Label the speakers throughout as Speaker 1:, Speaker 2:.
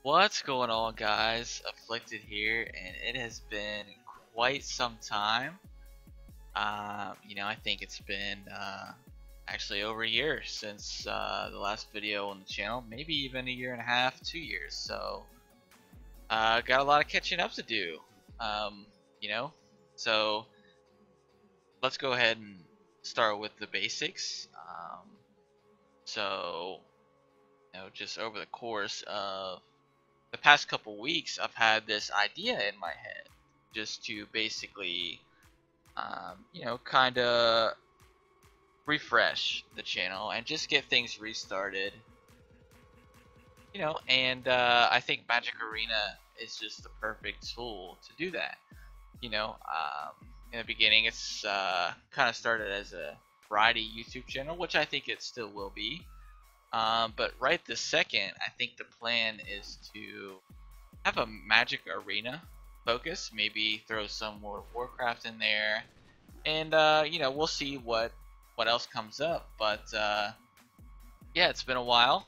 Speaker 1: What's going on, guys? Afflicted here, and it has been quite some time. I think it's been actually over a year since the last video on the channel, maybe even a year and a half, 2 years. So, got a lot of catching up to do. Um, you know, so let's go ahead and start with the basics. Just over the course of the past couple weeks, I've had this idea in my head just to basically, kind of refresh the channel and just get things restarted. I think Magic Arena is just the perfect tool to do that. In the beginning, it's kind of started as a variety YouTube channel, which I think it still will be. But right this second, I think the plan is to have a Magic Arena focus, maybe throw some more Warcraft in there, and we'll see what else comes up. But yeah, it's been a while.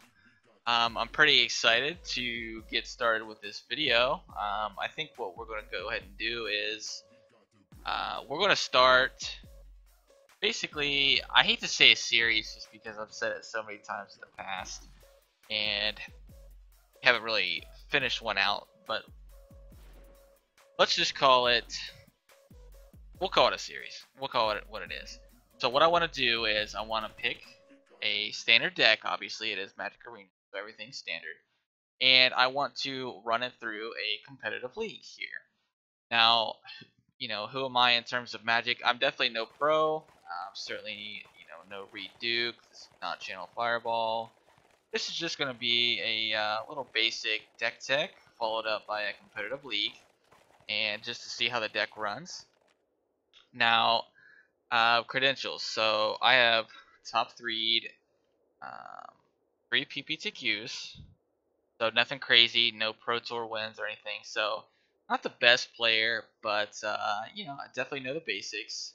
Speaker 1: I'm pretty excited to get started with this video. I think what we're going to go ahead and do is we're going to start. Basically, I hate to say a series just because I've said it so many times in the past and haven't really finished one out, but let's just call it, we'll call it a series. We'll call it what it is. So what I want to do is I want to pick a standard deck. Obviously it is Magic Arena, so everything's standard. And I want to run it through a competitive league here. Now, who am I in terms of Magic? I'm definitely no pro. Certainly, no Reed Duke. This is not Channel Fireball. This is just going to be a little basic deck tech followed up by a competitive league, and just to see how the deck runs. Now, credentials. So I have top 3, 3 PPTQs. So nothing crazy, no Pro Tour wins or anything. So not the best player, but I definitely know the basics.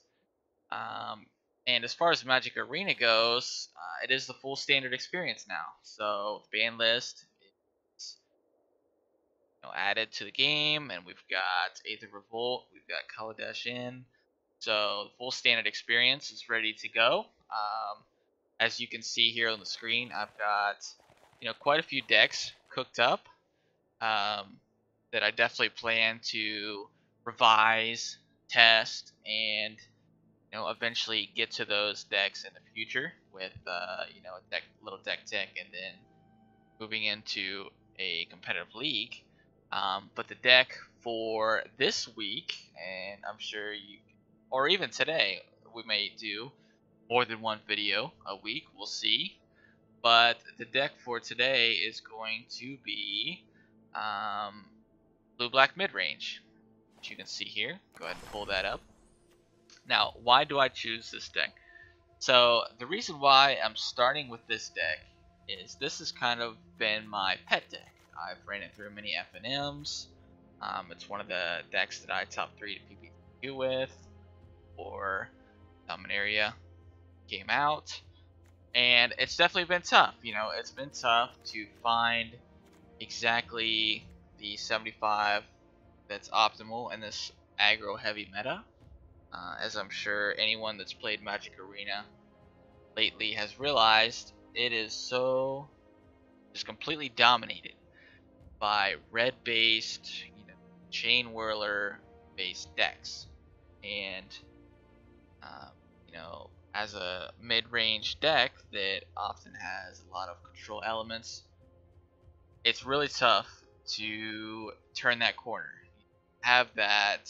Speaker 1: And as far as Magic Arena goes, it is the full standard experience now. So the ban list is added to the game, and we've got Aether Revolt, we've got Kaladesh in. So the full standard experience is ready to go. As you can see here on the screen, I've got quite a few decks cooked up that I definitely plan to revise, test, and eventually get to those decks in the future with a little deck tech, and then moving into a competitive league. But the deck for this week, and I'm sure or even today, we may do more than one video a week. We'll see. But the deck for today is going to be blue-black mid-range, which you can see here. Go ahead and pull that up. Now, why do I choose this deck? So the reason why I'm starting with this deck is this has kind of been my pet deck. I've ran it through many FNMs. It's one of the decks that I top 3 to PPTQ with, or Dominaria came out. And it's definitely been tough. It's been tough to find exactly the 75 that's optimal in this aggro heavy meta. As I'm sure anyone that's played Magic Arena lately has realized, it is so just completely dominated by red based, chain whirler based decks. And as a mid-range deck that often has a lot of control elements, it's really tough to turn that corner. Have that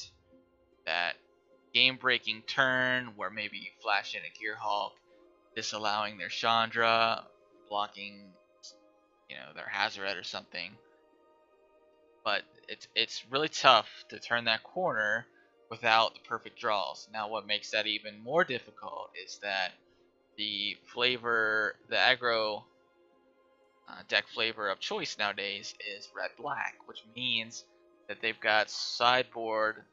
Speaker 1: game-breaking turn where maybe you flash in a Gearhulk, disallowing their Chandra, blocking their Hazoret or something. But it's really tough to turn that corner without the perfect draws. Now what makes that even more difficult is that the aggro deck flavor of choice nowadays is red-black, which means that they've got sideboard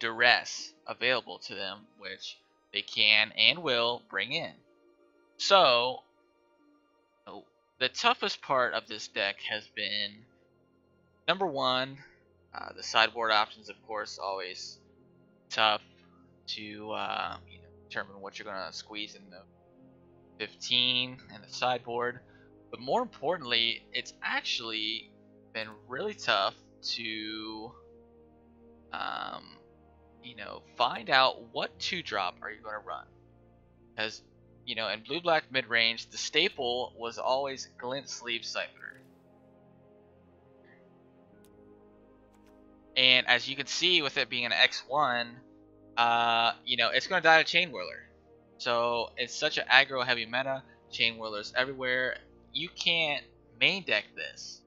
Speaker 1: duress available to them, which they can and will bring in. So the toughest part of this deck has been Number one, the sideboard options, of course, always tough to determine what you're going to squeeze in the 15 and the sideboard. But more importantly, it's actually been really tough to find out what 2-drop are you going to run. Because, in blue-black mid-range, the staple was always Glint Sleeve Siphoner. And as you can see, with it being an X1, it's going to die to Chain Whirler. So it's such an aggro-heavy meta. Chain Whirlers everywhere. You can't main deck this.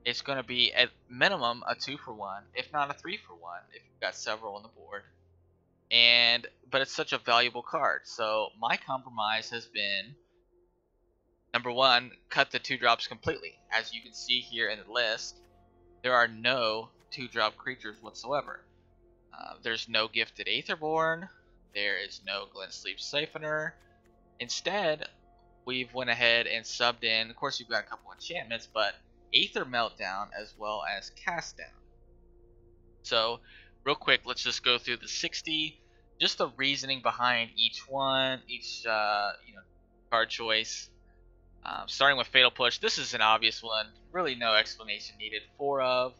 Speaker 1: It's going to be at minimum a 2-for-1, if not a 3-for-1, if you've got several on the board. But it's such a valuable card. So my compromise has been, number one, cut the 2-drops completely. As you can see here in the list, there are no 2-drop creatures whatsoever. There's no Gifted Aetherborn. There is no Glint Sleeve Siphoner. Instead, we've went ahead and subbed in, of course you've got a couple enchantments, but Aether Meltdown as well as Cast Down. So, real quick, let's just go through the 60, just the reasoning behind each one, each card choice. Starting with Fatal Push, this is an obvious one, really no explanation needed. 4 of.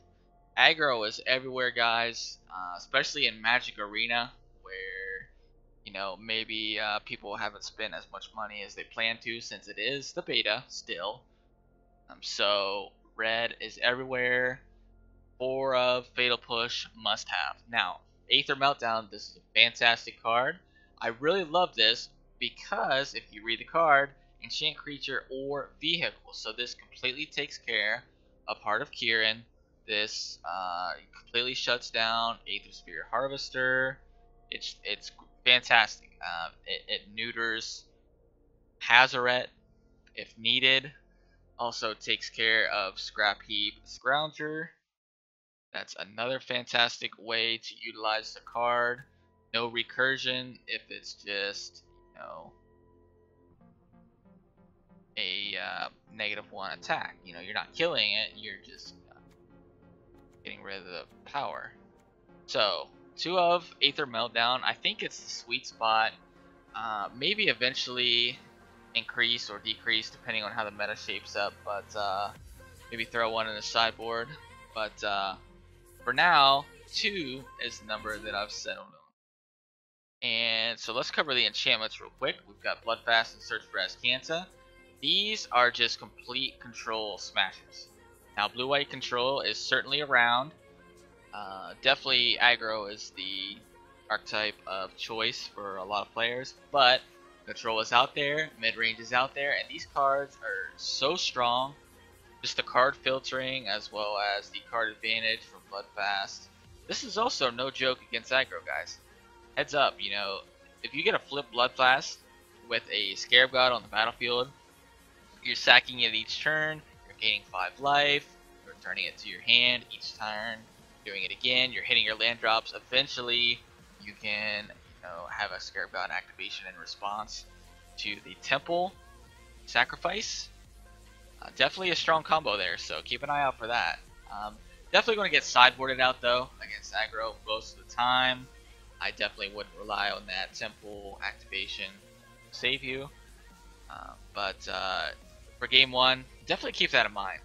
Speaker 1: Aggro is everywhere, guys, especially in Magic Arena, where maybe people haven't spent as much money as they plan to, since it is the beta still. So red is everywhere. 4 of, Fatal Push, must have. Now, Aether Meltdown, this is a fantastic card. I really love this because if you read the card, enchant creature or vehicle. So this completely takes care of Heart of Kiran. This completely shuts down Aether Sphere Harvester. It's fantastic. It neuters Hazoret if needed. Also takes care of Scrap Heap Scrounger. That's another fantastic way to utilize the card. No recursion if it's just a -1 attack. You're not killing it, you're just getting rid of the power. So 2 of Aether Meltdown, I think it's the sweet spot. Maybe eventually increase or decrease depending on how the meta shapes up, but maybe throw 1 in the sideboard. But for now, 2 is the number that I've settled on. And so let's cover the enchantments real quick. We've got Bloodfast and Search for Azcanta. These are just complete control smashes. Now, blue-white control is certainly around. Definitely aggro is the archetype of choice for a lot of players, but control is out there, mid-range is out there, and these cards are so strong. Just the card filtering as well as the card advantage from Bloodfast. This is also no joke against aggro, guys. Heads up, if you get a flip Bloodfast with a Scarab God on the battlefield, you're sacking it each turn, you're gaining 5 life, you're returning it to your hand each turn, doing it again, you're hitting your land drops. Eventually, you can have a Scarab God activation in response to the Temple sacrifice. Definitely a strong combo there, so keep an eye out for that. Definitely going to get sideboarded out though against aggro most of the time. I definitely wouldn't rely on that Temple activation to save you. But for game 1, definitely keep that in mind.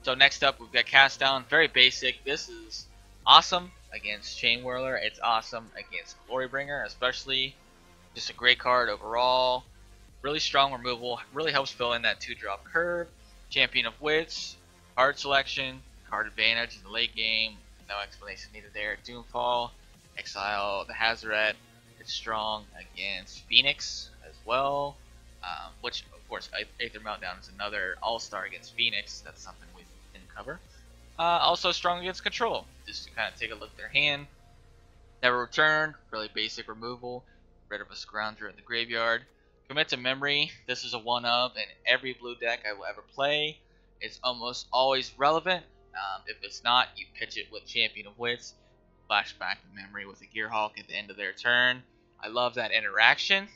Speaker 1: So next up, we've got Cast Down. Very basic. This is awesome against Chain Whirler. It's awesome against Glorybringer, especially. Just a great card overall. Really strong removal. Really helps fill in that 2-drop curve. Champion of Wits. Card selection. Card advantage in the late game. No explanation needed there. Doomfall. Exile the Hazoret. It's strong against Phoenix as well. Which, of course, Aether Meltdown is another all-star against Phoenix. That's something we didn't cover. Also strong against Control. Just to kind of take a look at their hand. Never Return. Really basic removal. Rid of a Scrounger in the graveyard. Commit to Memory. This is a one of in every blue deck I will ever play. It's almost always relevant. If it's not, you pitch it with Champion of Wits. Flashback to Memory with a Gearhulk at the end of their turn. I love that interaction.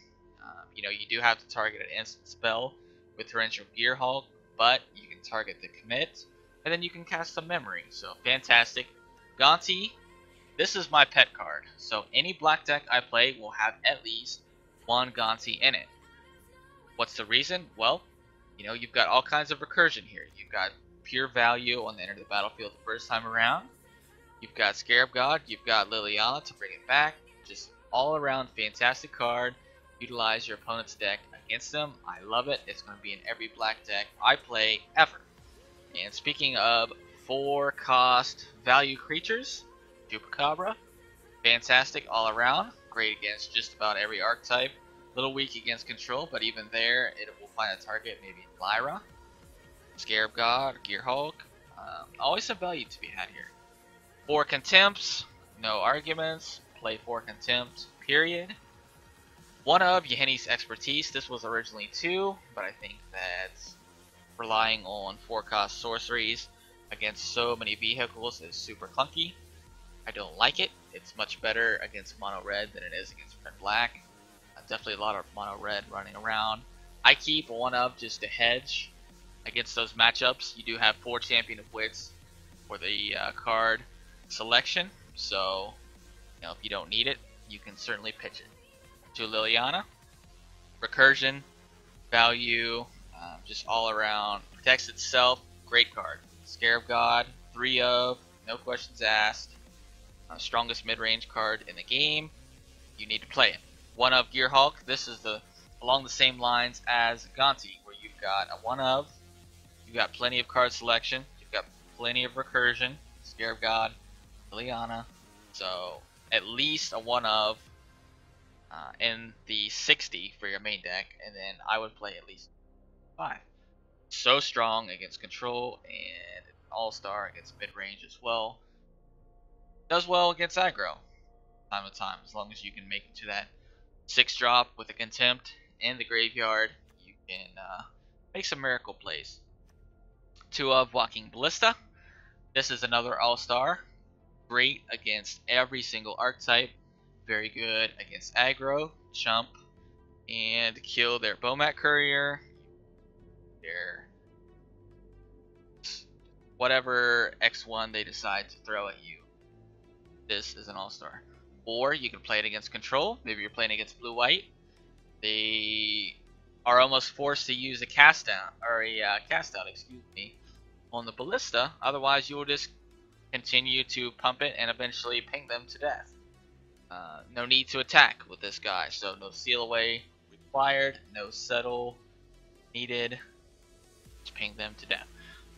Speaker 1: You do have to target an instant spell with Torrential Gearhulk, but you can target the commit. and then you can cast some memory. So fantastic. Gonti, this is my pet card. So any black deck I play will have at least one Gonti in it. What's the reason? Well, you know, you've got all kinds of recursion here. You've got pure value on the enter the battlefield the first time around. You've got Scarab God. You've got Liliana to bring it back. Just all around fantastic card. Utilize your opponent's deck against them. I love it. It's going to be in every black deck I play ever. And speaking of 4-cost value creatures, Chupacabra, fantastic all around. Great against just about every archetype. Little weak against control, but even there, it will find a target, maybe Lyra, Scarab God, Gearhulk. Always some value to be had here. 4 Contempts, no arguments. Play 4 Contempts, period. One of Yeheni's Expertise. This was originally 2, but I think that relying on 4-cost sorceries against so many vehicles is super clunky. I don't like it. It's much better against mono red than it is against red black. Definitely a lot of mono red running around. I keep one of just to hedge against those matchups. You do have 4 Champion of Wits for the card selection, so you know, if you don't need it, you can certainly pitch it. To Liliana, recursion, value, just all around, protects itself, great card. Scarab God, 3 of, no questions asked. Strongest mid-range card in the game. You need to play it. 1 of Gearhulk. This is along the same lines as Gonti, where you've got a 1 of, you've got plenty of card selection, you've got plenty of recursion, Scarab God, Liliana, so at least a 1 of in the 60 for your main deck, and then I would play at least 5. So strong against control and all-star against mid-range as well. Does well against aggro time to time, as long as you can make it to that 6-drop with a Contempt in the graveyard. You can make some miracle plays. 2 of Walking Ballista. This is another all-star. Great against every single archetype. Very good against aggro, chump, and kill their Bomat Courier, their whatever X1 they decide to throw at you. This is an all-star. Or you can play it against control. Maybe you're playing against blue-white. They are almost forced to use a cast out, on the Ballista. Otherwise, you will just continue to pump it and eventually ping them to death. No need to attack with this guy, so no seal away required, no settle needed. Just ping them to death.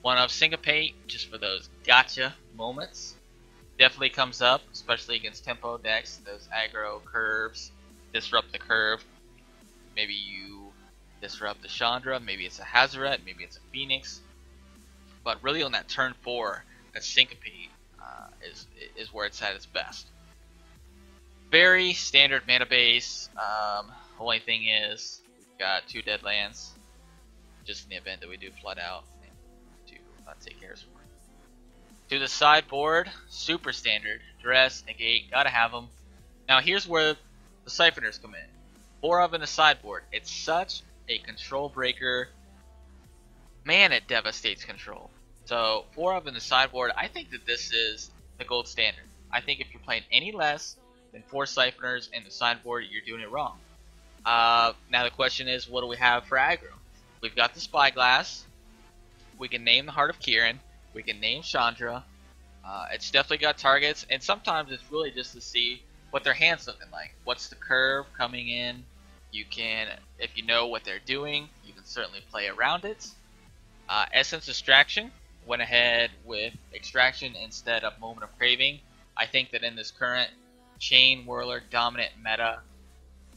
Speaker 1: 1 of Syncopate, just for those gotcha moments. Definitely comes up, especially against tempo decks. Those aggro curves disrupt the curve. Maybe you disrupt the Chandra, maybe it's a Hazoret, maybe it's a Phoenix. But really on that turn 4, that Syncopate is where it's at its best. Very standard mana base. Only thing is, we've got 2 dead lands, just in the event that we do flood out to take care of some. To the sideboard, super standard, Dress, Negate, gotta have them. Now here's where the Siphoners come in. 4 of in the sideboard. It's such a control breaker. Man, it devastates control. So 4 of in the sideboard, I think that this is the gold standard. I think if you're playing any less than 4 Siphoners in the sideboard, you're doing it wrong. Now the question is, what do we have for aggro? We've got the Spyglass. We can name the Heart of Kiran. We can name Chandra. It's definitely got targets, and sometimes it's really just to see what their hand's looking like. What's the curve coming in? You can, if you know what they're doing, you can certainly play around it. Essence Extraction, went ahead with Extraction instead of Moment of Craving. I think that in this current Chain Whirler dominant meta,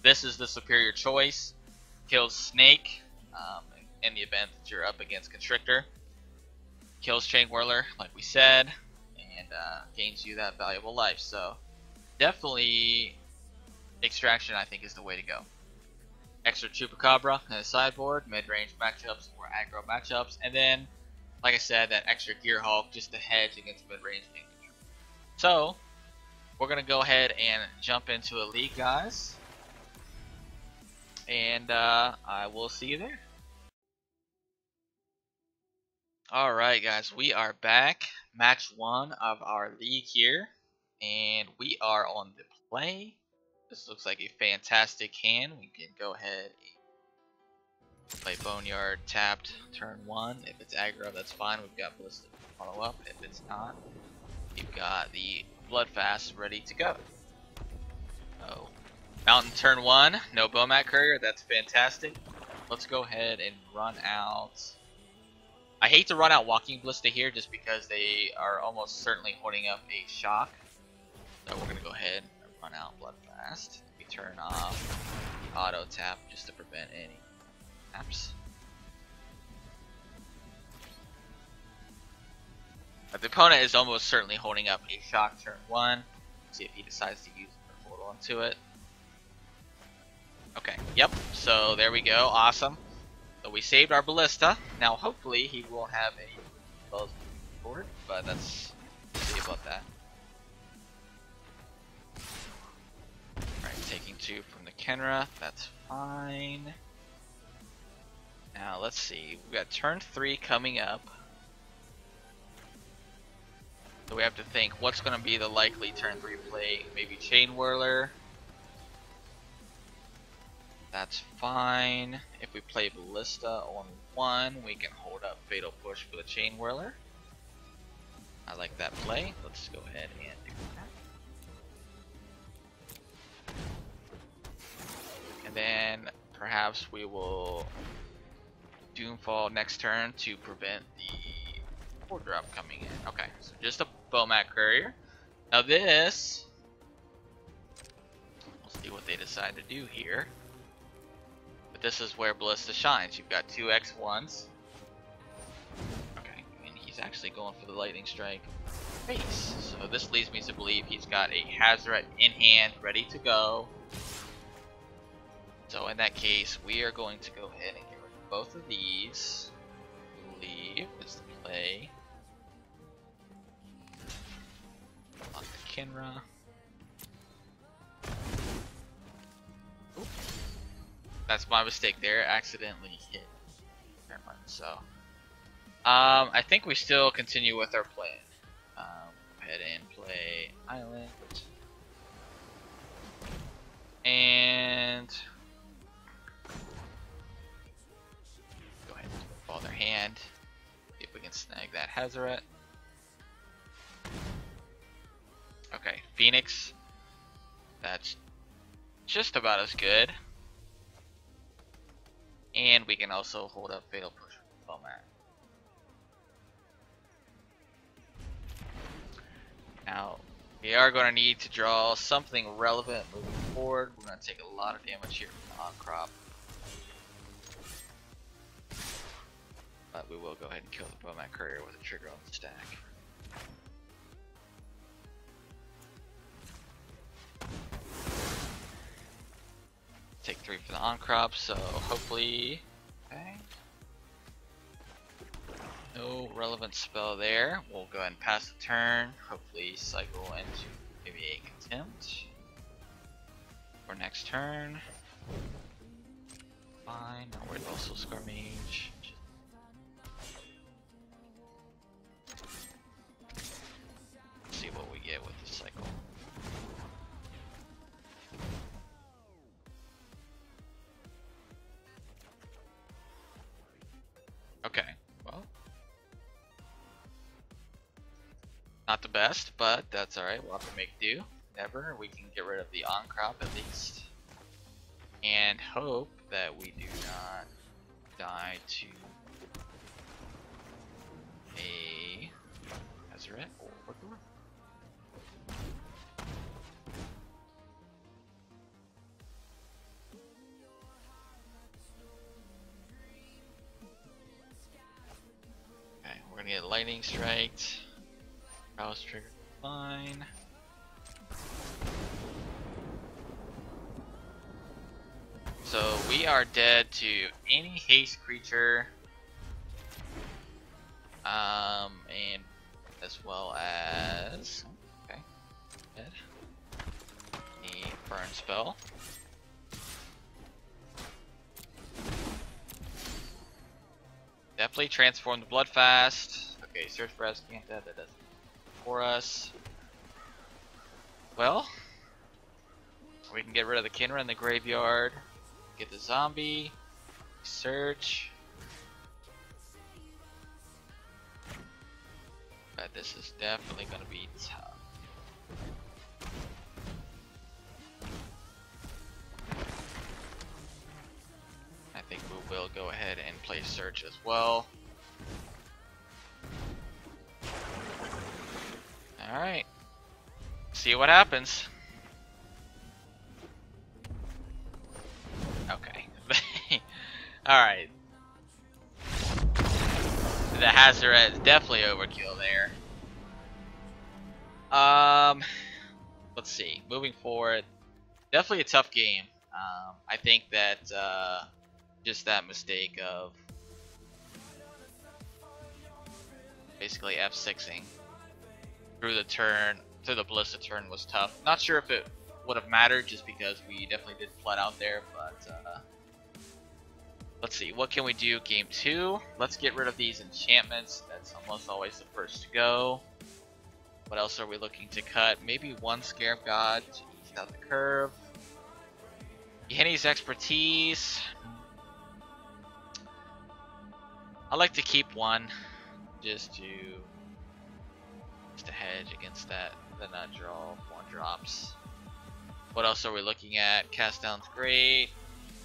Speaker 1: this is the superior choice. Kills Snake in the event that you're up against Constrictor. Kills Chain Whirler, like we said, and gains you that valuable life. So definitely Extraction, I think, is the way to go. Extra Chupacabra in the sideboard, mid-range matchups or aggro matchups, and then, like I said, that extra Gearhulk just to hedge against mid-range and control. So we're gonna go ahead and jump into a league, guys, and I will see you there. Alright guys, we are back. Match 1 of our league here. And we are on the play. This looks like a fantastic hand. We can go ahead and play Boneyard tapped turn 1. If it's aggro, that's fine. We've got Ballista to follow up. If it's not, we've got the Bloodfast ready to go. Oh, Mountain turn 1. No Bomat Courier. That's fantastic. Let's go ahead and run out. I hate to run out Walking Ballista here just because they are almost certainly holding up a shock. So we're going to go ahead and run out Bloodfast. We turn off auto tap just to prevent any taps. But the opponent is almost certainly holding up a shock turn 1. See if he decides to use it or hold on to it. Okay, yep, so there we go, awesome. So we saved our Ballista. Now hopefully he will have any spells moving forward, but we'll see about that. Alright, taking 2 from the Kenra, that's fine. Now let's see, we've got turn 3 coming up. So we have to think, what's going to be the likely turn 3 play? Maybe Chain Whirler. That's fine. If we play Ballista on 1, we can hold up Fatal Push for the Chain Whirler. I like that play. Let's go ahead and do that. And then perhaps we will Doomfall next turn to prevent the 4-drop coming in. Okay, so just a Bomat Courier. Now this, we'll see what they decide to do here. But this is where Ballista shines. You've got 2 X1s. Okay, and he's actually going for the Lightning Strike face. So this leads me to believe he's got a Hazoret in hand, ready to go. So in that case, we are going to go ahead and get rid of both of these. I believe is the play. On the Kinra. Oops. That's my mistake there. Accidentally hit. Never mind. So, I think we still continue with our plan. Go ahead and play Island. And go ahead and follow their hand. See if we can snag that Hazoret. Okay, Phoenix. That's just about as good. And we can also hold up Fatal Push with Bomat. Now, we are going to need to draw something relevant moving forward. We're going to take a lot of damage here from the on-crop. But we will go ahead and kill the Bomat Courier with a trigger on the stack. Take 3 for the on-crop, so hopefully, okay. No relevant spell there. We'll go ahead and pass the turn. Hopefully cycle into maybe a Contempt for next turn. Fine, now we're also Scar Mage. Let's see what we get with the cycle. Okay, well, not the best, but that's alright, we'll have to make do. Never, we can get rid of the on-crop at least. And hope that we do not die to a Hazoret or Door. Okay, we're gonna get a Lightning Strike. Prowess trigger, fine. So we are dead to any haste creature, and as well as dead. The burn spell. Definitely transform the blood fast. Okay, search for Can't that doesn't for us. Well, we can get rid of the Kinra in the graveyard. Get the zombie. Search. But this is definitely going to be tough. I think we will go ahead and play search as well. Alright. See what happens. Okay. Alright. The Hazoret is definitely overkill there. Let's see. Moving forward, definitely a tough game. I think that just that mistake of basically F6ing through the turn, through the Ballista turn was tough. Not sure if it would have mattered just because we definitely did flood out there, but let's see, what can we do game 2? Let's get rid of these enchantments. That's almost always the first to go. What else are we looking to cut? Maybe one Scarab God to ease out the curve. Henny's expertise. I like to keep one just to hedge against that, the nut draw, 1-drops. What else are we looking at? Cast down's great.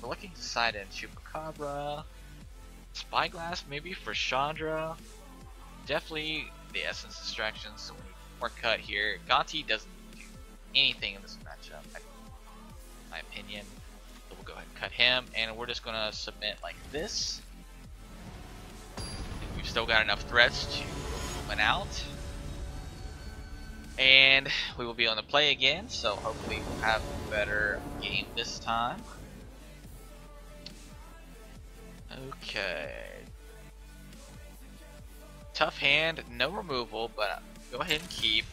Speaker 1: We're looking to side in Chupacabra. Spyglass maybe for Chandra. Definitely the Essence Distractions, so we need more cut here. Gonti doesn't do anything in this matchup, in my opinion. So we'll go ahead and cut him, and we're just gonna submit like this. We've still got enough threats to win out. And we will be on the play again, so hopefully we'll have a better game this time. Okay. Tough hand, no removal, but go ahead and keep.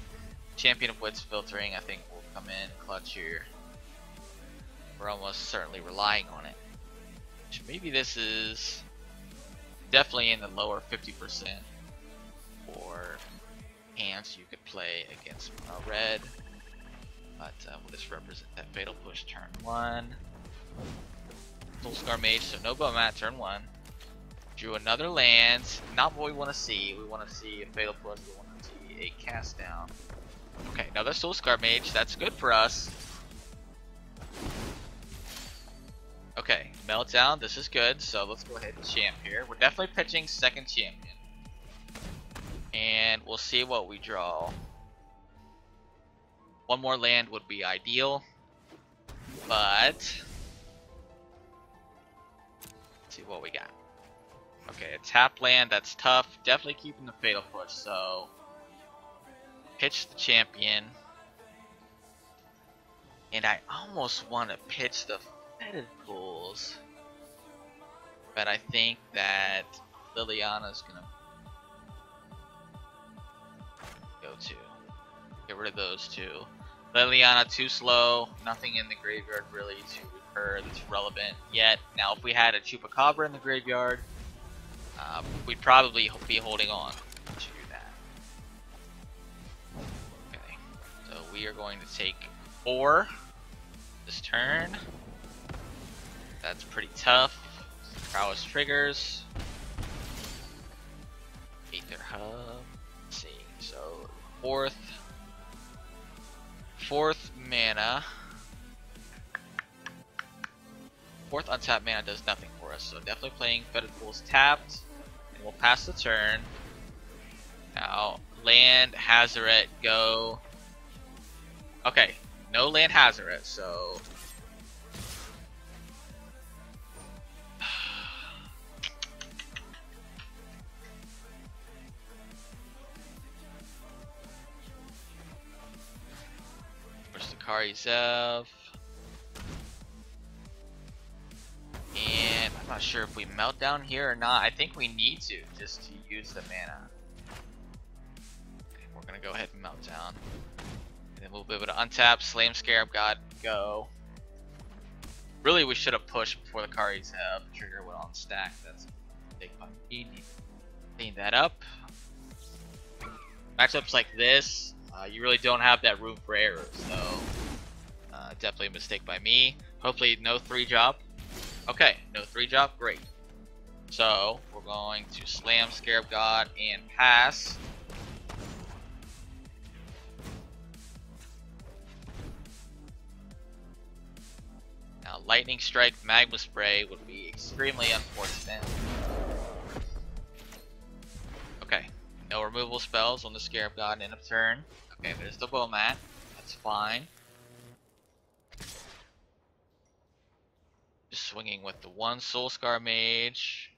Speaker 1: Champion of Wits filtering, I think will come in clutch here. We're almost certainly relying on it. Maybe this is definitely in the lower 50% for hands you could play against red, but we'll just represent that Fatal Push turn 1. Soulscar Mage, so no Bowmat turn 1. Drew another land, not what we want to see. We want to see a Fatal Push, we want to see a cast down. Okay, another Soulscar Mage, that's good for us. Okay, Meltdown, this is good, so let's go ahead and champ here. We're definitely pitching second champion. And we'll see what we draw. One more land would be ideal, but let's see what we got. Okay, a tap land, that's tough. Definitely keeping the Fatal Push, so pitch the champion. And I almost want to pitch the Fetid Pools, but I think that Liliana's gonna go to get rid of those two. Liliana too slow, nothing in the graveyard really to her that's relevant yet. Now if we had a Chupacabra in the graveyard, we'd probably be holding on to do that. Okay, so we are going to take 4 this turn. That's pretty tough. Prowess triggers. Aether Hub. Let's see. So fourth mana. Fourth untapped mana does nothing for us. So definitely playing Fetid Pools tapped. And we'll pass the turn. Now land Hazoret go. Okay, no land Hazoret, so Kari Zev. And I'm not sure if we melt down here or not. I think we need to just to use the mana. Okay, we're gonna go ahead and melt down. And then we'll be able to untap, Slam Scarab God, go. Really we should have pushed before the Kari Zev trigger went on stack. That's a big one. Clean that up. Matchups like this, you really don't have that room for error, so definitely a mistake by me. Hopefully no 3-drop. Okay, no 3-drop, great. So we're going to slam Scarab God and pass. Now Lightning Strike, Magma Spray would be extremely unfortunate. Okay, no removal spells on the Scarab God end of turn. Okay, there's the Bowmat. That's fine. Just swinging with the 1 Soul Scar Mage.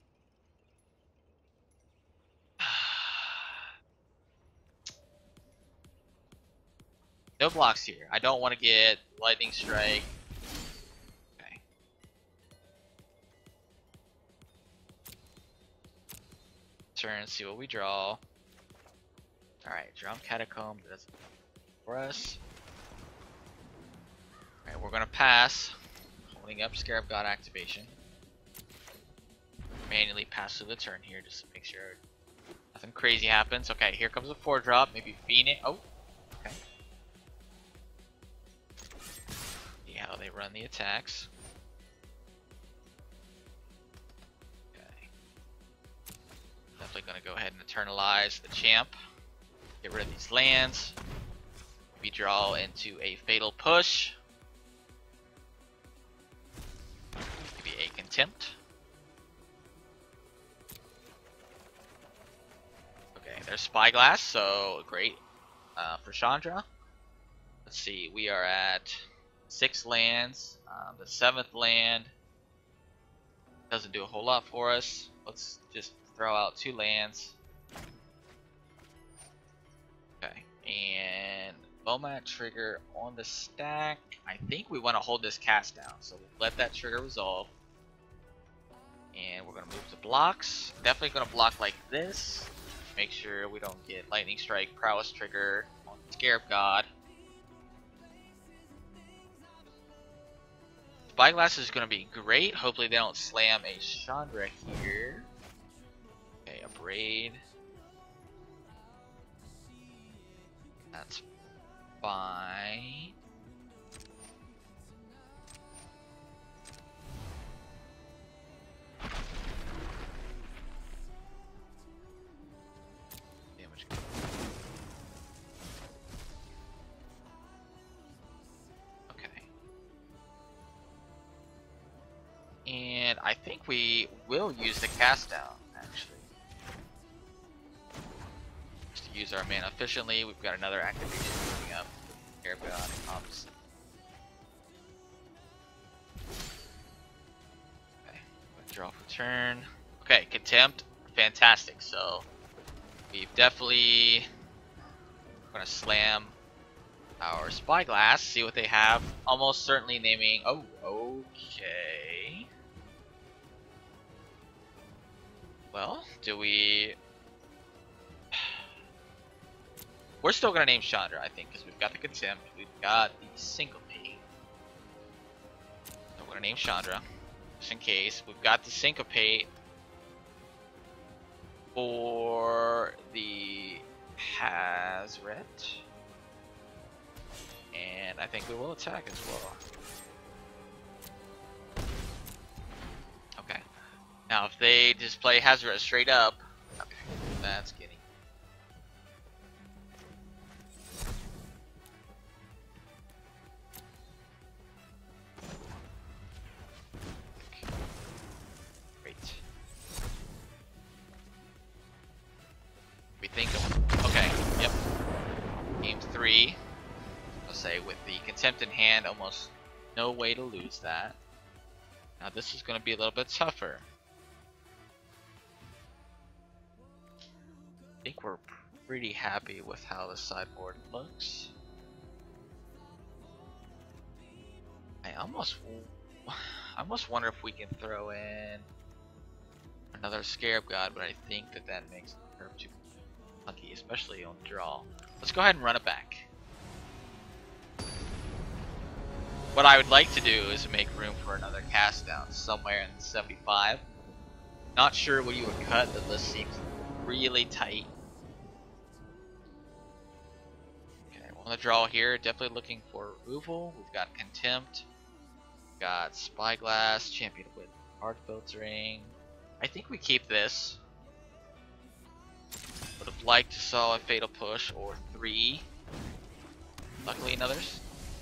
Speaker 1: No blocks here. I don't want to get Lightning Strike. Okay. Turn, see what we draw. Alright, Drum Catacomb. That's for us. Alright, we're gonna pass. Holding up Scarab God activation. Manually pass through the turn here just to make sure nothing crazy happens. Okay, here comes a 4-drop. Maybe Phoenix. Oh, okay. See how they run the attacks. Okay. Definitely gonna go ahead and eternalize the champ. Get rid of these lands. We draw into a fatal push. Maybe a contempt. Okay, there's Spyglass, so great for Chandra. Let's see, we are at 6 lands. The 7th land doesn't do a whole lot for us. Let's just throw out 2 lands. Okay, and Bowmat trigger on the stack. I think we want to hold this cast down, so we'll let that trigger resolve. And we're going to move to blocks. Definitely going to block like this. Make sure we don't get Lightning Strike, Prowess trigger on Scarab God. Spyglass is going to be great. Hopefully they don't slam a Chandra here. Okay, a Braid. That's fine. Damage. Okay. And I think we will use the cast down, actually. Use our mana efficiently. We've got another activation coming up. Scarab God comes. Okay, draw for turn. Okay, contempt, fantastic. So we've definitely gonna slam our Spyglass. See what they have. Almost certainly naming. Oh, okay. Well, do we? We're still gonna name Chandra, I think, because we've got the contempt, we've got the syncopate. So we're gonna name Chandra, just in case. We've got the syncopate for the Hazret, and I think we will attack as well. Okay. Now, if they just play Hazret straight up, okay, that's getting. Okay, yep. Game 3. I'll say with the contempt in hand, almost no way to lose that. Now this is going to be a little bit tougher. I think we're pretty happy with how the sideboard looks. I almost wonder if we can throw in another Scarab God, but I think that makes the curve too lucky, especially on draw. Let's go ahead and run it back. What I would like to do is make room for another cast down somewhere in the 75. Not sure what you would cut, the list seems really tight. Okay, on the draw here, definitely looking for removal. We've got Contempt, we've got Spyglass, Champion with Hard Filtering. I think we keep this. Would have liked to saw a Fatal Push or 3. Luckily another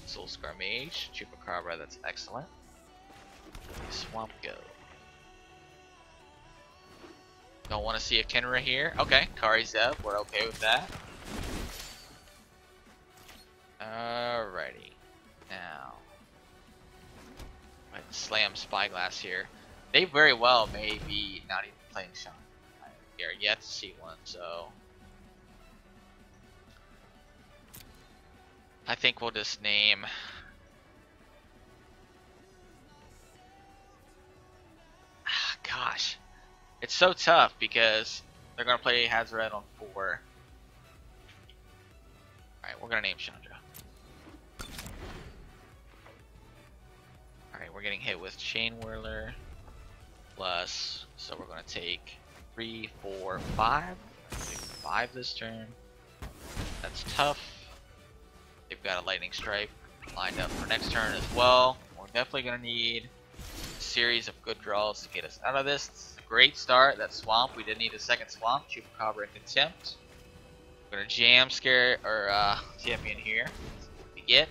Speaker 1: Soul Scar Mage, Chupacabra, that's excellent. Swamp Go. Don't want to see a Kenra here. Okay, Kari Zev, we're okay with that. Alrighty. Now, let's slam Spyglass here. They very well may be not even playing Shaman. We are yet to see one, so I think we'll just name gosh. It's so tough because they're gonna play Hazoret on 4. Alright, we're gonna name Chandra. Alright, we're getting hit with Chain Whirler plus, so we're gonna take 3, 4, 5. 5 this turn. That's tough. They've got a Lightning Strike lined up for next turn as well. We're definitely gonna need a series of good draws to get us out of this. It's a great start. That Swamp, we did need a second Swamp. Chupacabra and Contempt. We're gonna jam scare or champion here. That's what we get.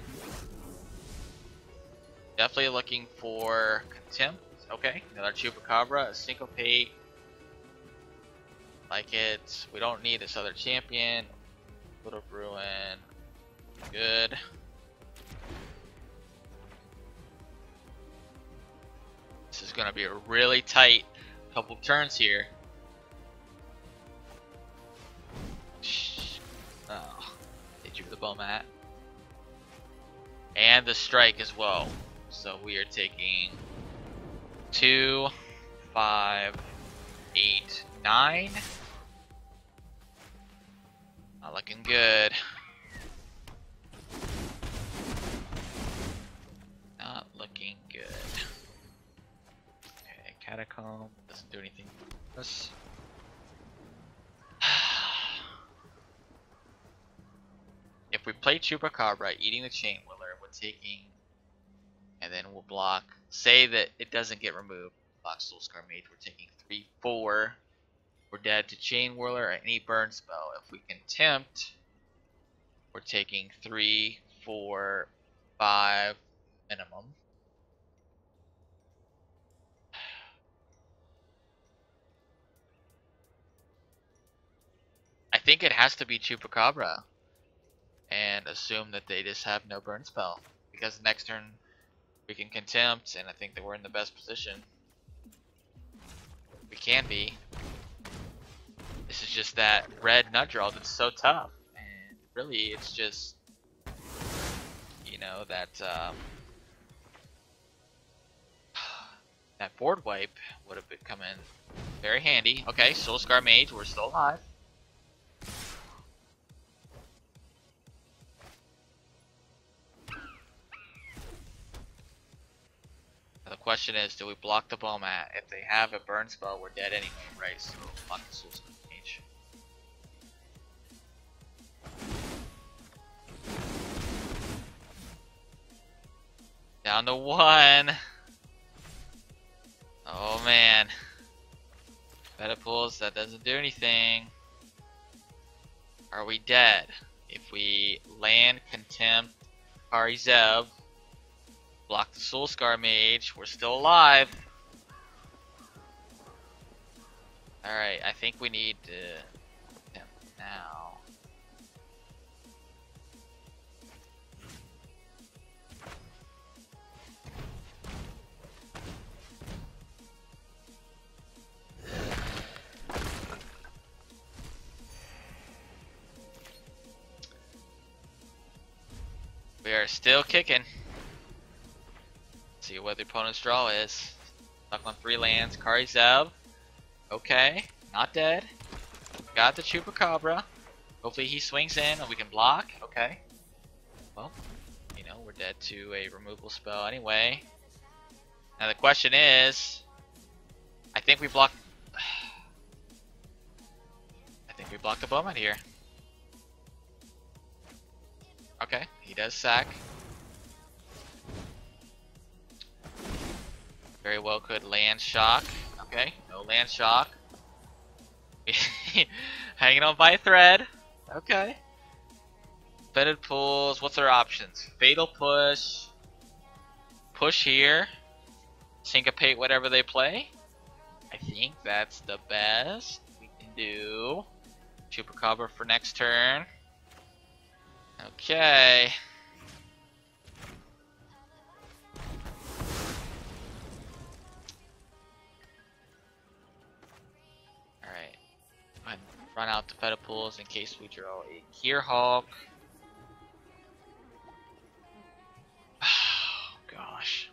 Speaker 1: Definitely looking for Contempt. Okay, another Chupacabra, a Syncopate. Like it. We don't need this other champion. Foot of Ruin. Good. This is gonna be a really tight couple turns here. Oh, they drew the bow mat. And the strike as well. So we are taking 2, 5, 8, 9. Not looking good. Not looking good. Okay, Catacomb doesn't do anything for us. If we play Chupacabra, eating the Chain Whirler, we're taking, and then we'll block, say that it doesn't get removed, block Soul Scar Mage, we're taking 3, 4. We're dead to Chain Whirler or any burn spell. If we Contempt, we're taking 3, 4, 5 minimum. I think it has to be Chupacabra. And assume that they just have no burn spell. Because next turn we can Contempt, and I think that we're in the best position. We can be. This is just that red nut draw that's so tough. And really it's just, you know, that that board wipe would have come in very handy. Okay, Soul Scar Mage, we're still alive. The question is, do we block the bow mat? If they have a burn spell, we're dead anyway, right? So block the Soul Scar Mage. Down to 1. Oh man. Metapools, that doesn't do anything. Are we dead? If we land, Contempt, Kari Zev, block the Soul Scar Mage, we're still alive. Alright, I think we need to Contempt now. We are still kicking. See what the opponent's draw is. Stuck on 3 lands. Kari Zev. Okay, not dead. Got the Chupacabra. Hopefully he swings in and we can block. Okay. Well, you know, we're dead to a removal spell anyway. Now the question is, I think we block. We block the bowman here. Okay, he does sack. Very well could land shock. Okay, no land shock. Hanging on by a thread. Okay. Fetid pulls. What's our options? Fatal push. Push here. Syncopate whatever they play. I think that's the best we can do. Chupacabra for next turn. Okay. Alright. Go ahead and run out the Fetid pools in case we draw a Gearhulk. Oh gosh.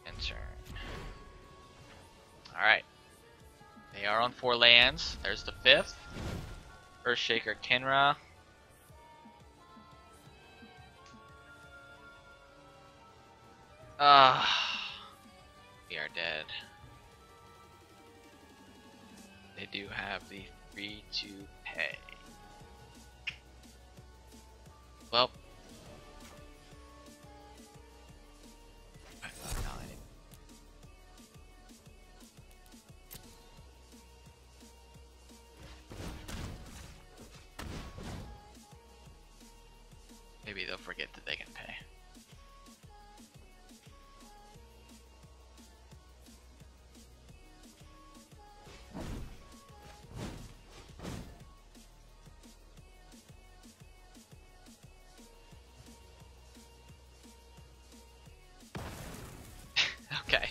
Speaker 1: End turn. Alright. They are on 4 lands. There's the 5th. Earthshaker Kenra. We are dead. They do have the 3 to pay. Well. Maybe they'll forget that they can pay. Okay.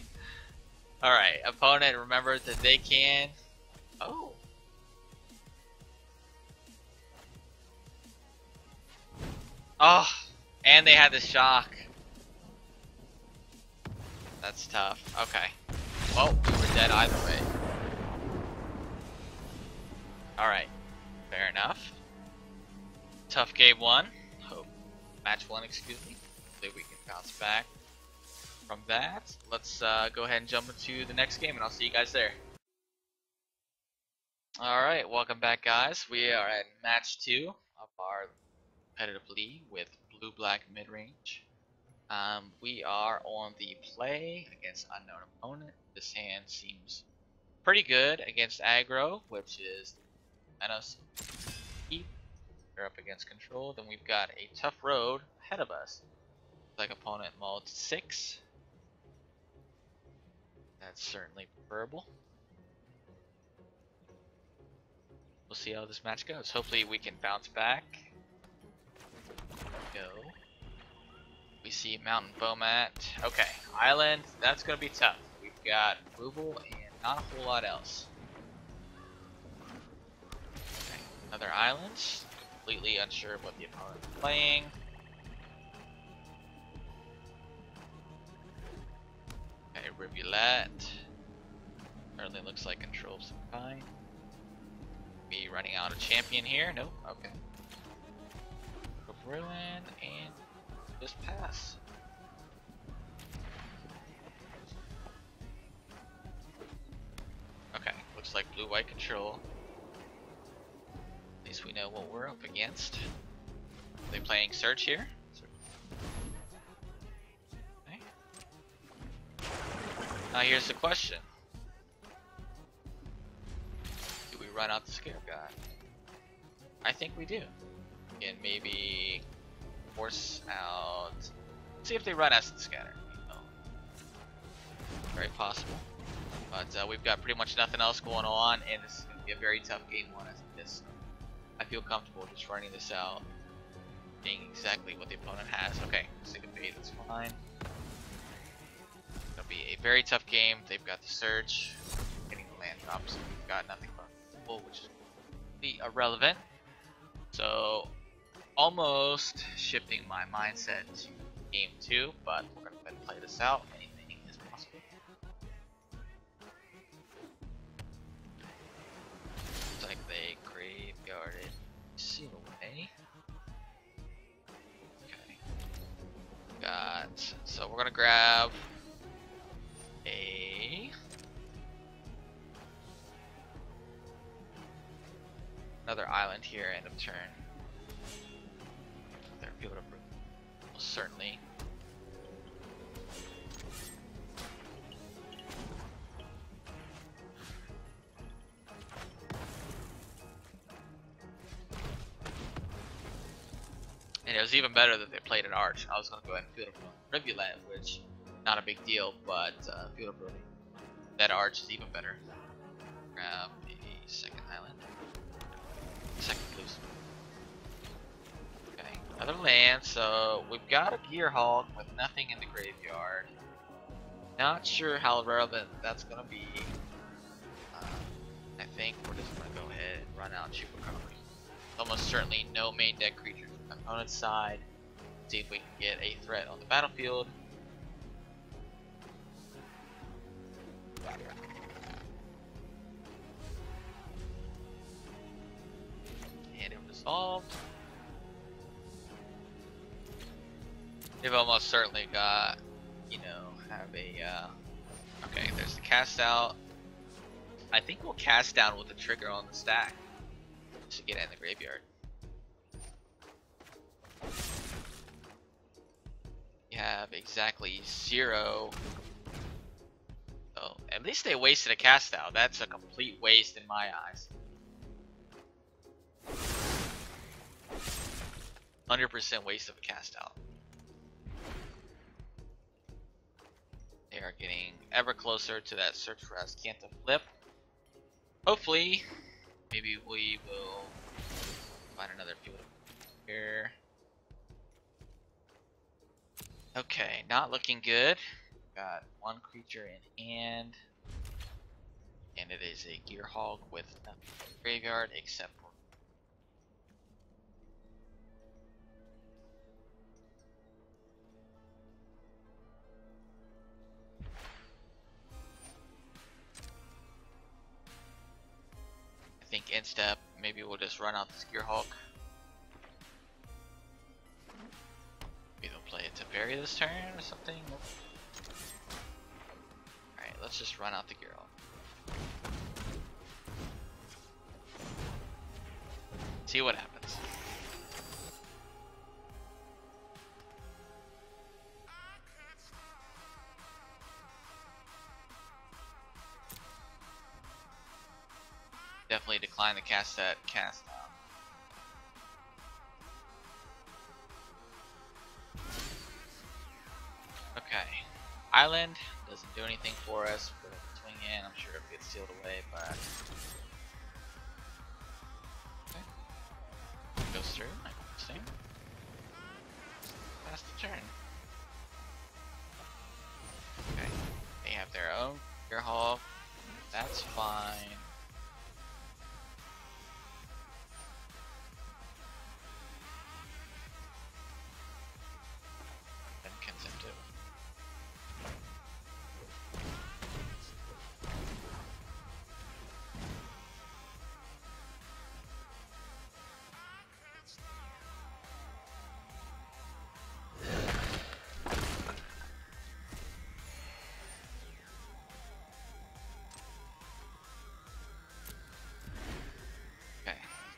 Speaker 1: Alright, opponent remembers that they can... Oh. Oh, and they had the shock. That's tough. Okay. Well, we were dead either way. Alright. Fair enough. Tough game 1. Hope. Match 1, excuse me. Hopefully we can bounce back from that. Let's go ahead and jump into the next game and I'll see you guys there. Alright, welcome back guys. We are at match 2 of our competitive league with blue-black mid-range. We are on the play against unknown opponent. This hand seems pretty good against aggro, which is Menace. We're up against control. Then we've got a tough road ahead of us. Like opponent mulled 6. That's certainly preferable. We'll see how this match goes. Hopefully we can bounce back. Go. We see Mountain Bowmat. Okay, Island, that's going to be tough. We've got removal and not a whole lot else. Okay, another Island. Completely unsure of what the opponent is playing. Okay, Rivulet. Certainly looks like control of some kind. Be running out a champion here? Nope, okay. Ruin and just pass. Okay, looks like blue-white control. At least we know what we're up against. Are they playing search here? Okay. Now here's the question. Do we run out the Scare God? I think we do. And maybe force out. See if they run Acid Scatter. Oh. Very possible. But we've got pretty much nothing else going on, and this is going to be a very tough game 1 as this. I feel comfortable just running this out, being exactly what the opponent has. Okay, Syncopate, that's fine. It'll be a very tough game. They've got the search, getting the land drops. We've got nothing but full, which is completely irrelevant. So, almost shifting my mindset to game 2, but we're going to go ahead and play this out. Anything is possible. Looks like they graveyarded Seal away. Okay. So we're going to grab a Another island here, end of turn. They're able to certainly. And it was even better that they played an arch. I was going to go ahead and field a rivulet, which not a big deal, but field a that arch is even better. Grab a second island. Second blues. Okay, another land. So we've got a Gearhulk with nothing in the graveyard. Not sure how relevant that's going to be. I think we're just going to go ahead and run out Chupacabra. Almost certainly no main deck creatures from the opponent's side. See if we can get a threat on the battlefield. And it resolved. They've almost certainly got, you know, have a, okay, there's the cast out. I think we'll cast down with the trigger on the stack to get it in the graveyard. You have exactly 0. Oh, at least they wasted a cast out. That's a complete waste in my eyes. 100% waste of a cast out. They are getting ever closer to that search for Ascanta flip. Hopefully, maybe we will find another field here. Okay, not looking good. Got one creature in hand, and it is a Gearhulk with nothing in the graveyard except for. I think end step, maybe we'll just run out this Gearhulk. Maybe they'll play it to bury this turn or something. Alright, let's just run out the Gearhulk. See what happens. Definitely decline the cast down. Okay, island doesn't do anything for us. We're gonna swing in. I'm sure it gets sealed away, but okay. Goes through. Interesting. Pass the turn. Okay, they have their own Gearhulk. That's fine.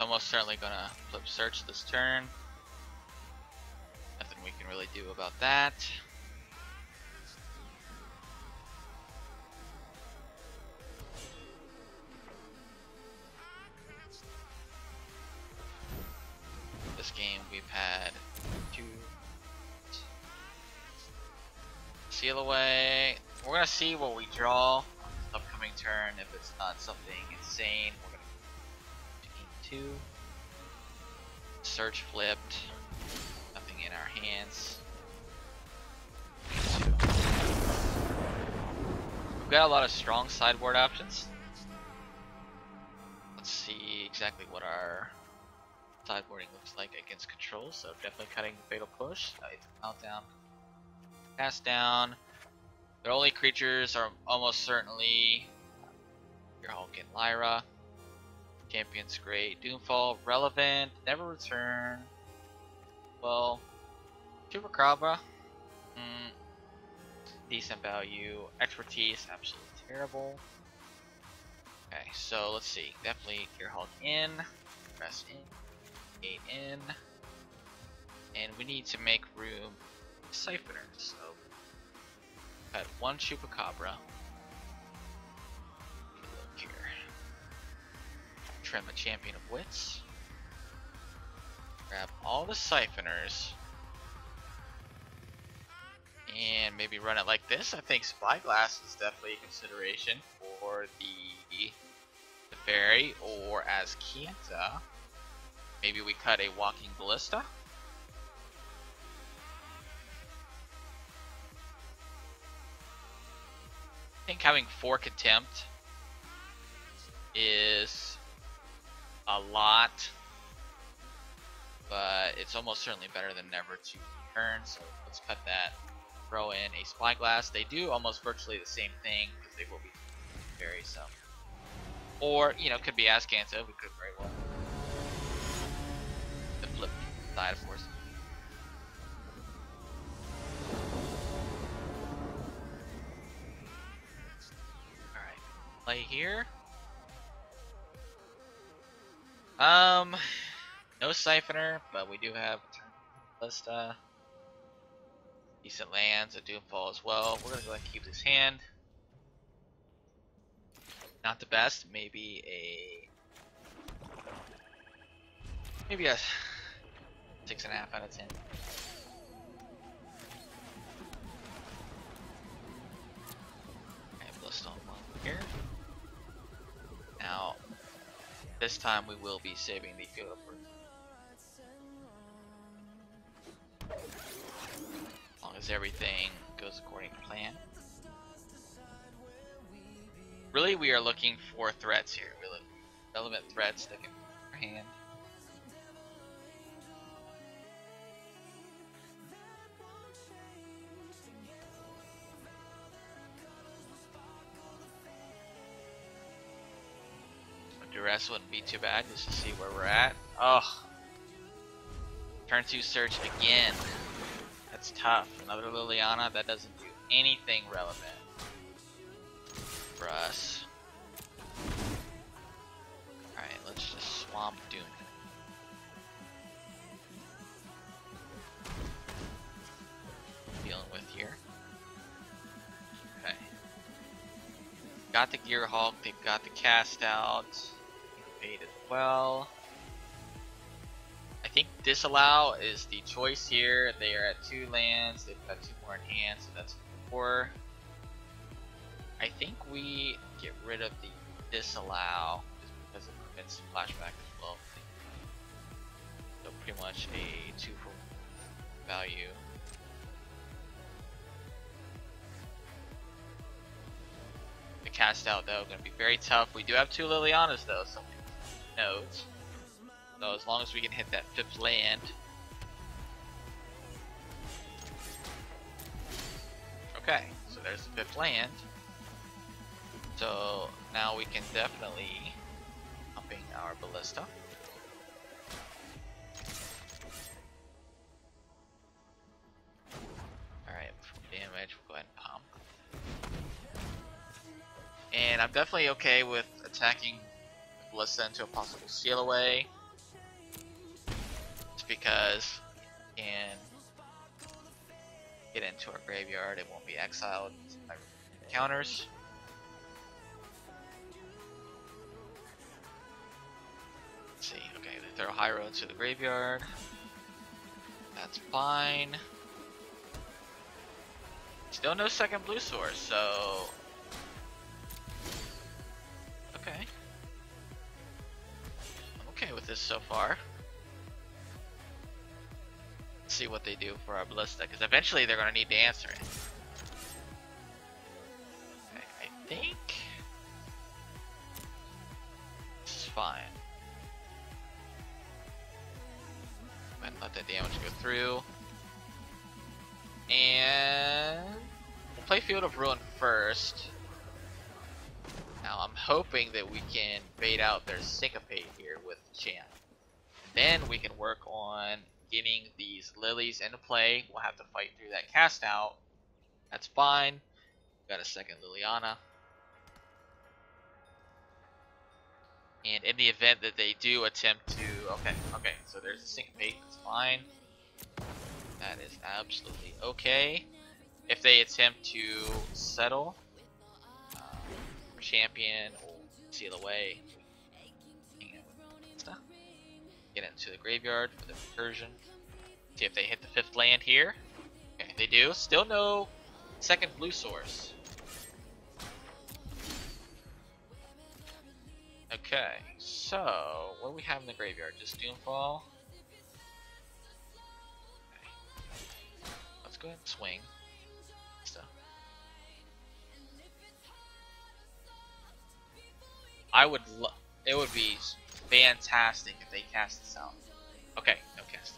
Speaker 1: Almost certainly gonna flip search this turn. Nothing we can really do about that. This game we've had 2 seal away. We're gonna see what we draw on this upcoming turn. If it's not something insane, we're gonna 2. Search flipped. Nothing in our hands. 2. We've got a lot of strong sideboard options. Let's see exactly what our sideboarding looks like against control. So definitely cutting the fatal push. Meltdown. Cast down. Their only creatures are almost certainly your Hulk and Lyra. Champion's great. Doomfall, relevant, never return. Well, Chupacabra, decent value. Expertise, absolutely terrible. Okay, so let's see. Definitely Gearhulk in. press in, in, and we need to make room for Siphoners. So cut one Chupacabra. Look here. Trim a Champion of Wits. Grab all the Siphoners. And maybe run it like this. I think Spyglass is definitely a consideration for the Fairy, or as Kienta, maybe we cut a Walking Ballista. I think having 4 Contempt is a lot, but it's almost certainly better than never to turn, so let's cut that. Throw in a Spyglass. They do almost virtually the same thing because they will be Fairy, so. Or, you know, could be Azcanta. We could very well. The flip side, of course. Alright. Play here. No Siphoner, but we do have Ballista. Decent lands, a Doomfall as well. We're gonna go ahead and keep this hand. Not the best, maybe a 6.5 out of 10. Okay, Ballista on one here. Now, this time we will be saving the field upward. As long as everything goes according to plan. Really, we are looking for threats here. Really, relevant threats that can be in our hand. Duress wouldn't be too bad, just to see where we're at. Oh, turn 2 search again. That's tough. Another Liliana, that doesn't do anything relevant for us. Alright, let's just swamp Doom. Dealing with here. Okay. Got the Gearhulk, they've got the Cast Out. Fade as well. I think Disallow is the choice here. They are at 2 lands, they've got 2 more in hand, so that's 4. I think we get rid of the Disallow just because it prevents flashback as well. So pretty much a 2 for value. The Cast Out though going to be very tough. We do have 2 Lilianas though, so notes. So as long as we can hit that 5th land. Okay, so there's the 5th land. So now we can definitely pumping our Ballista. Alright, damage, we'll go ahead and pump. And I'm definitely okay with attacking the Ballista into a possible seal away. It's because we can get into our graveyard, it won't be exiled by counters. Let's see, okay, they throw Hyro into the graveyard. That's fine. Still no second blue source, so okay. I'm okay with this so far. Let's see what they do for our Ballista, because eventually they're going to need to answer it. Okay, I think this is fine. And let that damage go through. And we'll play Field of Ruin first. Now I'm hoping that we can bait out their Syncopate here with Chant. Then we can work on getting these Lilies into play. We'll have to fight through that Cast Out. That's fine. Got a second Liliana. And in the event that they do attempt to Okay, okay. So there's a syncopate. That's fine. That is absolutely okay. If they attempt to settle, champion will seal away. Get into the graveyard for the recursion. See if they hit the 5th land here. Okay, they do. Still no second blue source. Okay, so what do we have in the graveyard? Just Doomfall. Okay. Let's go ahead and swing. Stuff. It would be fantastic if they cast this out. Okay, no cast.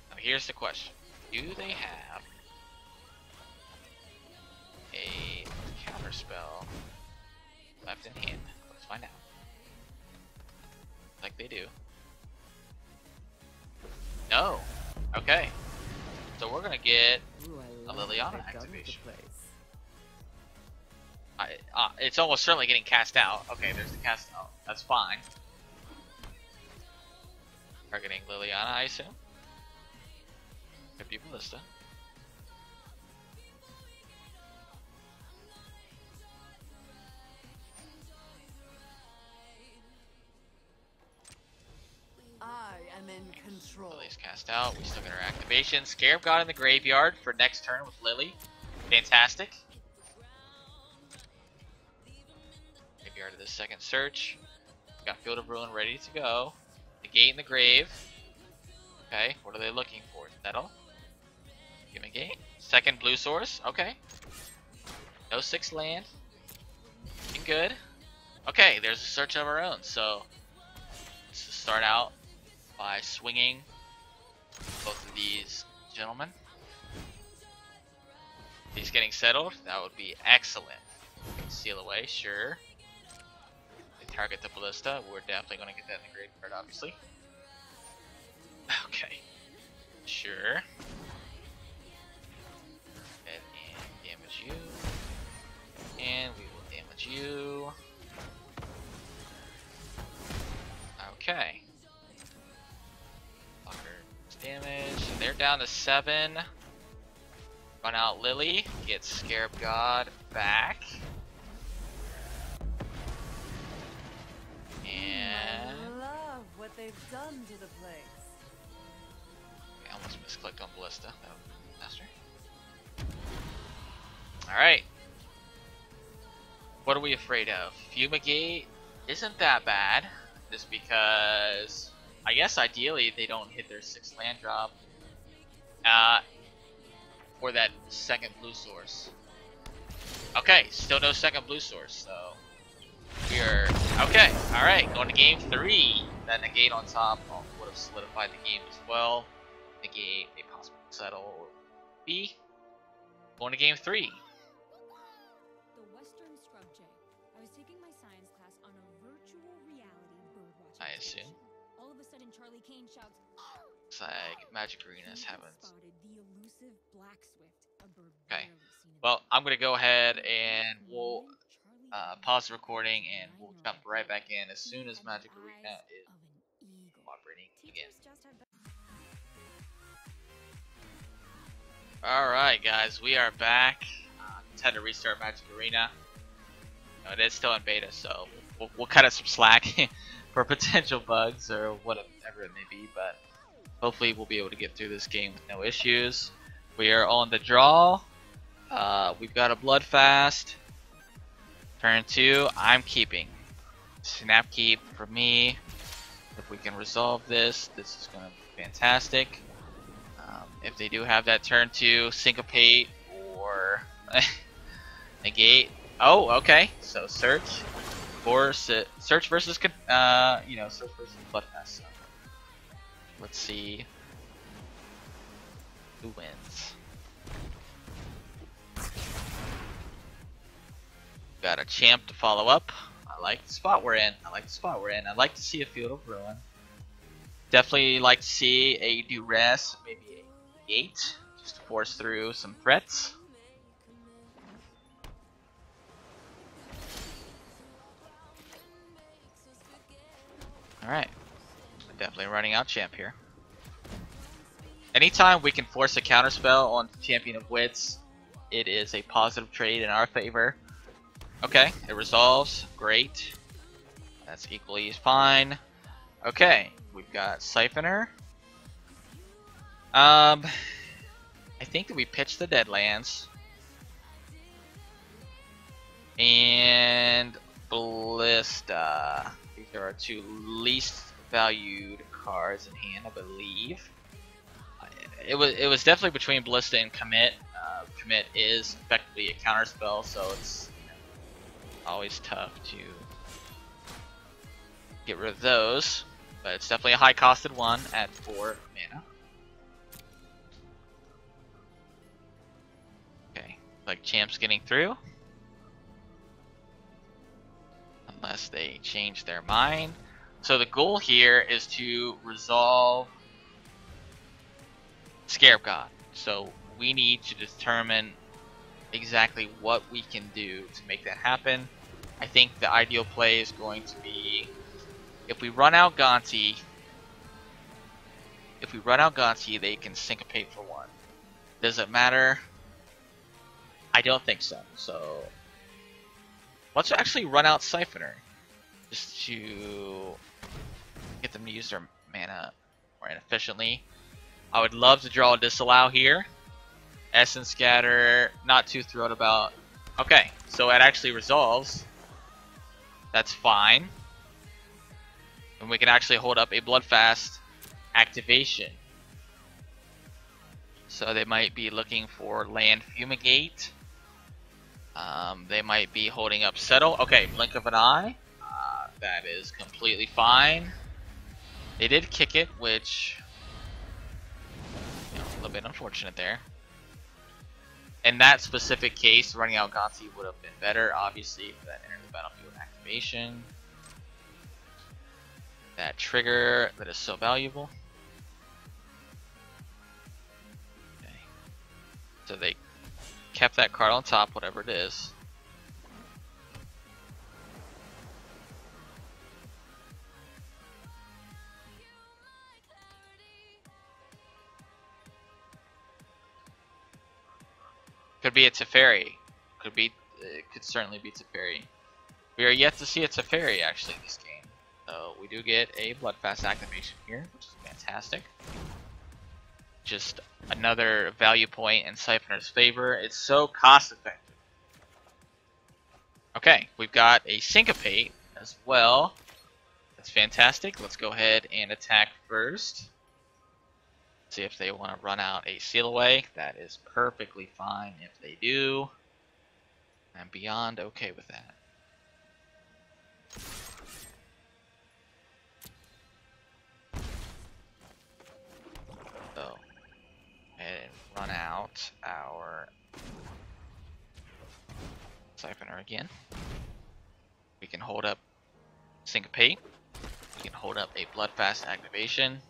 Speaker 1: Now here's the question. Do they have a counter spell left in hand? Let's find out. Like they do. No. Okay. So we're gonna get a Liliana activation. It's almost certainly getting cast out. Okay, there's the cast out. That's fine. Targeting Liliana, I assume. Could be Ballista.
Speaker 2: I am in control.
Speaker 1: Lily's cast out. We still get our activation. Scarab God in the graveyard for next turn with Lily. Fantastic. Graveyard of the second search. We got Field of Ruin ready to go. The gate in the grave. Okay, what are they looking for? Settle. Give me a gate. Second blue source. Okay. No 6th land. Looking good. Okay, there's a search of our own. So let's start out by swinging both of these gentlemen. He's getting settled. That would be excellent. Seal away, sure. They target the Ballista. We're definitely going to get that in the graveyard, obviously. Okay. Sure. And damage you. And we will damage you. Okay. Damage. They're down to 7. Run out Lily. Get Scarab God back. And
Speaker 2: I love what they've done to the place.
Speaker 1: I almost misclicked on Ballista. That would be faster. Alright. What are we afraid of? Fumigate isn't that bad. Just because I guess ideally they don't hit their 6th land drop for that second blue source. Okay, still no second blue source, so we're okay. All right, going to game 3. That negate on top would have solidified the game as well. Negate a possible settle B. Going to game 3.
Speaker 3: The Western Scrub Jay. I was taking my science class on a virtual reality birdwatching
Speaker 1: I assume.
Speaker 3: station. All of a sudden, Charlie Kane shouts,
Speaker 1: Looks like Magic Arenas haven't.
Speaker 3: spotted the elusive black swift, a bird
Speaker 1: Okay.
Speaker 3: rarely seen in
Speaker 1: Well,
Speaker 3: the
Speaker 1: I'm gonna go ahead and we'll
Speaker 3: wild. Charlie
Speaker 1: pause the recording and we'll
Speaker 3: Kane
Speaker 1: jump right back in as soon as
Speaker 3: had the
Speaker 1: Magic Arena
Speaker 3: eyes
Speaker 1: is
Speaker 3: of an eagle.
Speaker 1: operating again.
Speaker 3: Teachers just have
Speaker 1: Alright guys, we are back. Just had to restart Magic Arena. It is still in beta, so we'll cut it some slack for potential bugs or whatever it may be, but hopefully we'll be able to get through this game with no issues. We are on the draw. We've got a Bloodfast. Turn 2, I'm keeping. Snap keep for me. If we can resolve this, this is going to be fantastic. If they do have that turn 2, syncopate or negate. Oh, okay. So search or search versus search versus Bloodfast. So let's see who wins. Got a champ to follow up. I like the spot we're in. I'd like to see a Field of Ruin. Definitely like to see a Duress, maybe a Gate, just to force through some threats. Alright. Definitely running out champ here. Anytime we can force a counterspell on Champion of Wits, it is a positive trade in our favor. Okay, it resolves. Great. That's equally fine. Okay, we've got Siphoner. I think that we pitched the Deadlands. And Ballista. These are our two least valued cards in hand, I believe. It was definitely between Ballista and Commit. Commit is effectively a counterspell, so it's always tough to get rid of those. But it's definitely a high costed one at 4 mana. Okay, like Champ's getting through. Unless they change their mind. So the goal here is to resolve Scarab God. So we need to determine exactly what we can do to make that happen. I think the ideal play is going to be if we run out Gonti. If we run out Gonti, they can syncopate for 1. Does it matter? I don't think so. So let's actually run out Siphoner just to get them to use their mana more inefficiently. I would love to draw a Disallow here. Essence Scatter, not too thrilled about. Okay, so it actually resolves. That's fine. And we can actually hold up a Bloodfast activation. So they might be looking for Land Fumigate. They might be holding up Settle. Okay, Blink of an Eye. That is completely fine. They did kick it, which a little bit unfortunate there. In that specific case, running out Gonti would have been better, obviously, for that enter the battlefield activation. That trigger that is so valuable. Okay. So they kept that card on top, whatever it is. Could be a Teferi. Could certainly be Teferi. We are yet to see a Teferi actually in this game. So we do get a Bloodfast activation here, which is fantastic. Just another value point in Siphoner's favor. It's so cost effective. Okay, we've got a Syncopate as well. That's fantastic. Let's go ahead and attack first. See if they want to run out a Seal Away. That is perfectly fine if they do. I'm beyond okay with that. So, and run out our Siphoner again. We can hold up Syncopate. We can hold up a Bloodfast activation.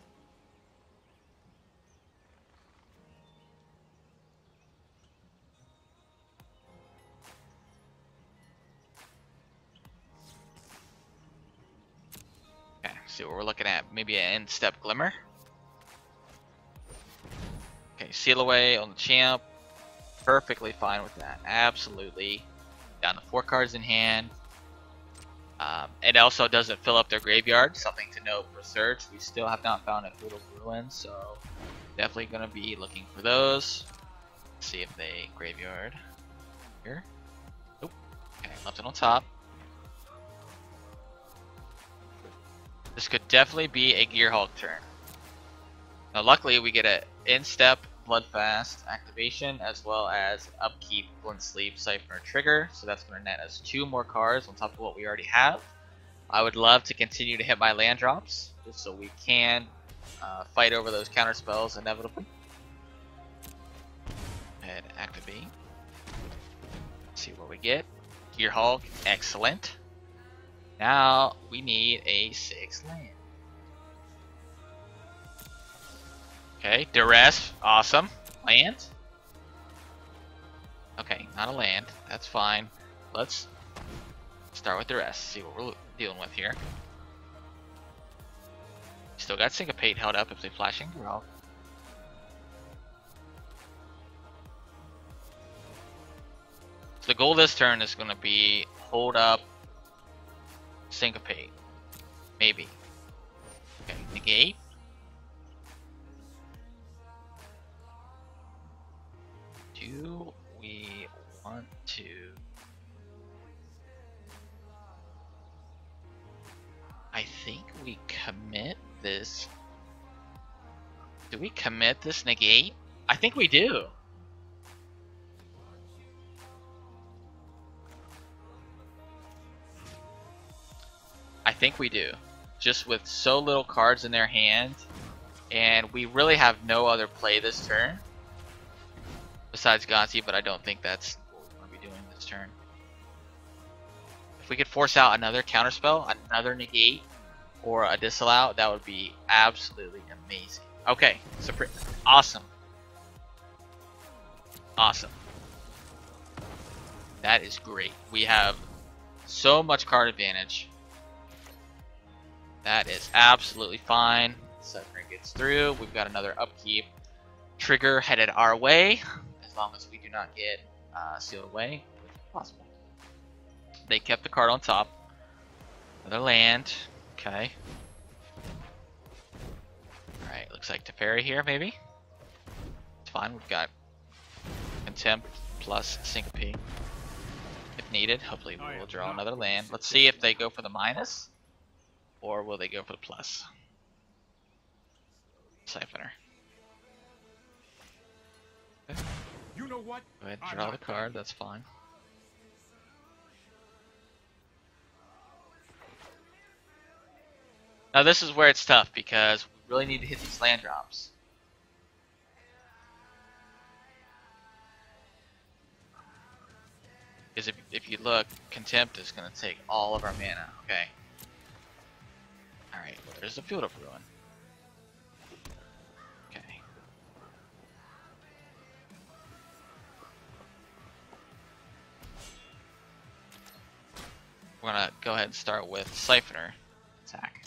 Speaker 1: See what we're looking at. Maybe an end step Glimmer. Okay, Seal Away on the Champ. Perfectly fine with that. Absolutely. Down to 4 cards in hand. It also doesn't fill up their graveyard. Something to note for search. We still have not found a Feudal Ruin, so definitely going to be looking for those. Let's see if they graveyard here. Nope. Okay, left it on top. This could definitely be a Gearhulk turn. Now luckily we get an in-step Bloodfast activation as well as upkeep Blink Sleep Siphoner trigger, so that's going to net us 2 more cards on top of what we already have. I would love to continue to hit my land drops just so we can fight over those counter spells inevitably. And activate. See what we get. Gearhulk, excellent. Now we need a 6 land. Okay, Duress, awesome. Land? Okay, not a land. That's fine. Let's start with Duress. See what we're dealing with here. Still got Syncopate held up if they flash in Gearhulk. So the goal this turn is going to be hold up, Syncopate. Maybe. Okay, negate. Do we want to... I think we commit this. Do we commit this negate? I think we do. I think we do. Just with so little cards in their hand, and we really have no other play this turn besides Gonzi, but I don't think that's what we're going to be doing this turn. If we could force out another counterspell, another negate, or a disallow, that would be absolutely amazing. Okay, so awesome. Awesome. That is great. We have so much card advantage. That is absolutely fine. Suffering gets through. We've got another upkeep. Trigger headed our way, as long as we do not get sealed away, which is possible. They kept the card on top. Another land. Okay. Alright, looks like Teferi here, maybe. It's fine. We've got Contempt plus Syncope if needed. Hopefully we will draw another land. Let's see if they go for the minus, or will they go for the plus? Siphoner. Okay.
Speaker 4: You know what?
Speaker 1: Go ahead and draw the card, that's fine. Now this is where it's tough, because we really need to hit these land drops. Because if you look, Contempt is going to take all of our mana. Okay. Alright, well, there's the Field of Ruin. Okay. We're going to go ahead and start with Siphoner attack.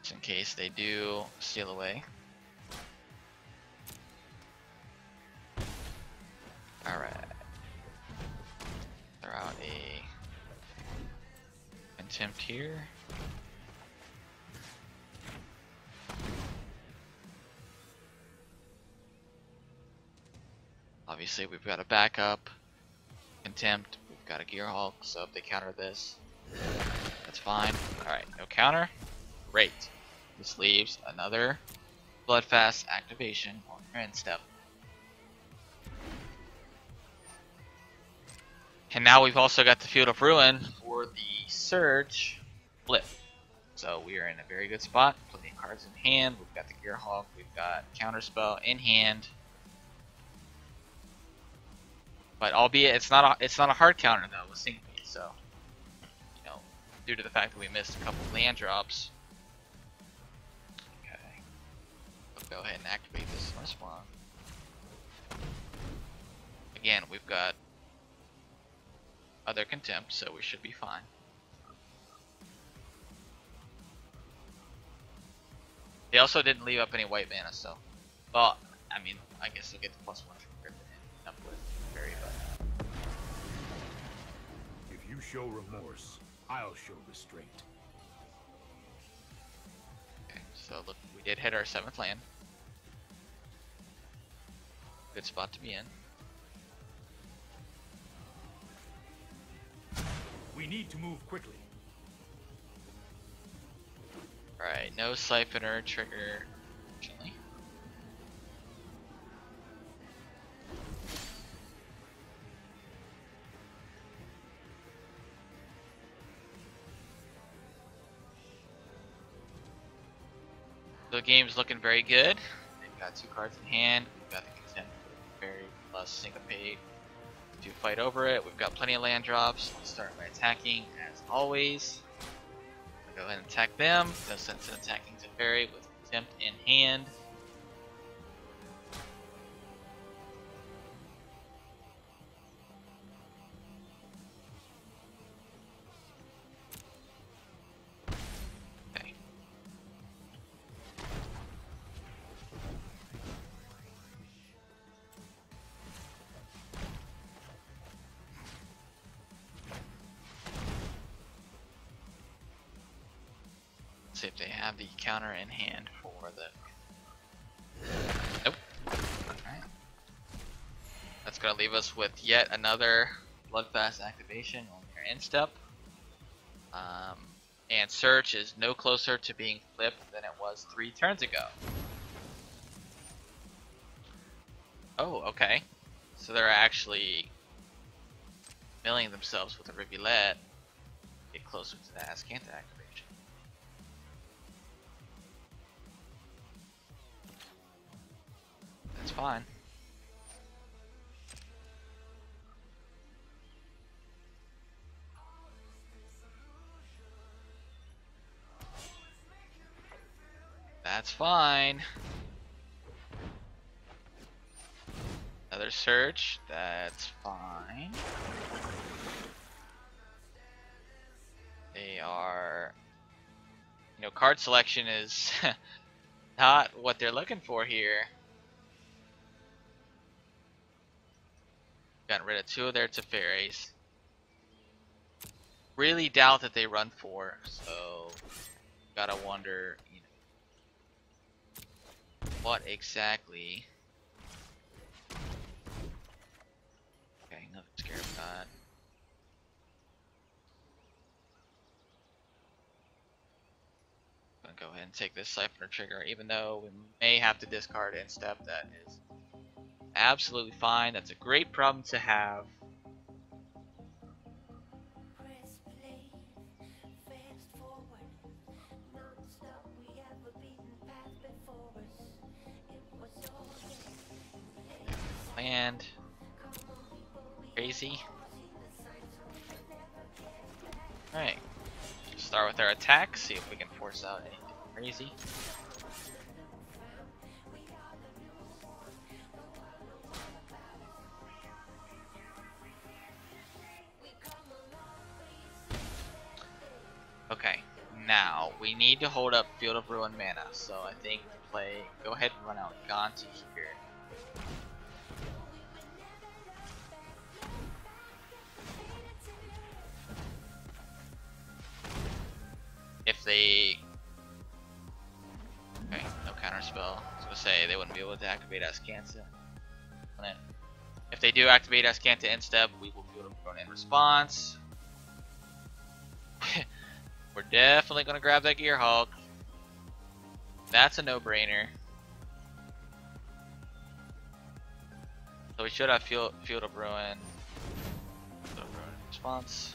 Speaker 1: Just in case they do steal away. Alright. Throw out a Contempt here. Obviously we've got a backup. Contempt. We've got a Gearhulk, so if they counter this, that's fine. Alright, no counter. Great. This leaves another Bloodfast activation on your end step. And now we've also got the Field of Ruin for the Surge flip. So we are in a very good spot. Plenty of cards in hand. We've got the Gearhulk. We've got Counterspell in hand. But albeit it's not a hard counter though with Syncope. So you know, due to the fact that we missed a couple land drops. Okay. We'll go ahead and activate this first one. Again, we've got other Contempt, so we should be fine. They also didn't leave up any white mana, so well, I mean, I guess they'll get the +1 from Griffin and up with Fairy, but
Speaker 4: If you show remorse, I'll show restraint.
Speaker 1: okay, so look, we did hit our 7th land. Good spot to be in.
Speaker 4: We need to move quickly.
Speaker 1: Alright, no Siphoner trigger, unfortunately. The game's looking very good. They've got 2 cards in hand. We've got the Contempt Fairy plus Syncopate to fight over it. We've got plenty of land drops. Let's start by attacking as always. Go ahead and attack them. No sense in attacking Teferi with Contempt in hand. Okay. see if they have the counter in hand for the... Nope. Alright. That's going to leave us with yet another Bloodfast activation on their instep. And Search is no closer to being flipped than it was 3 turns ago. Oh, okay. So they're actually milling themselves with a Rivulet. Get closer to the Ascanta activation. That's fine. That's fine. Another Search. That's fine. They are... You know, card selection is not what they're looking for here. Got rid of 2 of their Teferis. Really doubt that they run 4, so gotta wonder, you know, what exactly. Okay, nothing scared of that. Gonna go ahead and take this Siphoner trigger, even though we may have to discard Instep. That is absolutely fine. That's a great problem to have. Land. Crazy. Alright. Start with our attack, see if we can force out anything crazy. Okay, now we need to hold up Field of Ruin mana, so I think go ahead and run out Gonti here. If they... Okay, no counter spell. I was gonna say they wouldn't be able to activate Ascanta. If they do activate Ascanta instep, we will Field of Ruin in response. We're definitely gonna grab that Gearhulk. That's a no-brainer. So we should have Field of Ruin. Field of Ruin in response.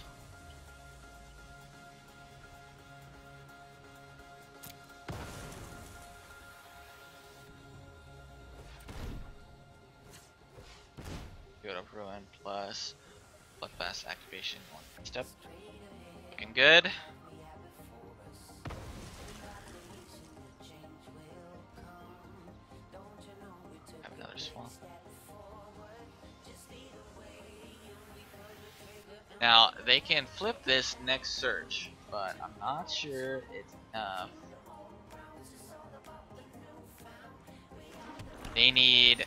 Speaker 1: Field of Ruin plus Bloodfast activation on step. Looking good. Have another swamp. Now they can flip this next search, but I'm not sure it's enough. They need...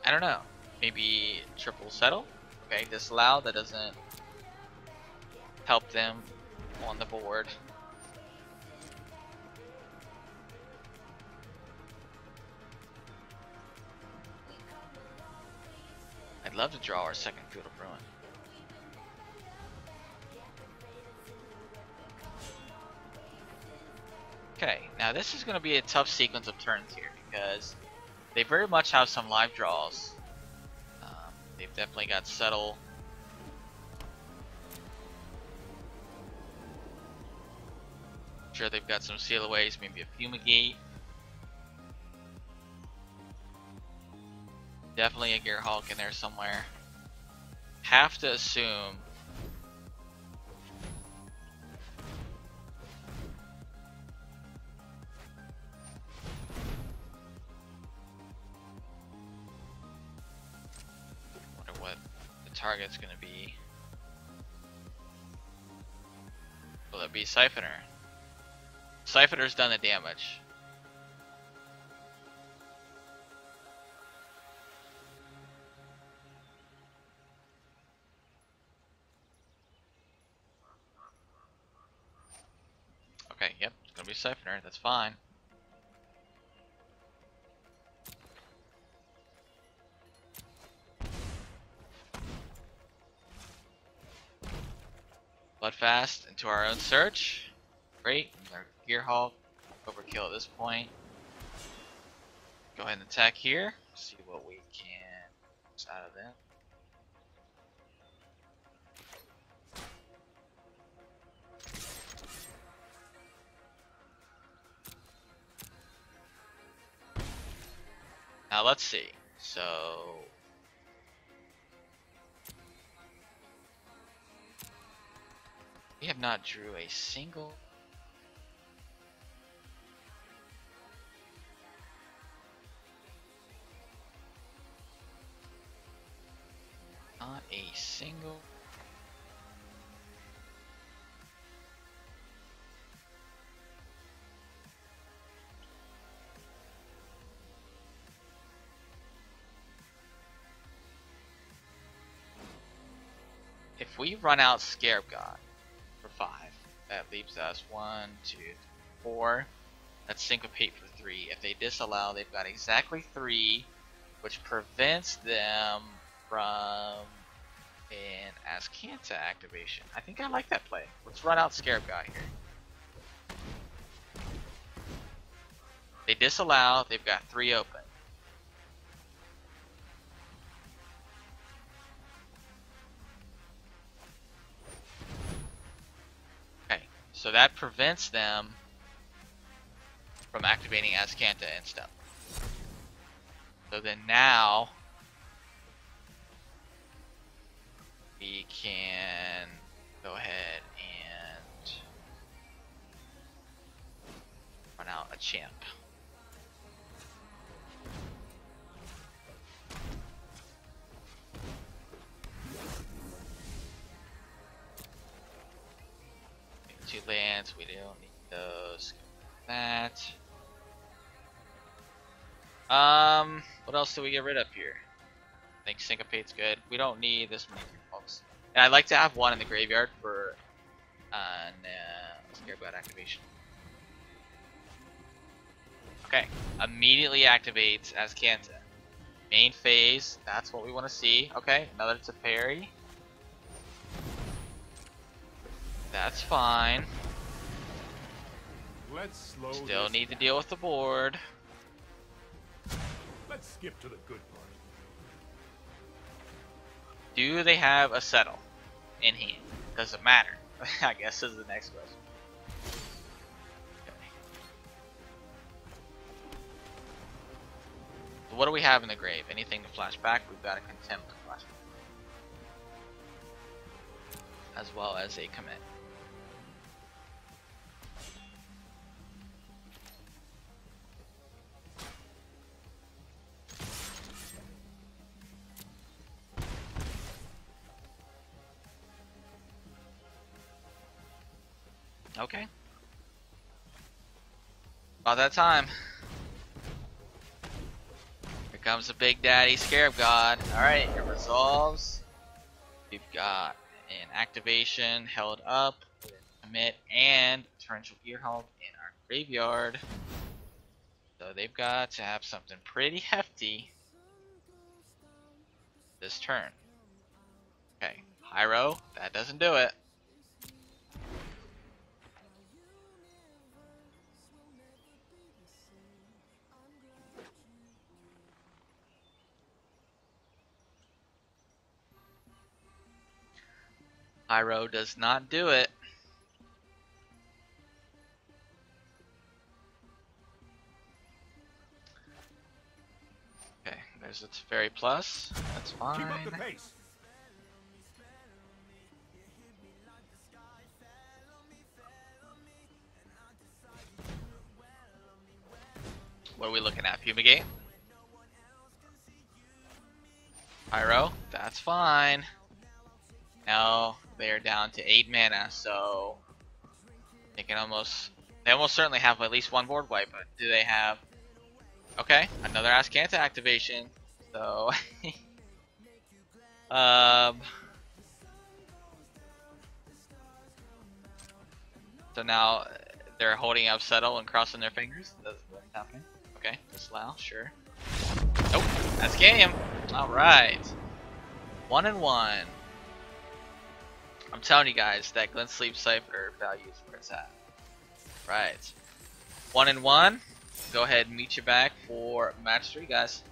Speaker 1: I don't know. Maybe triple settle? Okay, disallow. That doesn't help them on the board. I'd love to draw our second Field of Ruin. Okay, now this is going to be a tough sequence of turns here because they very much have some live draws. They've definitely got settle. I'm sure they've got some seal aways, maybe a fumigate. Definitely a Gearhulk in there somewhere. Have to assume target's gonna be. Will it be Siphoner? Siphoner's done the damage. Siphoner. That's fine. Bloodfast into our own search. Great. Our Gear Hulk. Overkill at this point. Go ahead and attack here. See what we can get out of them. Now let's see. So we have not drew a single. Not a single. If we run out Scarab God for 5, that leaves us 1, 2, 4. That's Syncopate for 3. If they disallow, they've got exactly 3, which prevents them from an Azcanta activation. I think I like that play. Let's run out Scarab God here. They disallow, they've got 3 open. Okay, so that prevents them from activating Azcanta and stuff. So then now we can go ahead and run out a champ. Take 2 lands, we don't need those. That. What else do we get rid of here? I think Syncopate's good. We don't need this many folks. And I'd like to have 1 in the graveyard for Scarab God activation. Okay, immediately activates Azcanta. Main phase, that's what we want to see. Okay, another Teferi. That's fine.
Speaker 4: Let's slow
Speaker 1: Still
Speaker 4: this
Speaker 1: need to
Speaker 4: down.
Speaker 1: deal with the board.
Speaker 4: Let's skip to the good part.
Speaker 1: Do they have a settle in hand? Does it matter? I guess is the next question. Okay. So what do we have in the grave? Anything to flash back? We've got a Contempt to flash back. As well as a commit. Okay. About that time. Here comes the Big Daddy Scarab God. Alright, it resolves. We've got an activation held up, commit, and torrential Gear Hulk in our graveyard. So they've got to have something pretty hefty this turn. Okay, Pyro, that doesn't do it. Pyro does not do it. Okay, there's its Fairy Plus. That's fine.
Speaker 4: Keep up the pace.
Speaker 1: What are we looking at? Fumigate? Pyro? That's fine. Now they are down to 8 mana, so they can almost certainly have at least 1 board wipe. But do they have? Okay, another Azcanta activation. So so now They're holding up settle and crossing their fingers. That's what's happening. Okay, disallow, sure. Nope, that's game. Alright. 1-1. I'm telling you guys that Glen Sleep Cypher value is where it's at. Right. 1-1. Go ahead and meet you back for match 3, guys.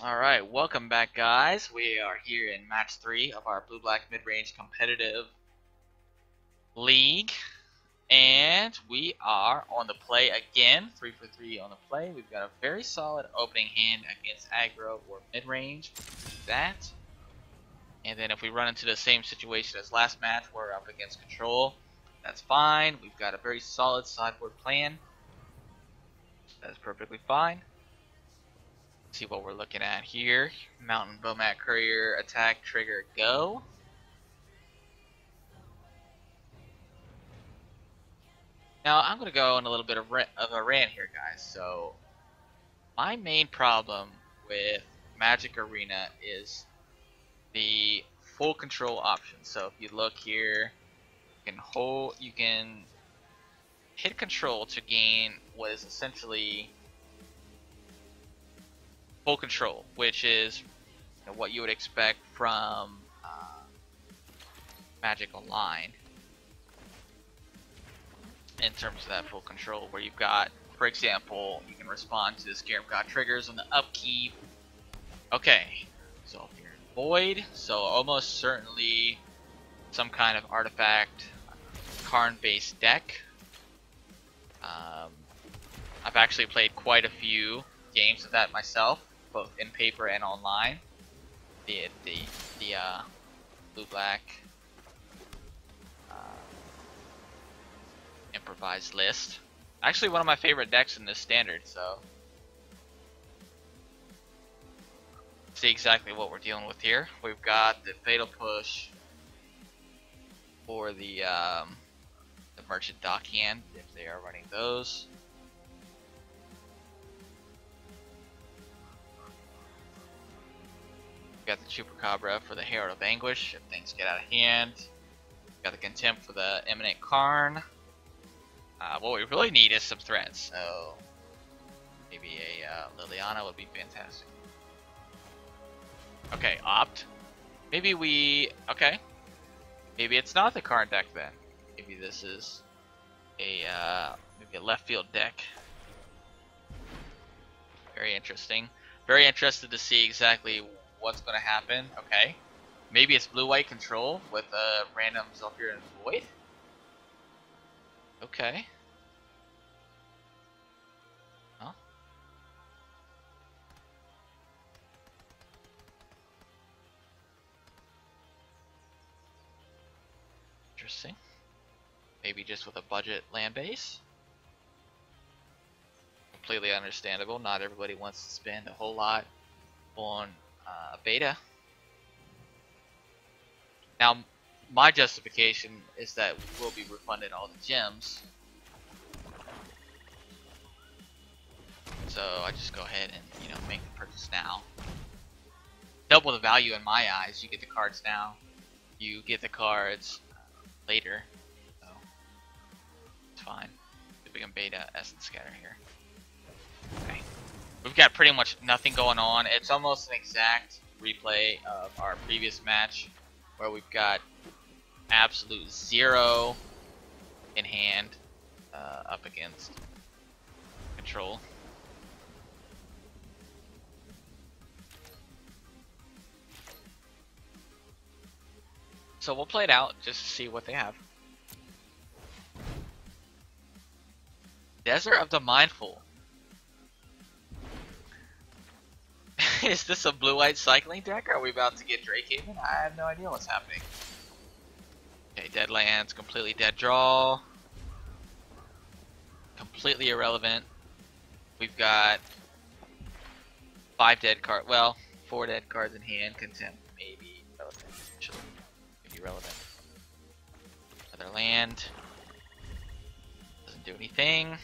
Speaker 1: Alright, welcome back, guys. We are here in match 3 of our Blue-Black Mid-Range Competitive League. And we are on the play again. 3 for 3 on the play. We've got a very solid opening hand against aggro or mid-range. That. And then if we run into the same situation as last match, we're up against control. That's fine. We've got a very solid sideboard plan. That's perfectly fine. See what we're looking at here. Mountain Bomat Courier, attack, trigger, go. Now I'm going to go on a little bit of a rant here, guys. So my main problem with Magic Arena is the full control option. So if you look here, you can hit control to gain what is essentially full control, which is what you would expect from Magic Online in terms of that full control, where you've got, for example, you can respond to the Scarab God triggers on the upkeep. Okay, so if you're in Void, so almost certainly some kind of artifact Karn based deck. I've actually played quite a few games of that myself, both in paper and online. The blue-black improvised list. Actually, one of my favorite decks in this standard. So, see exactly what we're dealing with here. We've got the Fatal Push for the Merchant Dockhand, if they are running those. Got the Chupacabra for the Herald of Anguish if things get out of hand. Got the Contempt for the Eminent Karn. What we really need is some threats, so maybe a Liliana would be fantastic. Okay, opt. Maybe okay. Maybe it's not the Karn deck then. Maybe this is maybe a left field deck. Very interesting. Very interested to see exactly what's going to happen. Okay, maybe it's blue-white control with a random Zephyr and Void. Okay. Huh? Interesting. Maybe just with a budget land base. Completely understandable. Not everybody wants to spend a whole lot on beta. Now, my justification is that we'll be refunded all the gems. So I just go ahead and make the purchase now. Double the value in my eyes. You get the cards now. You get the cards later. So it's fine. We can beta Essence Scatter here. Okay. We've got pretty much nothing going on. It's almost an exact replay of our previous match where we've got absolute 0 in hand up against control. So we'll play it out just to see what they have. Desert of the Mindful. Is this a blue-white cycling deck? Are we about to get Drakehaven? I have no idea what's happening. Okay, dead lands, completely dead draw. Completely irrelevant. We've got 5 dead cards. Well, 4 dead cards in hand. Contempt, maybe relevant. Maybe relevant. Another land. Doesn't do anything.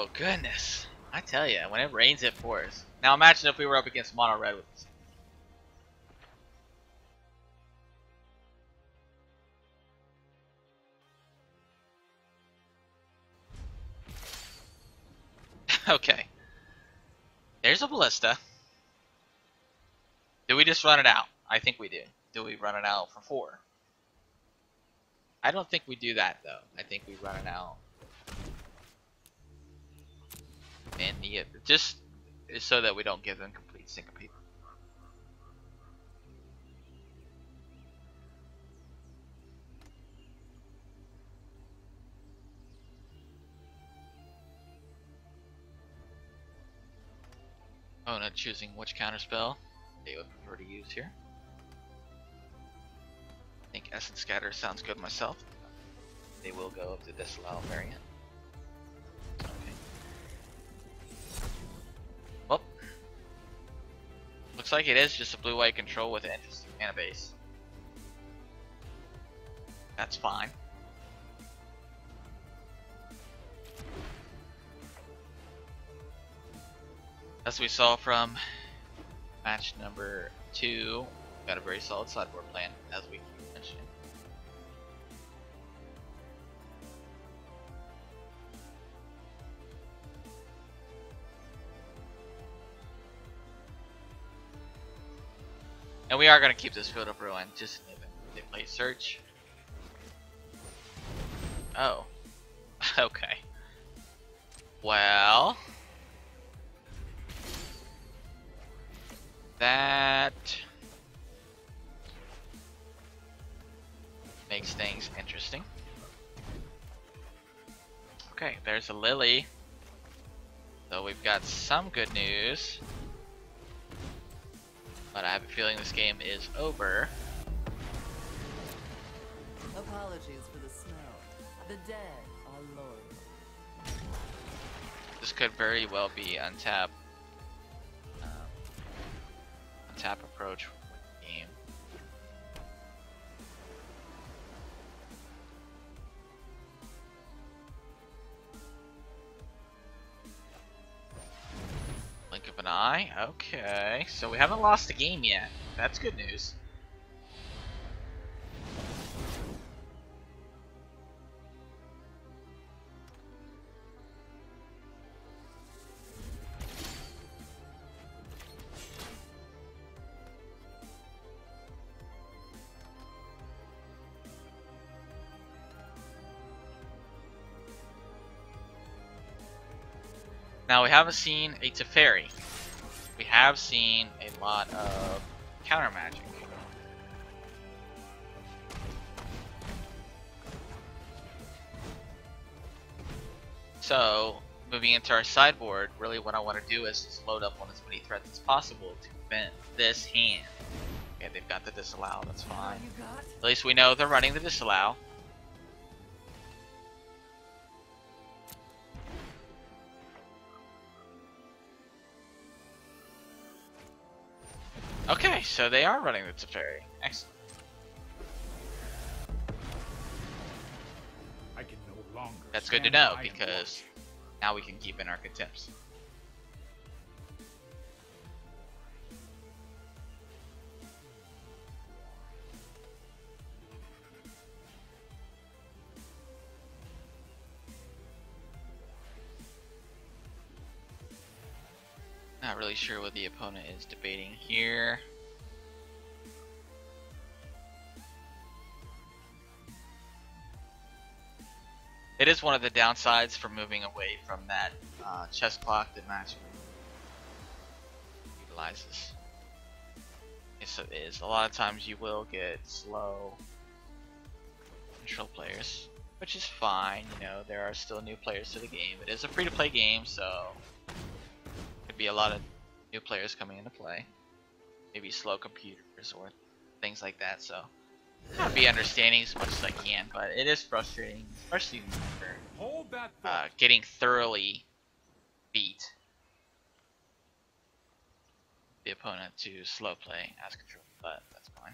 Speaker 1: Oh goodness. I tell you, when it rains it pours. Now imagine if we were up against mono red with this. Okay. There's a ballista. Do we just run it out? I think we do. Do we run it out for 4? I don't think we do that though. I think we run it out. And yeah, just so that we don't give them complete syncope. Oh, not choosing which counterspell they would prefer to use here. I think Essence Scatter sounds good myself. They will go up to Disallow variant. Okay. Well, looks like it is just a blue-white control with an interesting mana base. That's fine. As we saw from match number 2, got a very solid sideboard plan, as we keep mentioning. And we are going to keep this Field of Ruin just in the event they play Search. Oh. Okay. Well, that makes things interesting. Okay, there's a Lily. So we've got some good news. But I have a feeling this game is over.
Speaker 2: Apologies for the snow. The dead are loyal.
Speaker 1: This could very well be untap approach with the game. Blink of an eye. Okay, so we haven't lost the game yet. That's good news. Now we haven't seen a Teferi. We have seen a lot of counter magic. So, moving into our sideboard, really what I want to do is just load up on as many threats as possible to prevent this hand. Okay, they've got the Disallow, that's fine. At least we know they're running the Disallow. Okay, so they are running the Teferi. Excellent.
Speaker 4: I can no longer
Speaker 1: That's good to
Speaker 4: stand
Speaker 1: know
Speaker 4: by and
Speaker 1: because now we can keep in our contempts. Not really sure what the opponent is debating here. It is one of the downsides for moving away from that chess clock that match utilizes. Yes, it is. A lot of times you will get slow control players, which is fine. You know, there are still new players to the game. It is a free-to-play game, so could be a lot of new players coming into play. Maybe slow computers or things like that. So I'll be understanding as much as I can, but it is frustrating, especially
Speaker 4: hold that
Speaker 1: for
Speaker 4: thought.
Speaker 1: getting thoroughly beat the opponent to slow play as control, but that's fine.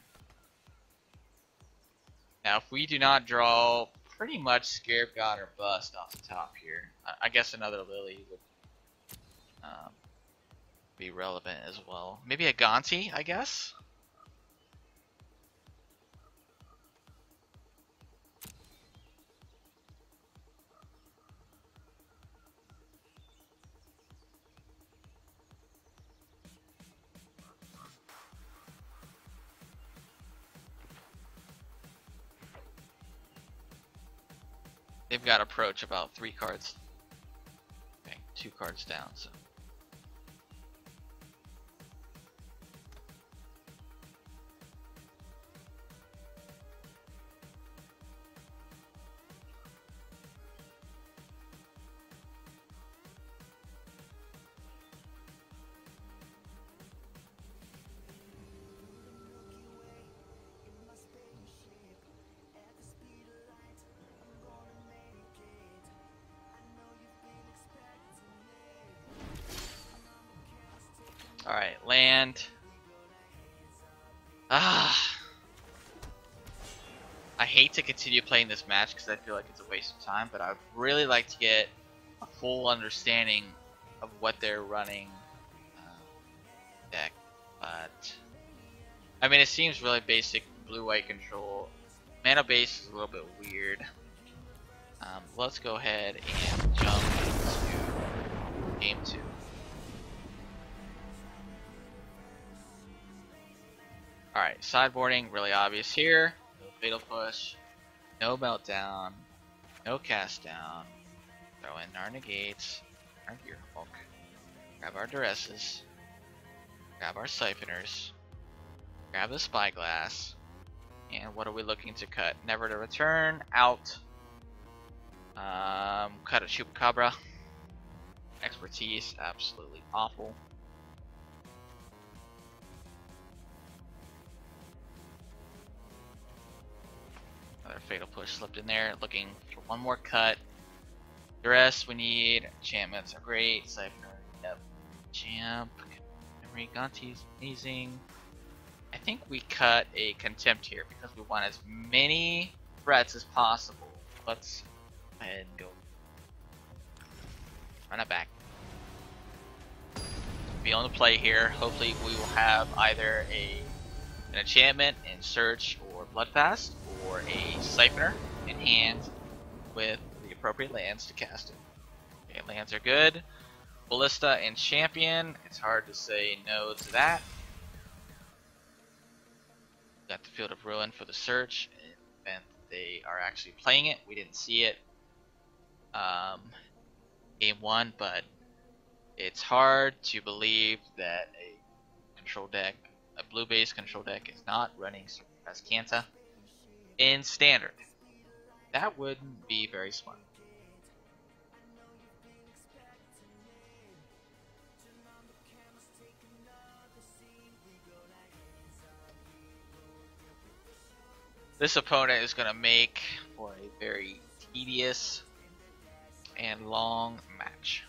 Speaker 1: Now, if we do not draw pretty much Scarab God or bust off the top here. I guess another Lily would be relevant as well. Maybe a Gonti, I guess. They've got approach about 3 cards. Okay, 2 cards down, so. Alright, land. I hate to continue playing this match because I feel like it's a waste of time, but I'd really like to get a full understanding of what they're running deck. But I mean, it seems really basic blue-white control. Mana base is a little bit weird. Let's go ahead and jump into game 2. Alright, sideboarding, really obvious here. No fatal push, no meltdown, no cast down. Throw in our negates, our Gearhulk, grab our duresses, grab our siphoners, grab the spyglass, and what are we looking to cut? Never to return, out. Cut a Chupacabra. Expertise, absolutely awful. Another fatal push slipped in there, looking for one more cut. The rest we need. Enchantments are great. Siphoner, yep. Champ. Memory Gonti's amazing. I think we cut a Contempt here because we want as many threats as possible. Let's go ahead and go. Run it back. Be on the play here. Hopefully we will have either an enchantment in Search or Bloodfast, or a Siphoner in hand with the appropriate lands to cast it. Okay, lands are good. Ballista and Champion, it's hard to say no to that. Got the Field of Ruin for the Search, in the event they are actually playing it. We didn't see it game 1, but it's hard to believe that a control deck, a blue-based control deck, is not running Azcanta in Standard. That wouldn't be very smart. This opponent is going to make for a very tedious and long match.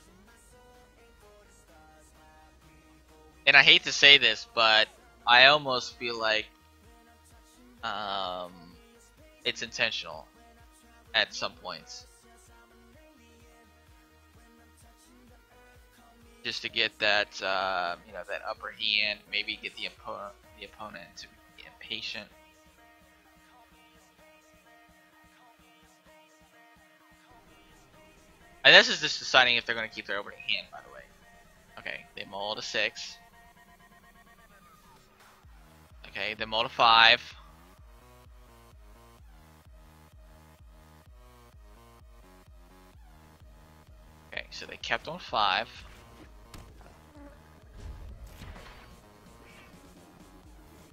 Speaker 1: And I hate to say this, but I almost feel like it's intentional at some points, just to get that that upper hand, maybe get the opponent to be impatient. And this is just deciding if they're going to keep their opening hand, by the way. Okay, they mull to 6. Okay, they mull to 5. Okay, so they kept on 5.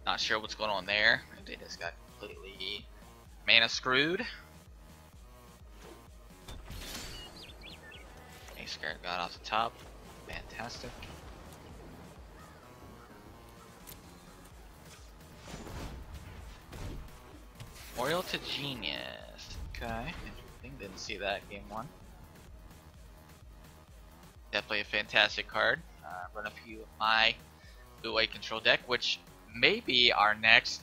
Speaker 1: Not sure what's going on there. They just got completely mana screwed. Okay, Scarab got off the top. Fantastic. Memorial to Genius. Okay, interesting. Didn't see that game 1. Definitely a fantastic card. Run a few of my blue-white control deck, which may be our next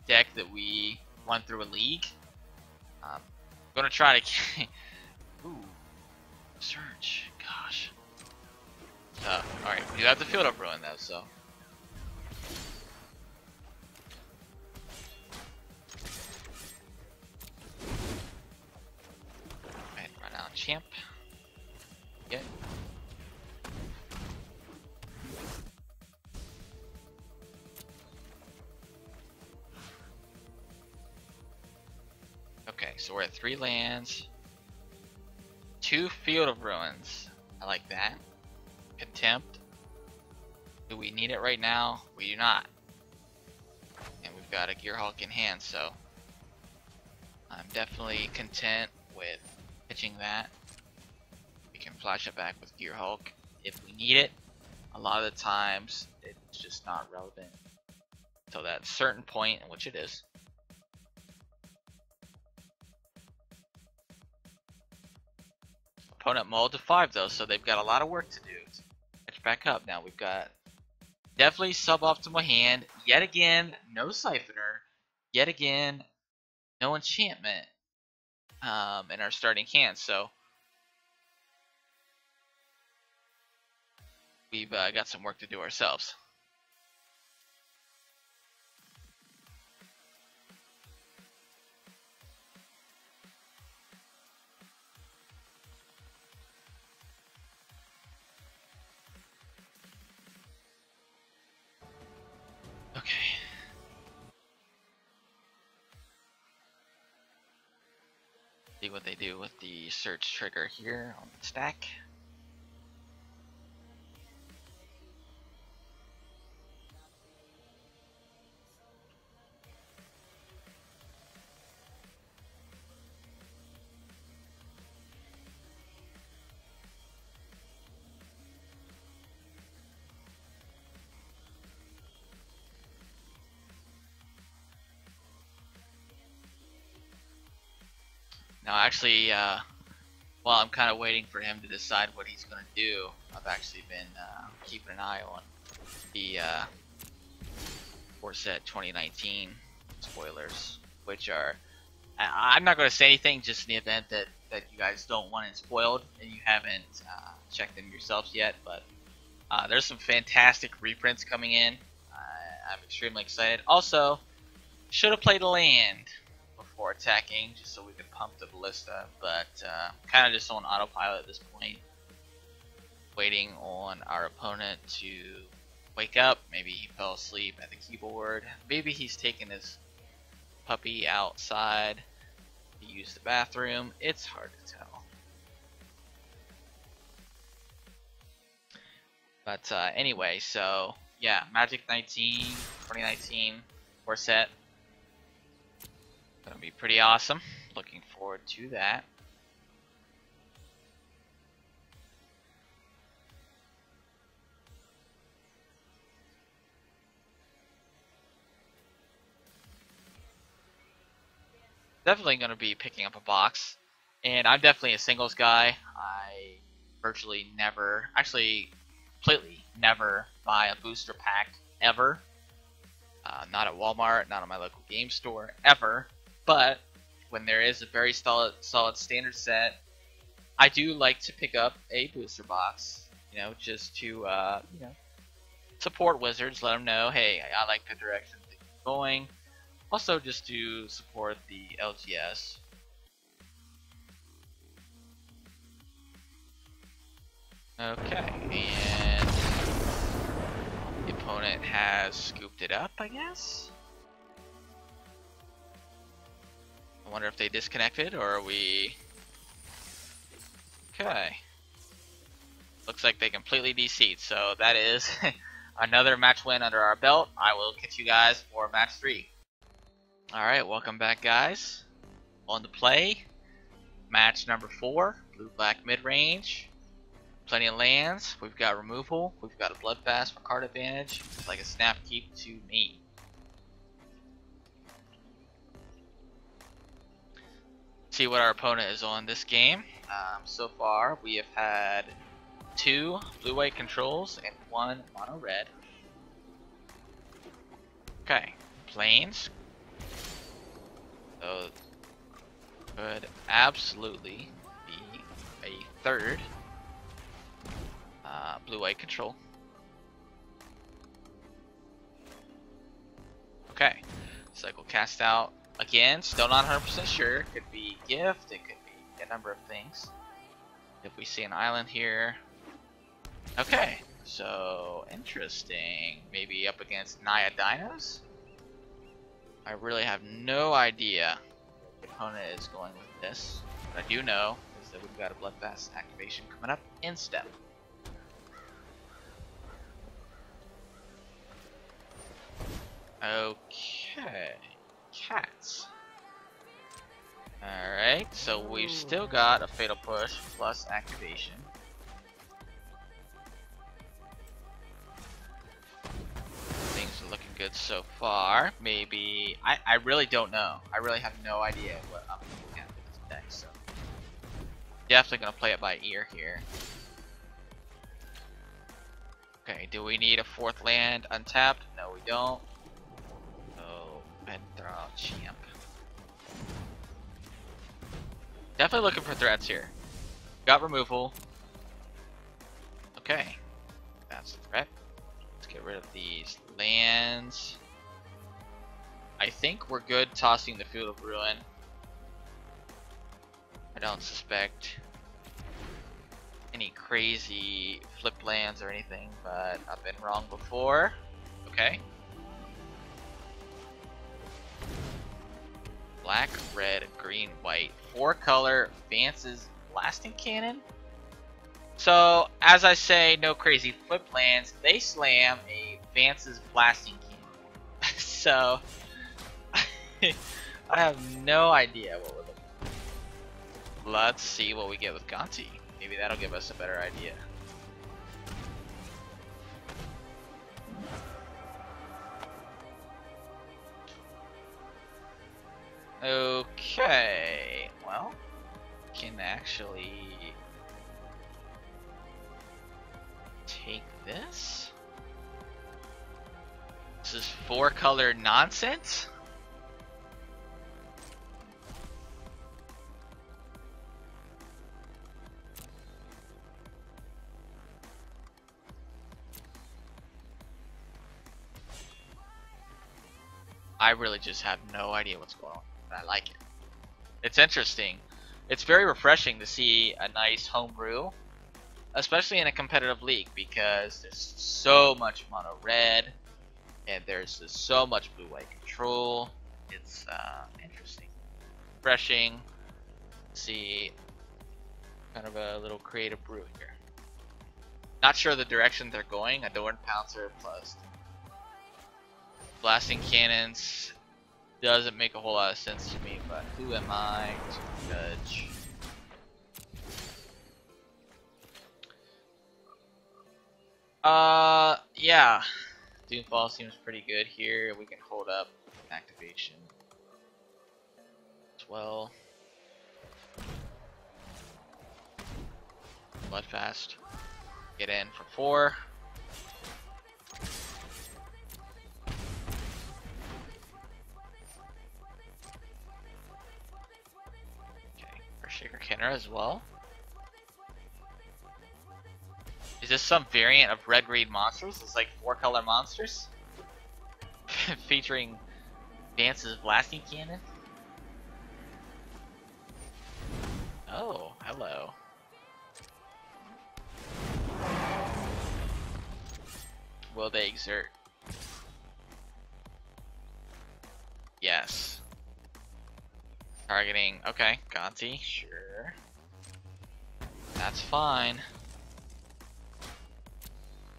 Speaker 1: deck that we run through a league. Gonna try to. Ooh, search. Gosh. Alright, we do have the field up ruin though, so. Alright, run out champ. Get. Okay, so we're at 3 lands. 2 field of ruins. I like that. Contempt. Do we need it right now? We do not. And we've got a Gearhulk in hand, so I'm definitely content with pitching that. We can flash it back with Gearhulk if we need it. A lot of the times it's just not relevant until that certain point, in which it is. Opponent mulled to 5 though, so they've got a lot of work to do. Catch back up now. We've got definitely suboptimal hand. Yet again, no Siphoner. Yet again, no enchantment in our starting hand. So we've got some work to do ourselves. Okay. See what they do with the search trigger here on the stack. Now actually, while I'm kind of waiting for him to decide what he's going to do, I've actually been keeping an eye on the Core Set 2019 spoilers, which are, I'm not going to say anything just in the event that you guys don't want it spoiled and you haven't checked them yourselves yet, but there's some fantastic reprints coming in. I'm extremely excited. Also, should have played a land before attacking, just so we could pump the ballista, but kind of just on autopilot at this point, waiting on our opponent to wake up. Maybe he fell asleep at the keyboard, maybe he's taking his puppy outside to use the bathroom. It's hard to tell, but anyway, so yeah, Magic 2019 core set. Gonna be pretty awesome. Looking forward to that. Definitely gonna be picking up a box, and I'm definitely a singles guy. I virtually never, actually completely never buy a booster pack ever. Not at Walmart, not at my local game store, ever. But when there is a very solid standard set, I do like to pick up a booster box, you know, just to you know, support Wizards, let them know, hey, I like the direction things are going. Also, just to support the LGS. Okay, and the opponent has scooped it up, I guess. I wonder if they disconnected, or are we... Okay. Looks like they completely DC'd, so that is another match win under our belt. I will catch you guys for match 3. Alright, welcome back, guys. On the play, match number 4, blue-black mid-range. Plenty of lands, we've got removal, we've got a bloodfast for card advantage. It's like a snap keep to me. See what our opponent is on this game. So far, we have had 2 blue-white controls and 1 mono-red. Okay, plains. So, good. could absolutely be a third blue-white control. Okay, cycle cast out again. Still not 100% sure. Could be gift. It could be a number of things. If we see an island here. Okay, so interesting. Maybe up against Naya Dinos. I really have no idea what the opponent is going with this. What I do know is that we've got a Bloodfast activation coming up in step. Okay, cats. Alright, so we've still got a Fatal Push plus activation. Things are looking good so far. Maybe, I really don't know. I really have no idea what I'm looking at with this deck, so. Definitely gonna play it by ear here. Okay, do we need a fourth land untapped? No, we don't. And throw out champ. Definitely looking for threats here. Got removal. Okay. That's a threat. Let's get rid of these lands. I think we're good tossing the Field of Ruin. I don't suspect any crazy flip lands or anything, but I've been wrong before. Okay. Black, red, green, white. 4-color Vance's Blasting Cannon. So, as I say, no crazy flip lands. They slam a Vance's Blasting Cannon. So, I have no idea what we're looking for. Let's see what we get with Gonti. Maybe that'll give us a better idea. Okay, well, can actually take this. This is 4-color nonsense. I really just have no idea what's going on. I like it. It's interesting. It's very refreshing to see a nice homebrew, especially in a competitive league, because there's so much mono red and there's just so much blue-white control. It's interesting, refreshing. See kind of a little creative brew here. Not sure the direction they're going. Adorned Pouncer plus Blasting Cannons doesn't make a whole lot of sense to me, but who am I to judge? Yeah. Doomfall seems pretty good here. We can hold up activation as well. Bloodfast. Get in for 4. Shaker Kenner as well. Is this some variant of Red Green Monsters? It's like 4-color monsters? Featuring Vance's Blasting Cannon? Oh, hello. Will they exert? Yes. Targeting, okay, Gonti, sure. That's fine.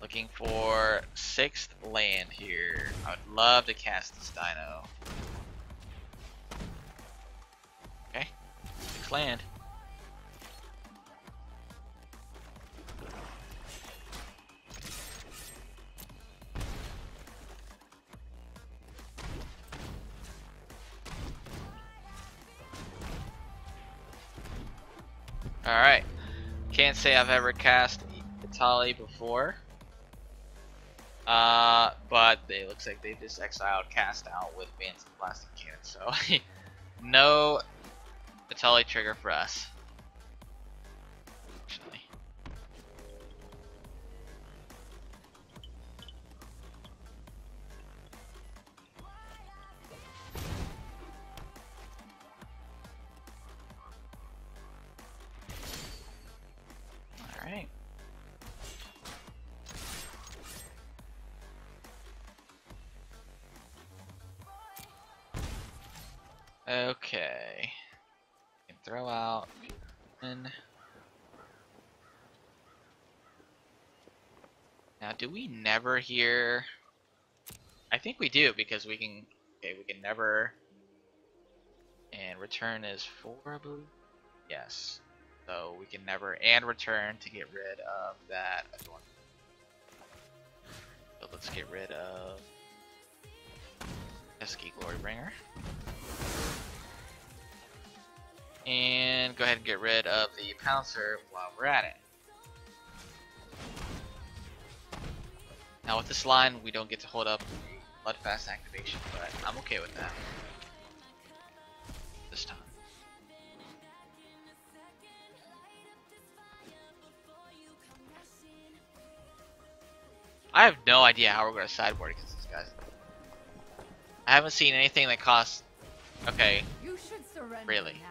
Speaker 1: Looking for 6th land here. I would love to cast this dino. Okay, 6th land. Alright, can't say I've ever cast Italy before, but it looks like they just exiled cast out with Vance's Blasting Cannon, so no Fatality trigger for us. Actually. Alright. Okay. Can throw out and now do we never hear? I think we do because we can we can never and return is 4, I believe. Yes. So we can never and return to get rid of that. So let's get rid of Pesky Glorybringer. And go ahead and get rid of the Pouncer while we're at it. Now with this line, we don't get to hold up the Bloodfast activation, but I'm okay with that. This time. I have no idea how we're going to sideboard against these guys. I haven't seen anything that costs... Okay,
Speaker 2: You should surrender
Speaker 1: really.
Speaker 2: now.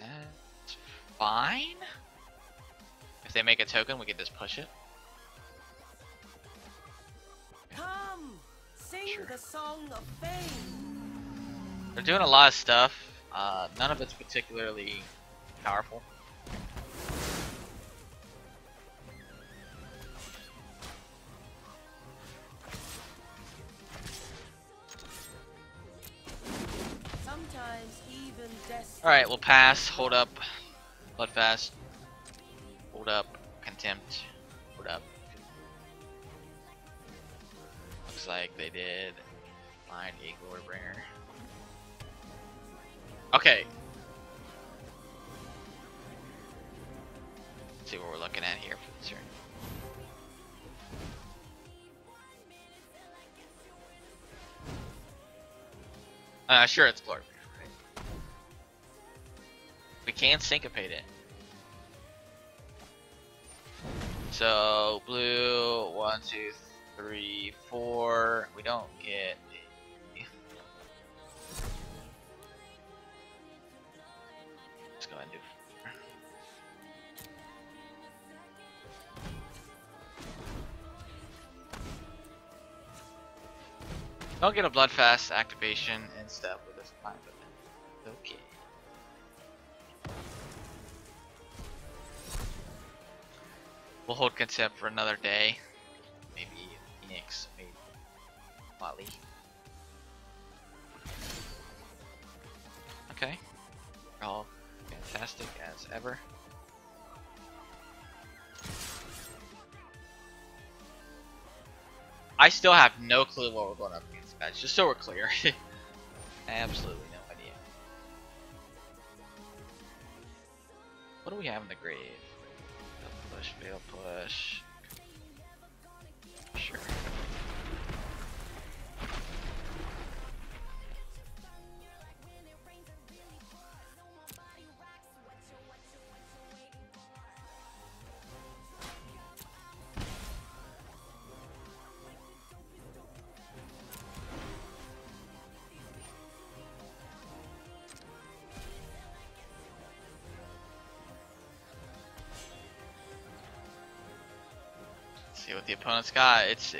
Speaker 1: That's fine. If they make a token, we can just push it.
Speaker 5: Come, sing
Speaker 1: Sure.
Speaker 5: the song of fame.
Speaker 1: They're doing a lot of stuff. None of it's particularly powerful.
Speaker 5: Sometimes even destiny.
Speaker 1: Alright, we'll pass, hold up, Bloodfast, hold up, Contempt, hold up. Looks like they did find a Glorybringer. Okay. Let's see what we're looking at here for this turn. Sure, it's Glorybringer. We can syncopate it. So blue, 1, 2, 3, 4. We don't get. Let's go ahead and do 4. Don't get a Bloodfast activation and stuff with this time, but okay. We'll hold Contempt for another day. Maybe Phoenix, maybe Motley. Okay. All fantastic as ever. I still have no clue what we're going up against, guys. Just so we're clear. Absolutely no idea. What do we have in the grave? Fail push. Sure. See what the opponent's got. It's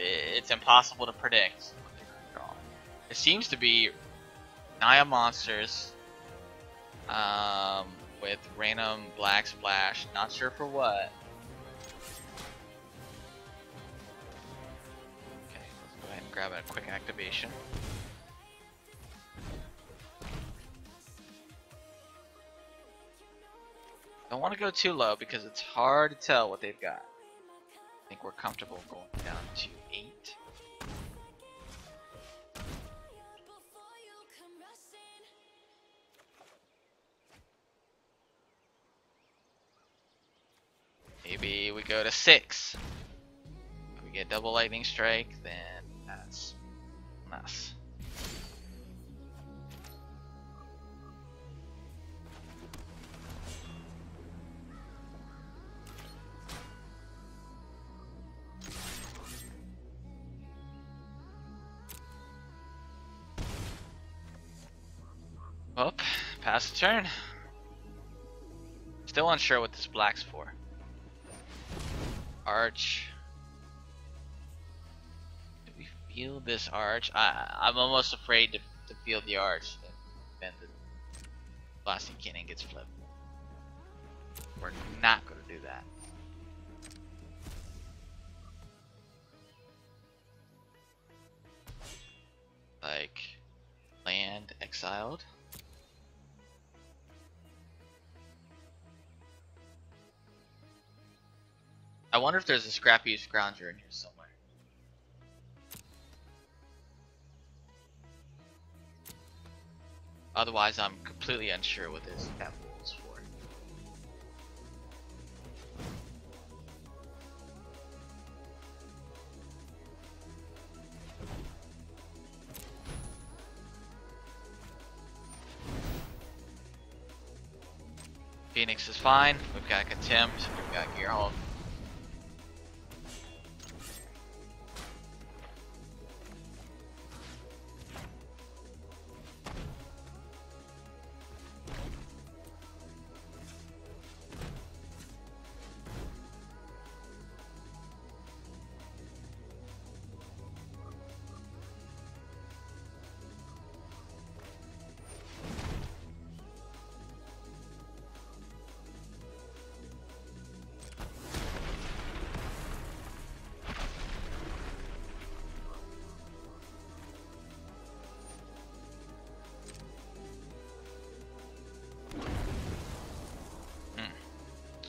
Speaker 1: impossible to predict. It seems to be Naya monsters with random black splash. Not sure for what. Okay, let's go ahead and grab a quick activation. Don't want to go too low because it's hard to tell what they've got. I think we're comfortable going down to 8. Maybe we go to 6. If we get double lightning strike, then that's us. Oh, pass the turn. Still unsure what this black's for. Arch. Do we feel this arch? I'm almost afraid to feel the arch, and then the blasting cannon gets flipped. We're not going to do that. Like, land exiled. I wonder if there's a scrappy scrounger in here somewhere. Otherwise, I'm completely unsure what this temple is for. Phoenix is fine. We've got Contempt. We've got Gearhold.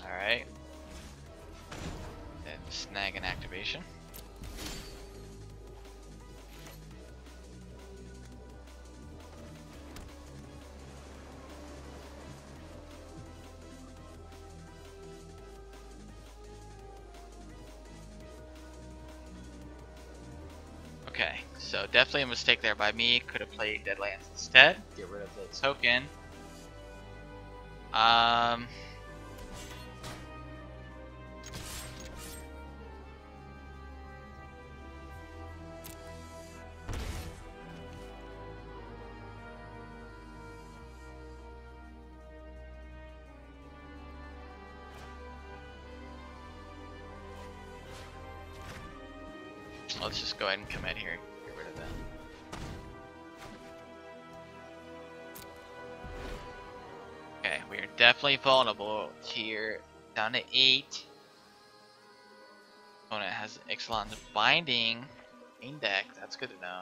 Speaker 1: Alright. Then snag an activation. Okay, so definitely a mistake there by me. Could have played Deadlands instead. Get rid of the token. Let's just go ahead and commit here. Get rid of that. Okay, we are definitely vulnerable here. Down to 8. Opponent has Ixalan's Binding main deck. That's good to know.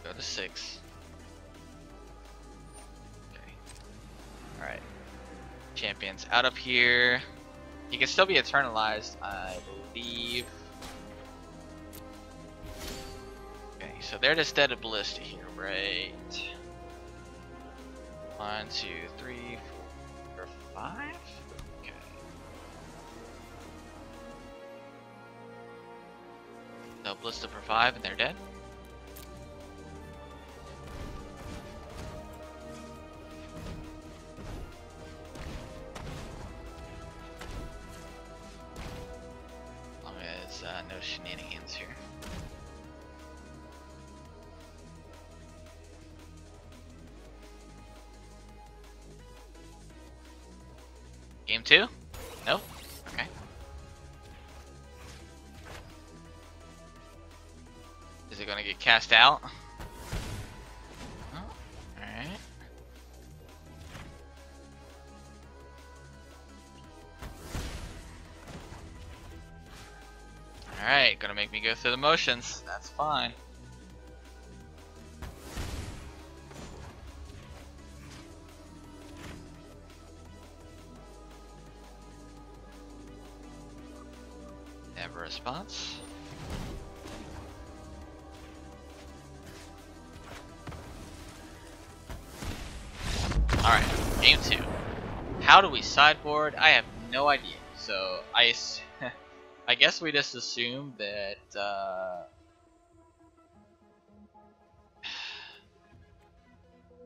Speaker 1: Go to 6. Okay. Alright. Champion's out up here. He can still be eternalized, I believe. Okay, so they're just dead of Ballista here, right? 1, 2, 3, 4, 5? Okay. So Ballista for 5 and they're dead. No shenanigans here. Game 2? Nope. Okay. Is it gonna get cast out? Oh, alright. Alright, gonna make me go through the motions. That's fine. Never a response. Alright, game 2. How do we sideboard? I have no ideas. So I guess we just assumed that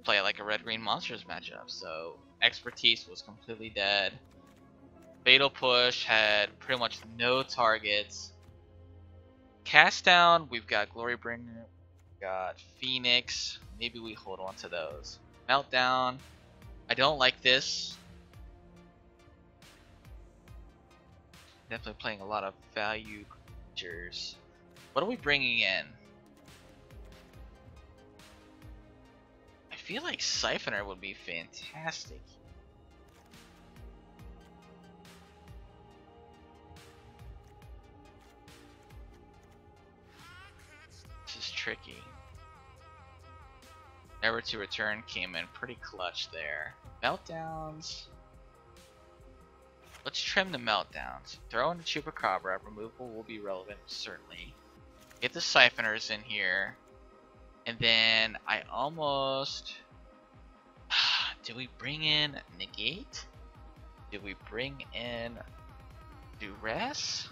Speaker 1: play like a red green monsters matchup. So expertise was completely dead. Fatal push had pretty much no targets. Cast down, we've got Glorybringer, we've got Phoenix. Maybe we hold on to those. Meltdown. I don't like this. Definitely playing a lot of value creatures. What are we bringing in? I feel like Siphoner would be fantastic. This is tricky. Never to Return came in pretty clutch there. Meltdowns. Let's trim the meltdowns. Throw in the Chupacabra. Removal will be relevant, certainly. Get the Siphoners in here. And then I almost... Did we bring in Negate? Did we bring in Duress?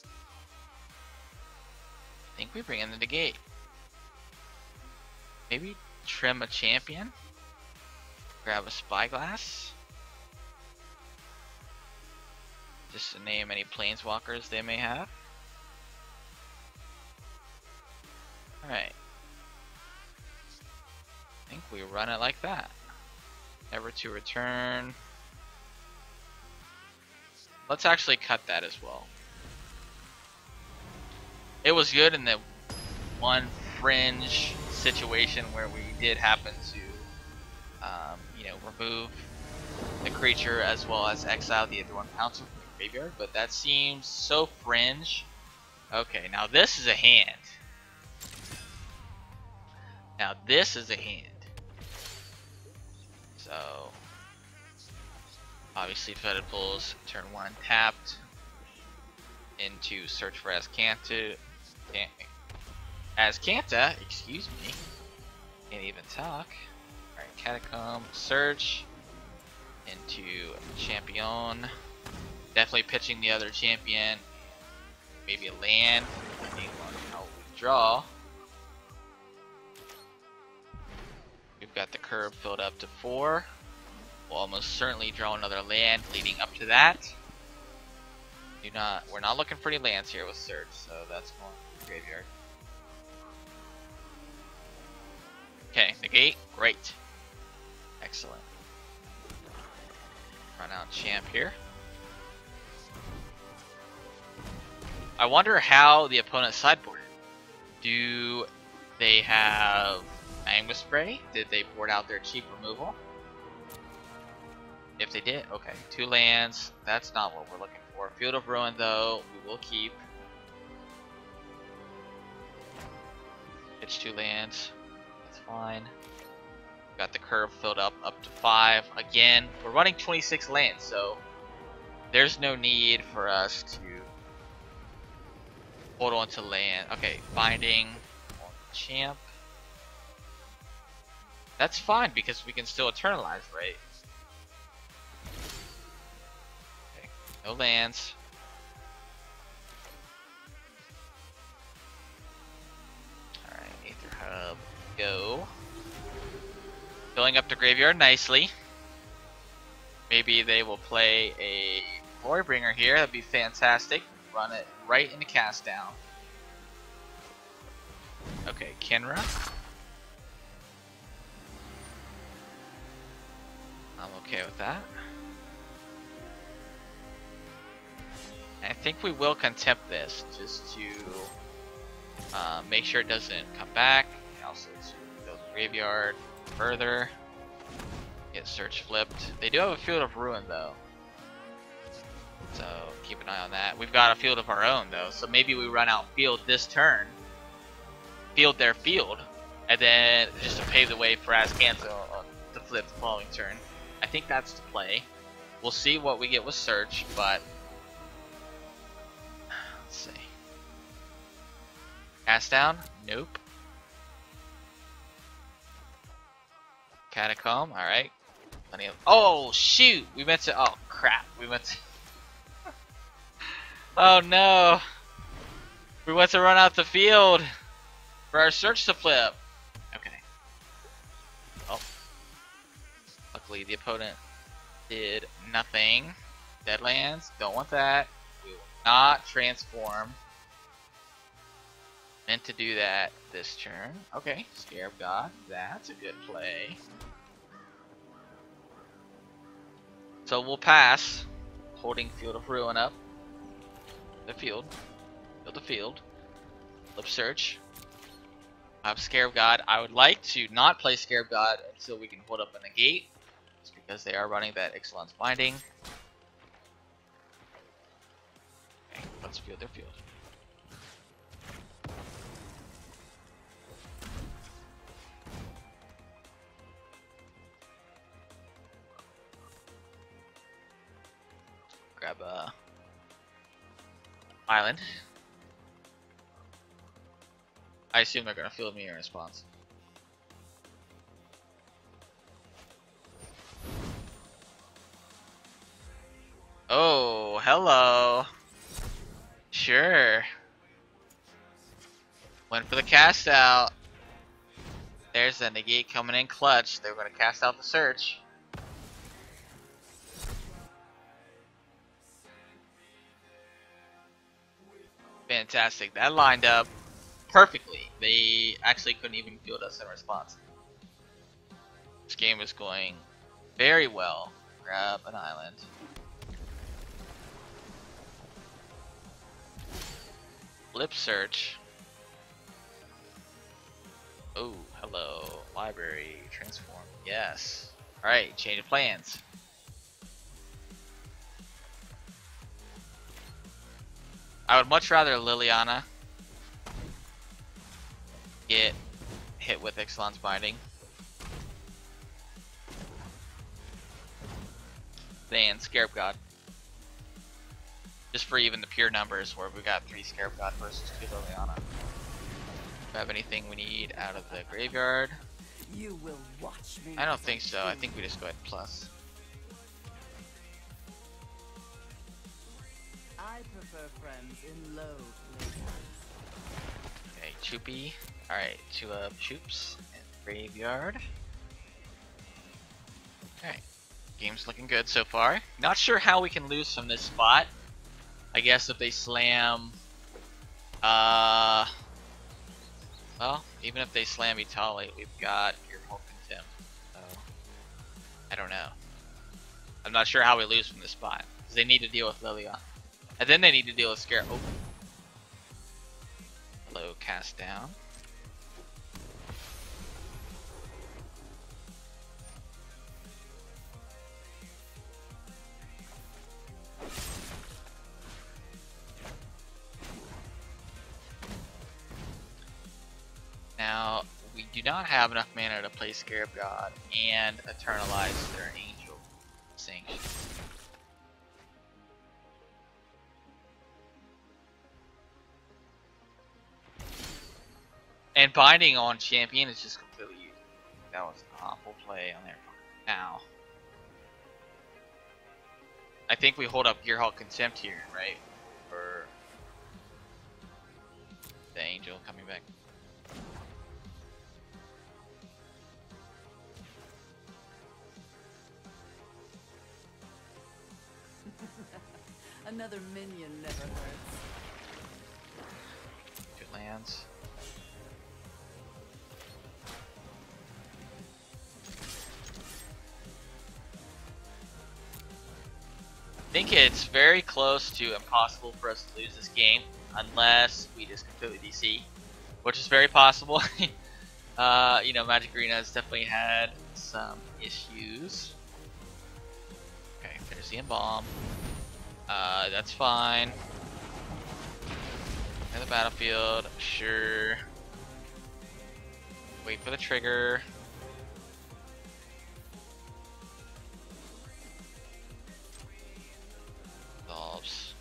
Speaker 1: I think we bring in the Negate. Maybe trim a champion. Grab a Spyglass. Just to name any planeswalkers they may have. Alright. I think we run it like that. Never to Return. Let's actually cut that as well. It was good in the one fringe situation where we did happen to, you know, remove the creature as well as exile the other one pouncer from the graveyard, but that seems so fringe. Okay, now this is a hand. Now this is a hand. So obviously Fetid Pulls, turn 1 tapped into search for Azcanta, excuse me. Can't even talk. Alright, Catacomb, search into Champion. Definitely pitching the other champion. Maybe a land, depending on how we draw. We've got the curve filled up to 4. We'll almost certainly draw another land leading up to that. We're not looking for any lands here with search, so that's going to the graveyard. Okay, negate, great. Excellent. Run out champ here. I wonder how the opponent sideboarded. Do they have Magma Spray? Did they board out their cheap removal? If they did, okay. 2 lands, that's not what we're looking for. Field of Ruin though, we will keep. Pitch 2 lands, that's fine. Got the curve filled up to 5. Again, we're running 26 lands, so there's no need for us to hold on to land. Okay, binding on champ. That's fine because we can still eternalize, right? Okay, no lands. Alright, Aether Hub, go. Filling up the graveyard nicely. Maybe they will play a Glorybringer here. That'd be fantastic. Run it right into cast down. Okay, Kenra. I'm okay with that. I think we will contempt this just to make sure it doesn't come back. Also to go to the graveyard further. Get search flipped. They do have a Field of Ruin though. So keep an eye on that. We've got a field of our own though, so maybe we run out field this turn, field their field, and then just to pave the way for Azcanta to flip the following turn. I think that's the play. We'll see what we get with search, but let's see. Cast down? Nope. Catacomb, alright. Oh shoot! We meant to, oh crap, we meant to Oh no! We want to run out the field for our search to flip. Okay. Oh. Luckily the opponent did nothing. Deadlands, don't want that. We will not transform. Meant to do that this turn. Okay, Scarab God, that's a good play. So we'll pass, holding Field of Ruin up. The field. Field the field. Flip search. I have Scarab God. I would like to not play Scarab God until we can hold up a negate. Just because they are running that Ixalan's Binding. Okay, let's field their field. Grab a island. I assume they're gonna field me in response. Oh, hello. Sure. Went for the cast out. There's the negate coming in clutch. They're gonna cast out the search. Fantastic. That lined up perfectly. They actually couldn't even field us in response. This game is going very well. Grab an island. Flip search. Oh, hello. Library. Transform. Yes. Alright, change of plans. I would much rather Liliana get hit with Ixalan's Binding than Scarab God. Just for even the pure numbers where we got 3 Scarab God versus 2 Liliana. Do we have anything we need out of the graveyard?
Speaker 5: You will watch me.
Speaker 1: I don't think so. I think we just go ahead and plus.
Speaker 5: I prefer friends in low places.
Speaker 1: Okay, Choopy. Alright, 2 up Choops and graveyard. Alright. Game's looking good so far. Not sure how we can lose from this spot. I guess if they slam well, even if they slam Itali, we've got your whole contempt. So I don't know. I'm not sure how we lose from this spot. Because they need to deal with Liliana. And then they need to deal with Scare. Oh. Hello, cast down. Now, we do not have enough mana to play Scarab God and eternalize their Angel Sanction. And binding on champion is just completely useless. That was an awful play on their part. Now, I think we hold up Gearhulk Contempt here, right? For the Angel coming back.
Speaker 5: Another minion never hurts.
Speaker 1: 2 lands. I think it's very close to impossible for us to lose this game unless we just completely DC, which is very possible. You know, Magic Arena has definitely had some issues. Okay, there's the Embalm. That's fine. In the battlefield, sure. Wait for the trigger. Resolves.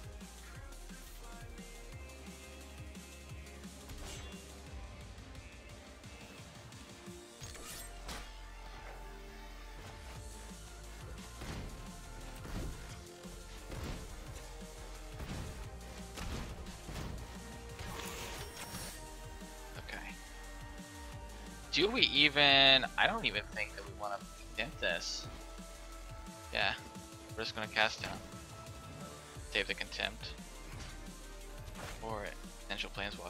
Speaker 1: Do we even... I don't even think that we want to condemn this. Yeah. We're just going to cast down. Save the contempt. Or potential planeswalker.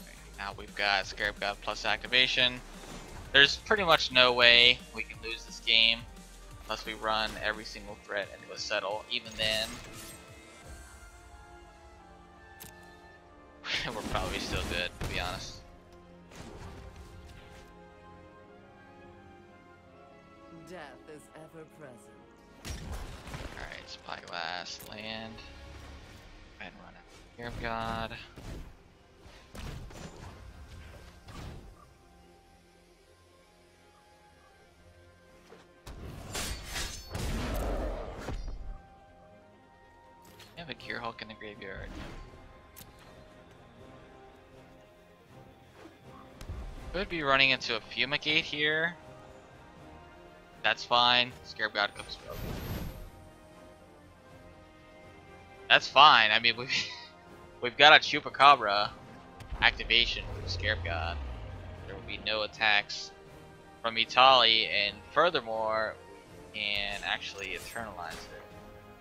Speaker 1: Okay, now we've got Scarab God plus activation. There's pretty much no way we can lose this game unless we run every single threat into a settle. Even then, we're probably still good, to be honest.
Speaker 5: Death is ever present.
Speaker 1: Alright, Spyglass, land. Go ahead and run it. Scarab God. I have a Gearhulk in the graveyard. Could be running into a Fumigate here. That's fine. Scarab God comes rogue. That's fine. I mean, we've got a Chupacabra activation with Scarab God. There will be no attacks from Itali, and furthermore, we can actually eternalize it.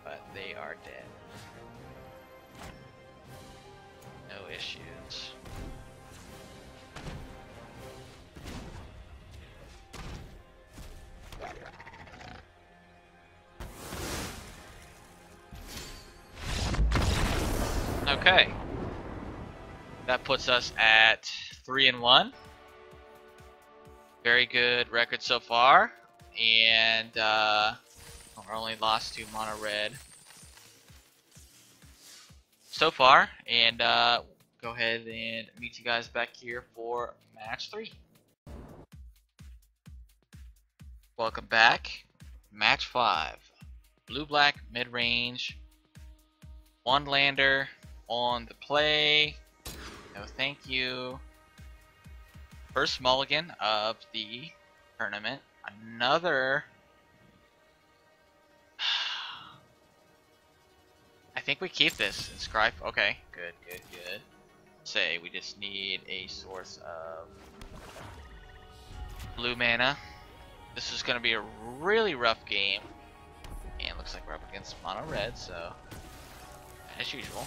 Speaker 1: But they are dead. No issues. Okay, that puts us at 3-1. Very good record so far, and we're only lost to mono red so far. And go ahead and meet you guys back here for match 3. Welcome back. Match 5. Blue-black mid-range. One lander on the play. No thank you. First mulligan of the tournament. Another... I think we keep this. Inscribe. Okay, good, good, good. Say, we just need a source of blue mana. This is going to be a really rough game. And looks like we're up against mono red, so as usual.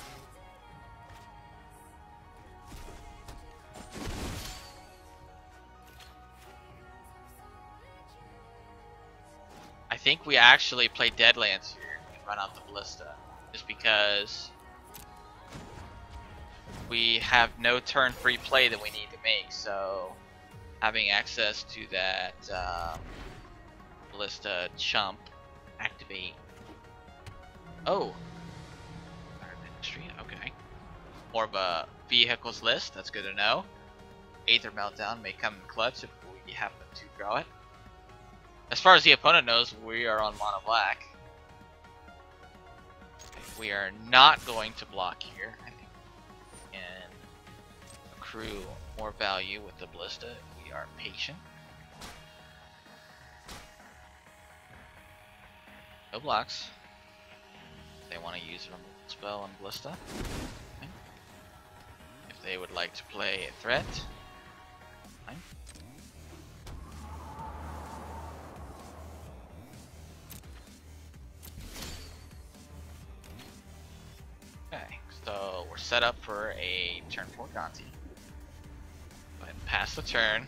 Speaker 1: I think we actually play Deadlands here and run out the Ballista, just because we have no turn free play that we need to make, so having access to that Ballista chump activate. Oh, Ministry, okay. More of a vehicles list, that's good to know. Aether Meltdown may come in clutch if we happen to draw it. As far as the opponent knows, we are on mono black. Okay, we are not going to block here. I think we can accrue more value with the Ballista if we are patient. No blocks. They want to use a removal spell on Ballista. Okay. If they would like to play a threat, fine. Okay, so we're set up for a turn 4 Gonti. Go ahead and pass the turn.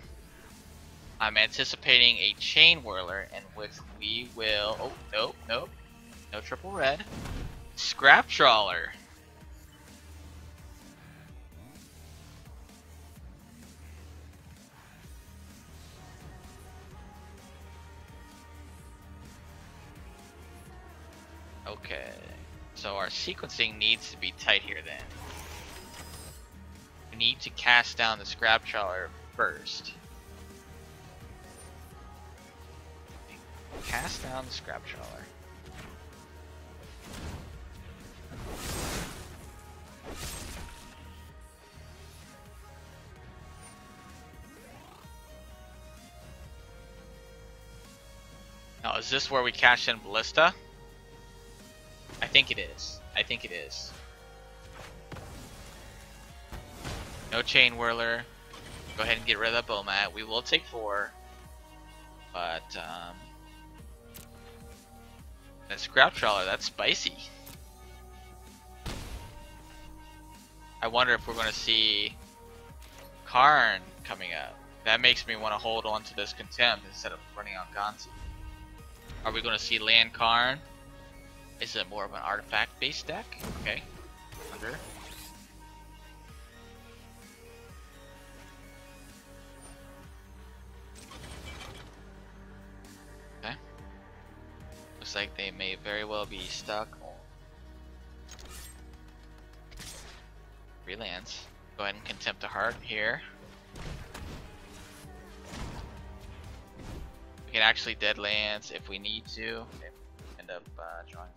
Speaker 1: I'm anticipating a Chain Whirler in which we will... Oh, nope, nope. No triple red. Scrap Trawler. Okay. So our sequencing needs to be tight here then. We need to cast down the Scrap Trawler first. Cast down the Scrap Trawler. Is this where we cash in Ballista? I think it is. I think it is. No Chain Whirler. Go ahead and get rid of the Bomat. We will take 4. But, that Scrap Trawler, that's spicy. I wonder if we're going to see Karn coming up. That makes me want to hold on to this Contempt instead of running on Gonzi. Are we going to see land Karn? Is it more of an artifact based deck? Okay. Under. Okay. Looks like they may very well be stuck on 3 lands. Go ahead and Contempt a Heart here. We can actually dead lands if we need to. End up drawing.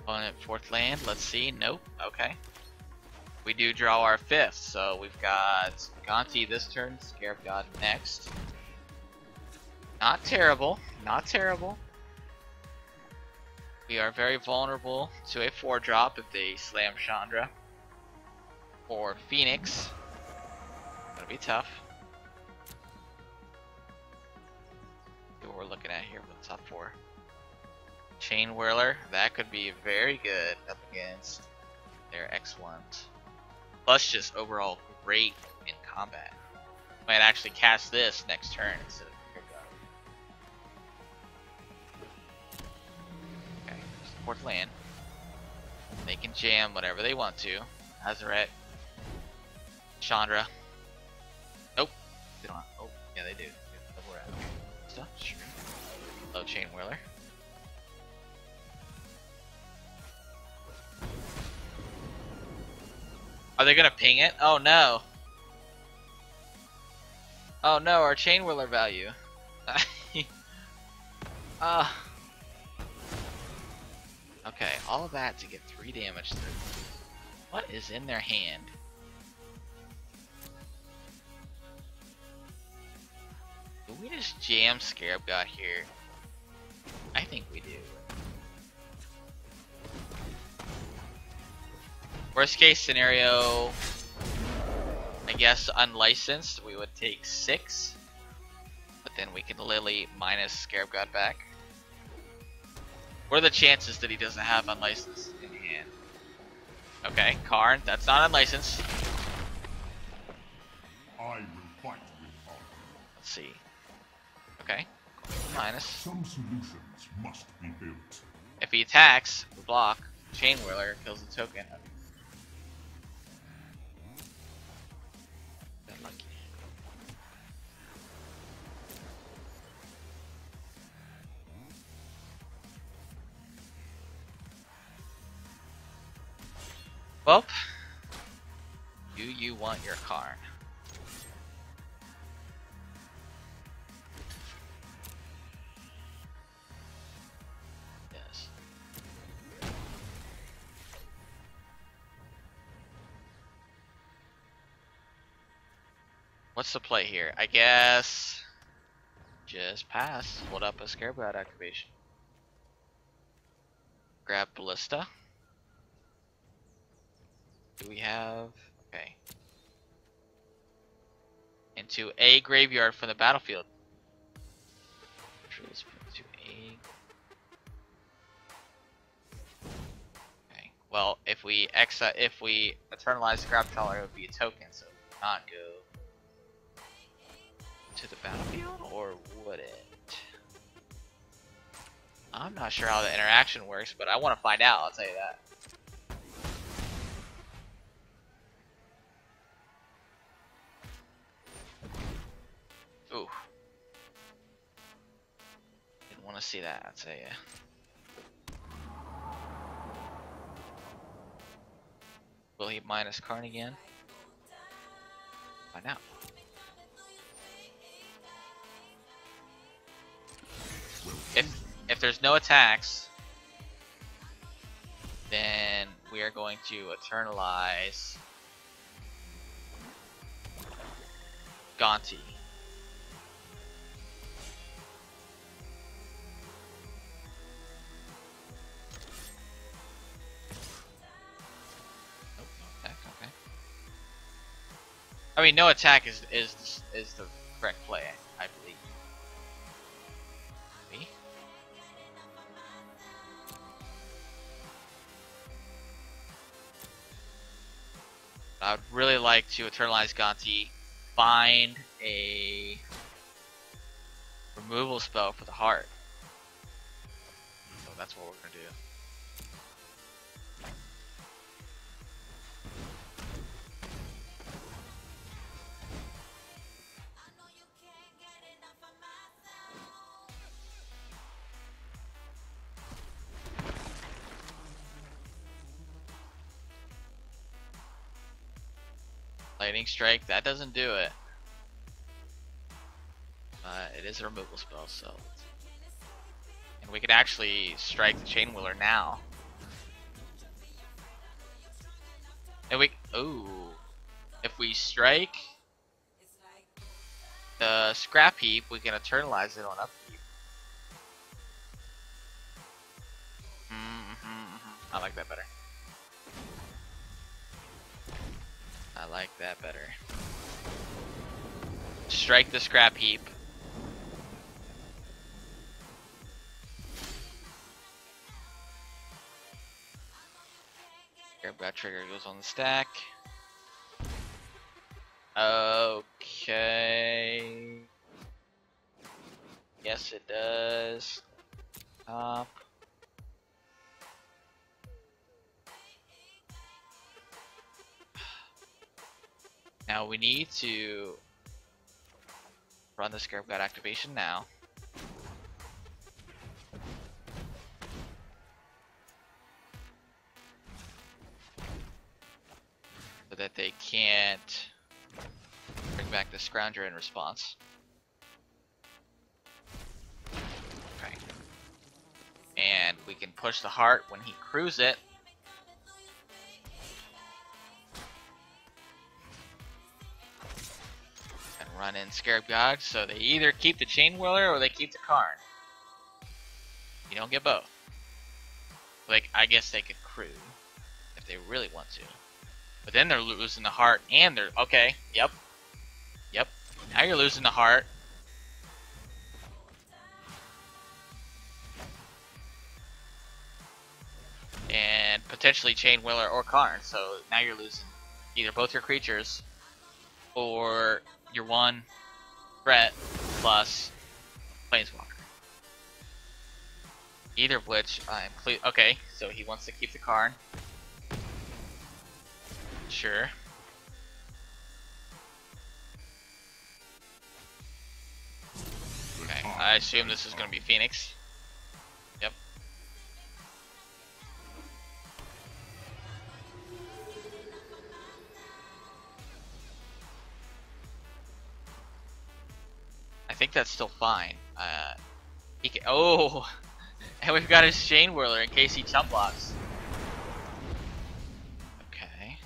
Speaker 1: On it, 4th land. Let's see. Nope. Okay. We do draw our 5th, so we've got Gonti this turn, Scarab God next. Not terrible. Not terrible. We are very vulnerable to a 4-drop if they slam Chandra or Phoenix. Gonna be tough. See what we're looking at here with the top 4. Chain Whirler, that could be very good up against their X1s. Plus just overall great in combat. Might actually cast this next turn instead of Fourth land. They can jam whatever they want to. Azaret. Chandra. Nope. They don't. Oh, yeah, they do. Double red. Stuff. Sure. Low Chain Whirler. Are they gonna ping it? Oh no. Oh no, our Chain Whirler value. Okay, all of that to get 3 damage through. What is in their hand? Do we just jam Scarab God here? I think we do. Worst case scenario, I guess unlicensed, we would take 6. But then we can Lily minus Scarab God back. What are the chances that he doesn't have unlicensed in hand? Okay, Karn, that's not unlicensed.
Speaker 4: I will fight with honor.
Speaker 1: Let's see. Okay, minus.
Speaker 4: Some solutions must be built.
Speaker 1: If he attacks, we block. Chain Whirler kills the token. That lucky. Well, do you want your Karn? Yes. What's the play here? I guess just pass. Hold up a Scarab God activation. Grab Ballista. Do we have... okay. Into a graveyard from the battlefield. Let's put to a... okay. Well, if we eternalize Scrap Trawler, it would be a token, so it would not go to the battlefield, or would it? I'm not sure how the interaction works, but I want to find out, I'll tell you that. Ooh. Didn't want to see that, I'd say, yeah. Will he minus Karn again? Find out. If there's no attacks, then we are going to eternalize Gonti. I mean, no attack is the correct play, I believe. Me? I would really like to eternalize Gonti, find a removal spell for the heart. So that's what we're gonna do. Lightning Strike, that doesn't do it. It is a removal spell, so. And we could actually strike the Chain Wheeler now. And we, ooh. If we strike the Scrap Heap, we can eternalize it on upkeep. I like that better. I like that better. Strike the Scrap Heap. Grab trigger goes on the stack. Okay. Yes, it does. Top. Now we need to run the Scarab God activation now. So that they can't bring back the Scrounger in response. Okay. And we can push the heart when he crews it. And run in Scarab God, so they either keep the Chain Wheeler or they keep the Karn. You don't get both. Like, I guess they could crew if they really want to. But then they're losing the heart and they're, okay, yep. Now you're losing the heart. And potentially Chain Wheeler or Karn, so now you're losing either both your creatures or your one threat plus Planeswalker. Either of which I'm okay, so he wants to keep the Karn. Sure. Okay, I assume this is going to be Phoenix. Yep. I think that's still fine. He can, oh, and we've got his Chain Whirler in case he chump blocks. Okay.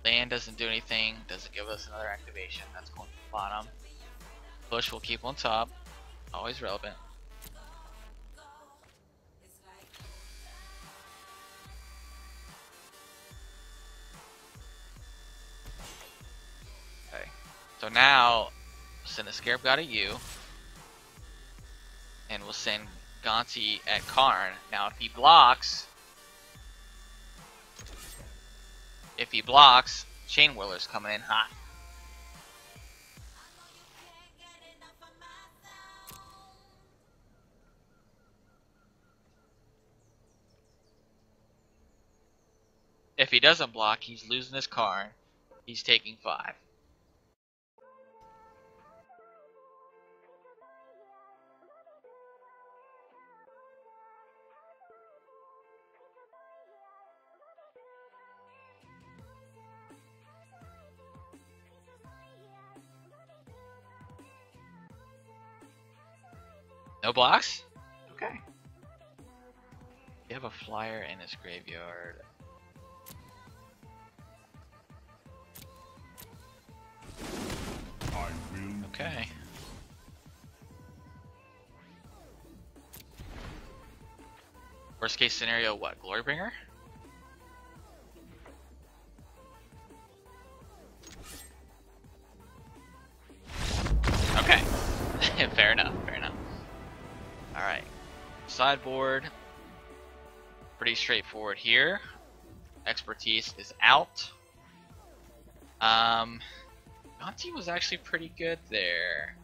Speaker 1: Land doesn't do anything, doesn't give us another activation. That's going to the bottom. Push will keep on top. Always relevant. Okay. So now, send a Scarab God at you. And we'll send Gonti at Karn. Now if he blocks, Chain Whirler's coming in hot. If he doesn't block, he's losing his Karn. He's taking 5. No blocks? Okay. You have a flyer in his graveyard.
Speaker 4: I will.
Speaker 1: Okay. Worst case scenario, what? Glorybringer? sideboard. Pretty straightforward here. Expertise is out. Gonti was actually pretty good there.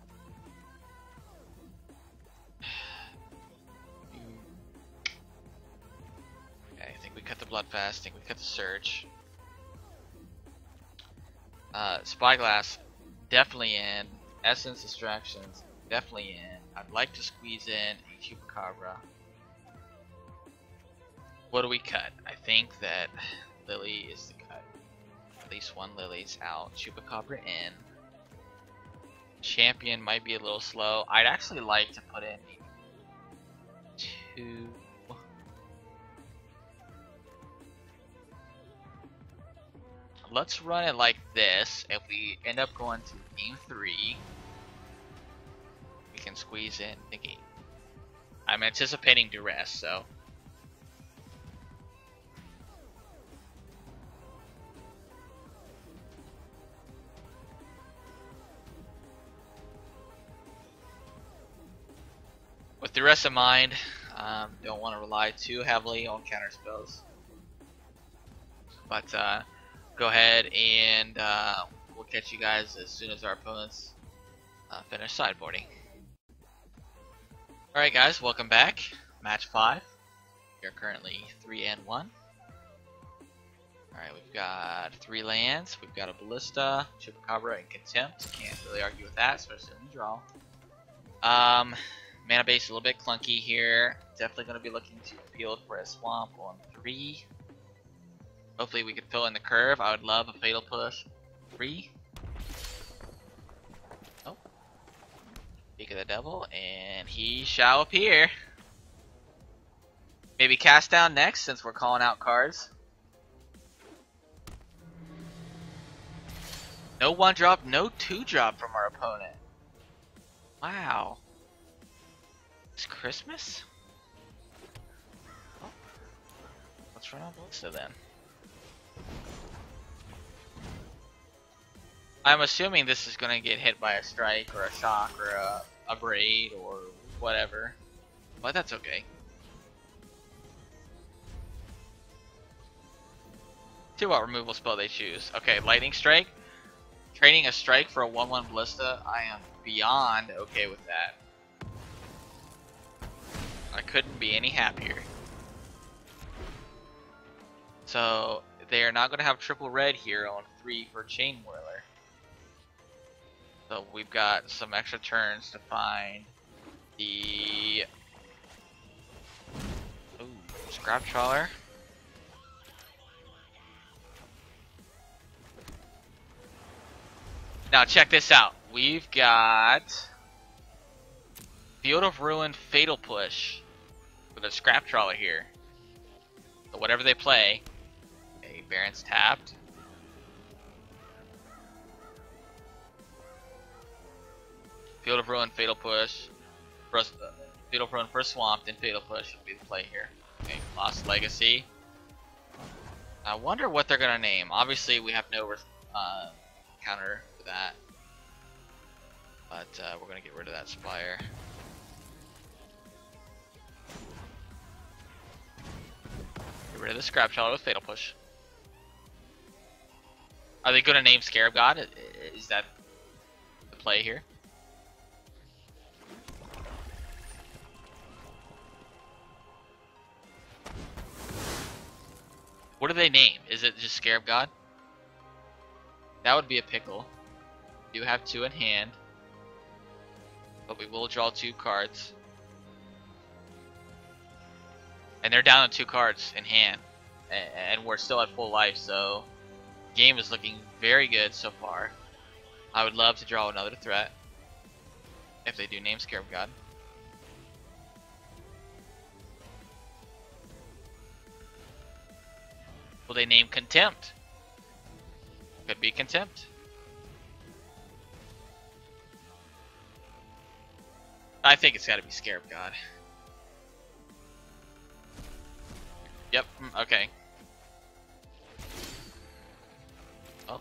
Speaker 1: Okay, I think we cut the Bloodfast. I think we cut the Surge. Spyglass, definitely in. Essence Distractions, definitely in. I'd like to squeeze in a Chupacabra. What do we cut? I think that Lily is the cut. At least one Lily's out. Chupacabra in. Champion might be a little slow. I'd actually like to put in two. Let's run it like this. If we end up going to game 3, we can squeeze in the game. I'm anticipating duress, so. With duress in mind, don't want to rely too heavily on counter spells. But go ahead and we'll catch you guys as soon as our opponents finish sideboarding. Alright guys, welcome back. Match 5. We are currently 3-1. Alright, we've got 3 lands. We've got a Ballista, Chupacabra, and Contempt. Can't really argue with that, especially in the draw. Mana base a little bit clunky here. Definitely going to be looking to appeal for a Swamp on 3. Hopefully we can fill in the curve. I would love a Fatal Push 3. Oh. Speak of the Devil, and he shall appear. Maybe cast down next since we're calling out cards. No 1-drop, no 2-drop from our opponent. Wow. It's Christmas? Oh. Let's run on Ballista then. I'm assuming this is going to get hit by a strike or a shock or a braid or whatever. But that's okay. See what removal spell they choose. Okay, Lightning Strike. Trading a strike for a 1/1 Ballista. I am beyond okay with that. I couldn't be any happier. So they are not going to have triple red here on 3 for Chain Whirler. So we've got some extra turns to find the Scrap Trawler. Now check this out. We've got Field of Ruin Fatal Push with a Scrap Trawler here. So whatever they play, okay, Baron's tapped. Field of Ruin, Fatal Push. First, Field of Ruin first Swamp, then Fatal Push would be the play here. Okay, Lost Legacy. I wonder what they're gonna name. Obviously, we have no counter for that, but we're gonna get rid of that Spire. Get rid of the Scrap Trawler with Fatal Push. Are they gonna name Scarab God? Is that the play here? What do they name? Is it just Scarab God? That would be a pickle. We do have 2 in hand, but we will draw 2 cards. And they're down to 2 cards in hand, and we're still at full life, so the game is looking very good so far. I would love to draw another threat if they do name Scarab God. Will they name Contempt? Could be Contempt. I think it's gotta be Scarab God. Yep, okay. Oh.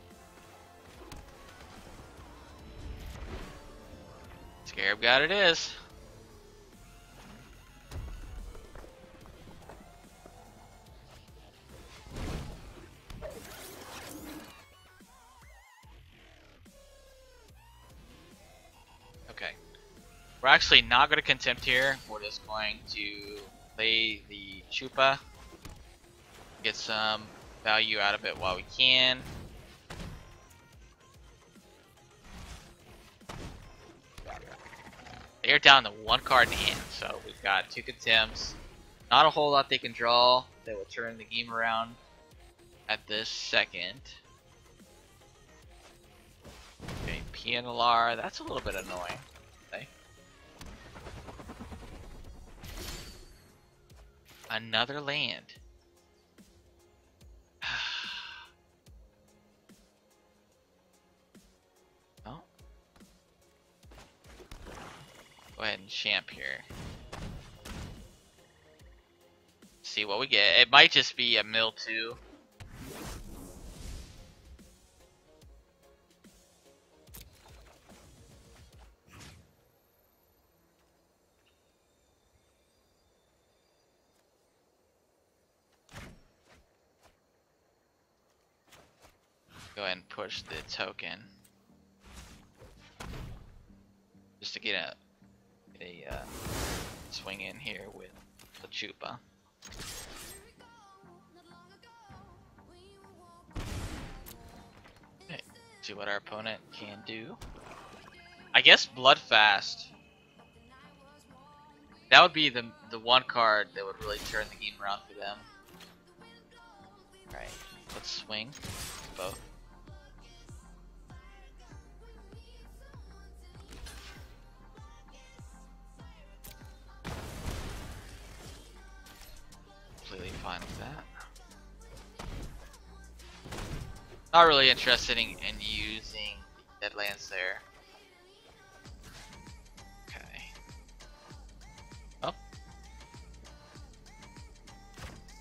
Speaker 1: Scarab God it is. We're actually not going to contempt here. We're just going to play the Chupa. Get some value out of it while we can. They're down to 1 card in hand, so we've got 2 contempts. Not a whole lot they can draw that will turn the game around at this second. Okay, Pianalar, that's a little bit annoying. Okay. Another land. Oh. Go ahead and champ here. See what we get. It might just be a mill 2. Go ahead and push the token just to get a swing in here with the Chupa. Okay, see what our opponent can do. I guess Bloodfast. That would be the one card that would really turn the game around for them. Alright, let's swing both. Completely fine with that. Not really interested in using Deadlands there. Okay. Oh. Go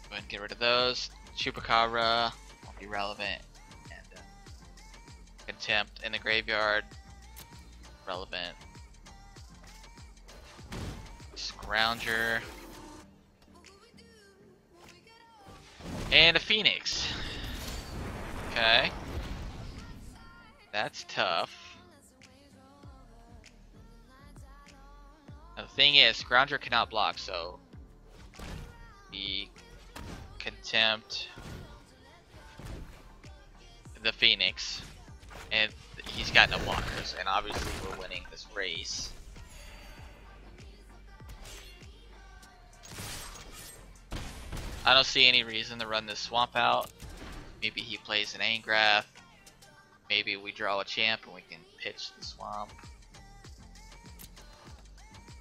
Speaker 1: ahead and get rid of those. Chupacabra won't be relevant. And Contempt in the graveyard. Relevant. Scrounger. And a Phoenix. Okay. That's tough. Now, the thing is, Scrounger cannot block, so the Contempt the Phoenix, and he's got no blockers, and obviously we're winning this race. I don't see any reason to run this swamp out. Maybe he plays an Angrath. Maybe we draw a champ and we can pitch the swamp.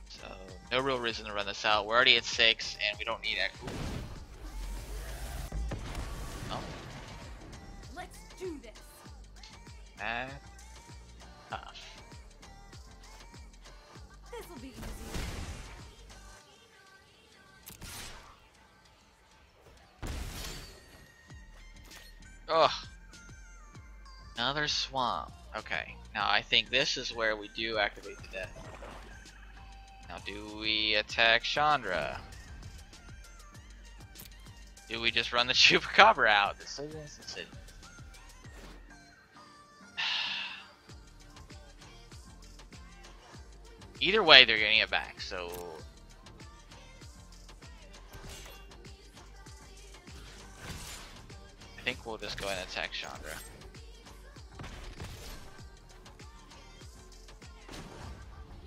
Speaker 1: So, no real reason to run this out. We're already at 6 and we don't need Echo. Oh.
Speaker 3: Let's do this.
Speaker 1: That's tough.
Speaker 3: This'll be easy.
Speaker 1: Ugh. Another swamp. Okay. Now I think this is where we do activate the death. Now do we attack Chandra? Do we just run the Chupacabra out? Decisions? Decisions. Either way, they're getting it back, so... I think we'll just go ahead and attack Chandra.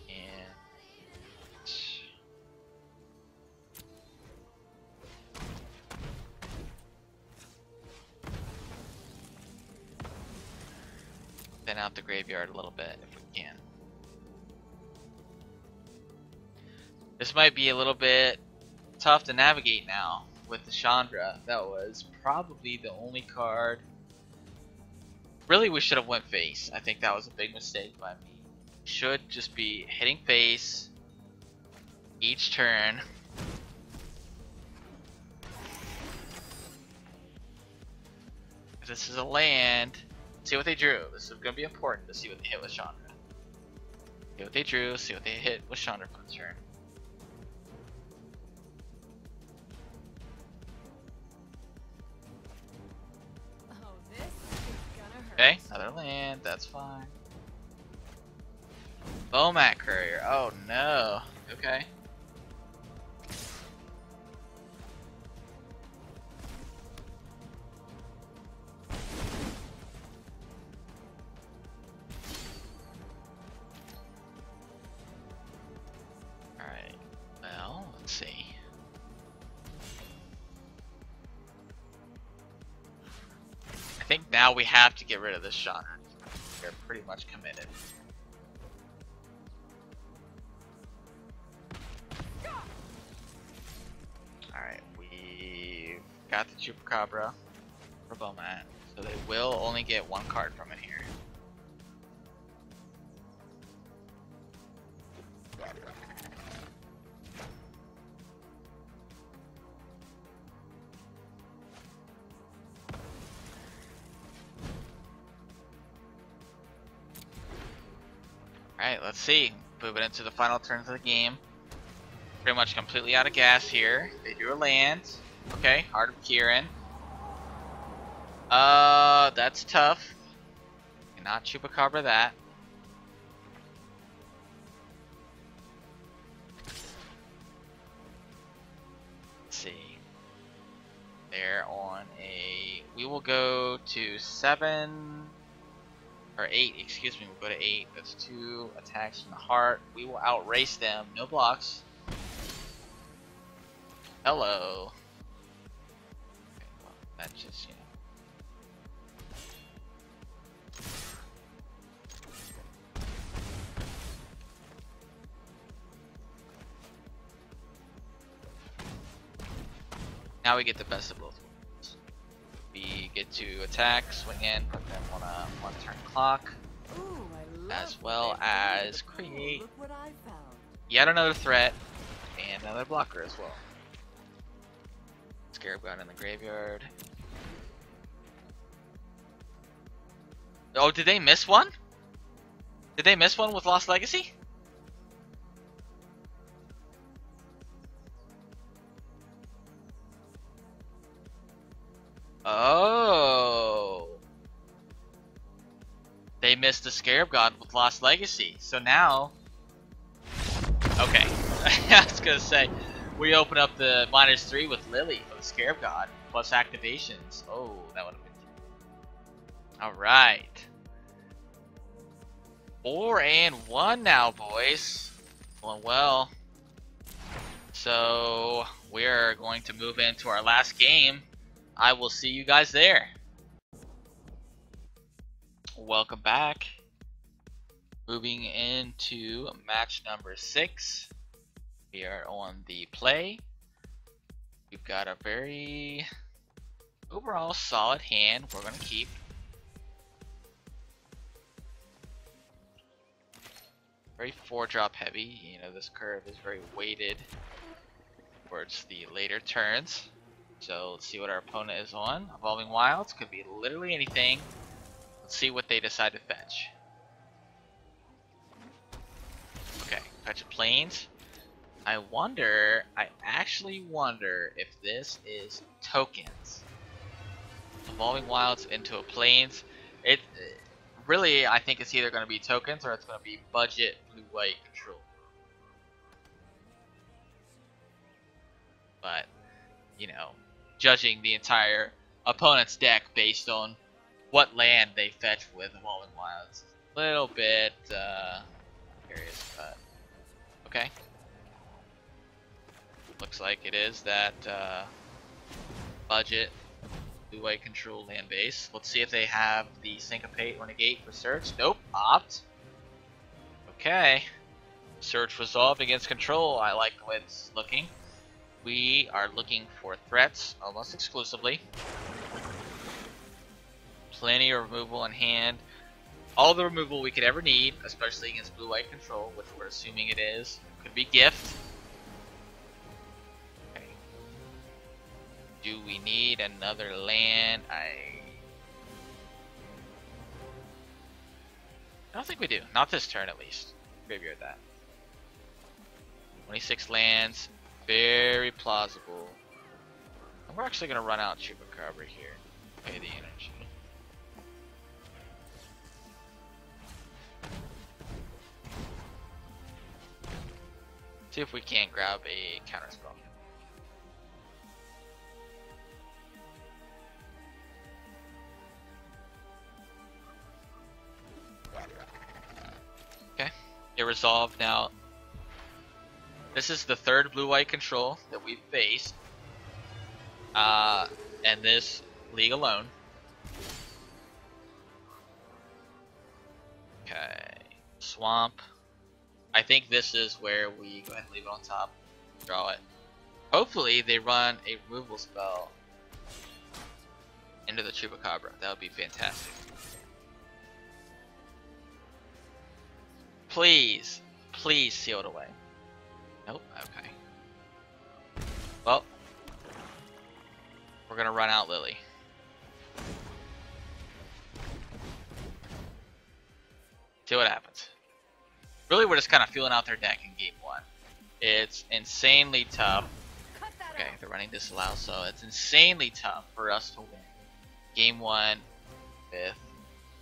Speaker 1: And... thin out the graveyard a little bit if we can. This might be a little bit tough to navigate now with the Chandra. That was probably the only card. Really, we should have went face. I think that was a big mistake by me. Should just be hitting face each turn. This is a land. See what they drew. This is going to be important to see what they hit with Chandra. See what they drew, see what they hit with Chandra for the turn.
Speaker 3: Oh, this is gonna hurt.
Speaker 1: Okay, another land, that's fine. Bomat Courier. Oh no. Okay. Alright. Well, let's see. I think now we have to get rid of this genre. We're pretty much committed. Alright, we've got the Chupacabra for Bomat, so they will only get one card from it here. Alright, let's see. Moving into the final turns of the game. Pretty much completely out of gas here. They do a land. Okay, Heart of Kieran. That's tough. Cannot Chupacabra that. Let's see. They're on a... We will go to 7... Or 8, excuse me, we'll go to 8. That's 2 attacks from the heart. We will outrace them. No blocks. Hello. Okay, well, that's just, you know. Now we get the best of both worlds. We get to attack, swing in, put them on a 1-turn clock,
Speaker 5: Ooh, I love
Speaker 1: as well
Speaker 5: what they
Speaker 1: as
Speaker 5: call
Speaker 1: create
Speaker 5: Look what I found.
Speaker 1: yet another threat and another blocker as well. Scarab God in the graveyard. Oh, did they miss one? Did they miss one with Lost Legacy? Oh. They missed the Scarab God with Lost Legacy. So now... Okay. I was gonna say, we open up the -3 with Lily for the Scarab God, plus activations. Oh, that would have been... Alright. 4-1 now, boys. Going well. So, we're going to move into our last game. I will see you guys there. Welcome back. Moving into match number 6. We are on the play. We've got a very overall solid hand we're going to keep. Very 4-drop heavy. You know, this curve is very weighted towards the later turns. So let's see what our opponent is on. Evolving Wilds could be literally anything. Let's see what they decide to fetch. Okay, fetch a Plains. I actually wonder if this is tokens. Evolving Wilds into a Plains. It really, I think it's either going to be tokens or it's going to be budget blue-white control. But, you know, judging the entire opponent's deck based on what land they fetch with Evolving Wilds, a little bit curious, but okay. Looks like it is that budget blue-white control land base. Let's see if they have the Syncopate or Negate for search. Nope, opt. Okay. Search resolved against control. I like the way it's looking. We are looking for threats almost exclusively. Plenty of removal in hand. All the removal we could ever need, especially against blue-white control, which we're assuming it is. Could be gift. Okay. Do we need another land? I don't think we do. Not this turn, at least. Graveyard that. 26 lands. Very plausible. And we're actually going to run out Chupacabra here. Pay the energy. See if we can't grab a counter spell. Okay, it resolved now. This is the third blue-white control that we've faced. And this league alone. Okay, swamp. I think this is where we go ahead and leave it on top. Draw it. Hopefully they run a removal spell into the Chupacabra. That would be fantastic. Please, please seal it away. Nope, okay. Well, we're gonna run out Lily. See what happens. Really, we're just kind of feeling out their deck in game one. It's insanely tough. Okay, they're running disallow, so it's insanely tough for us to win game one with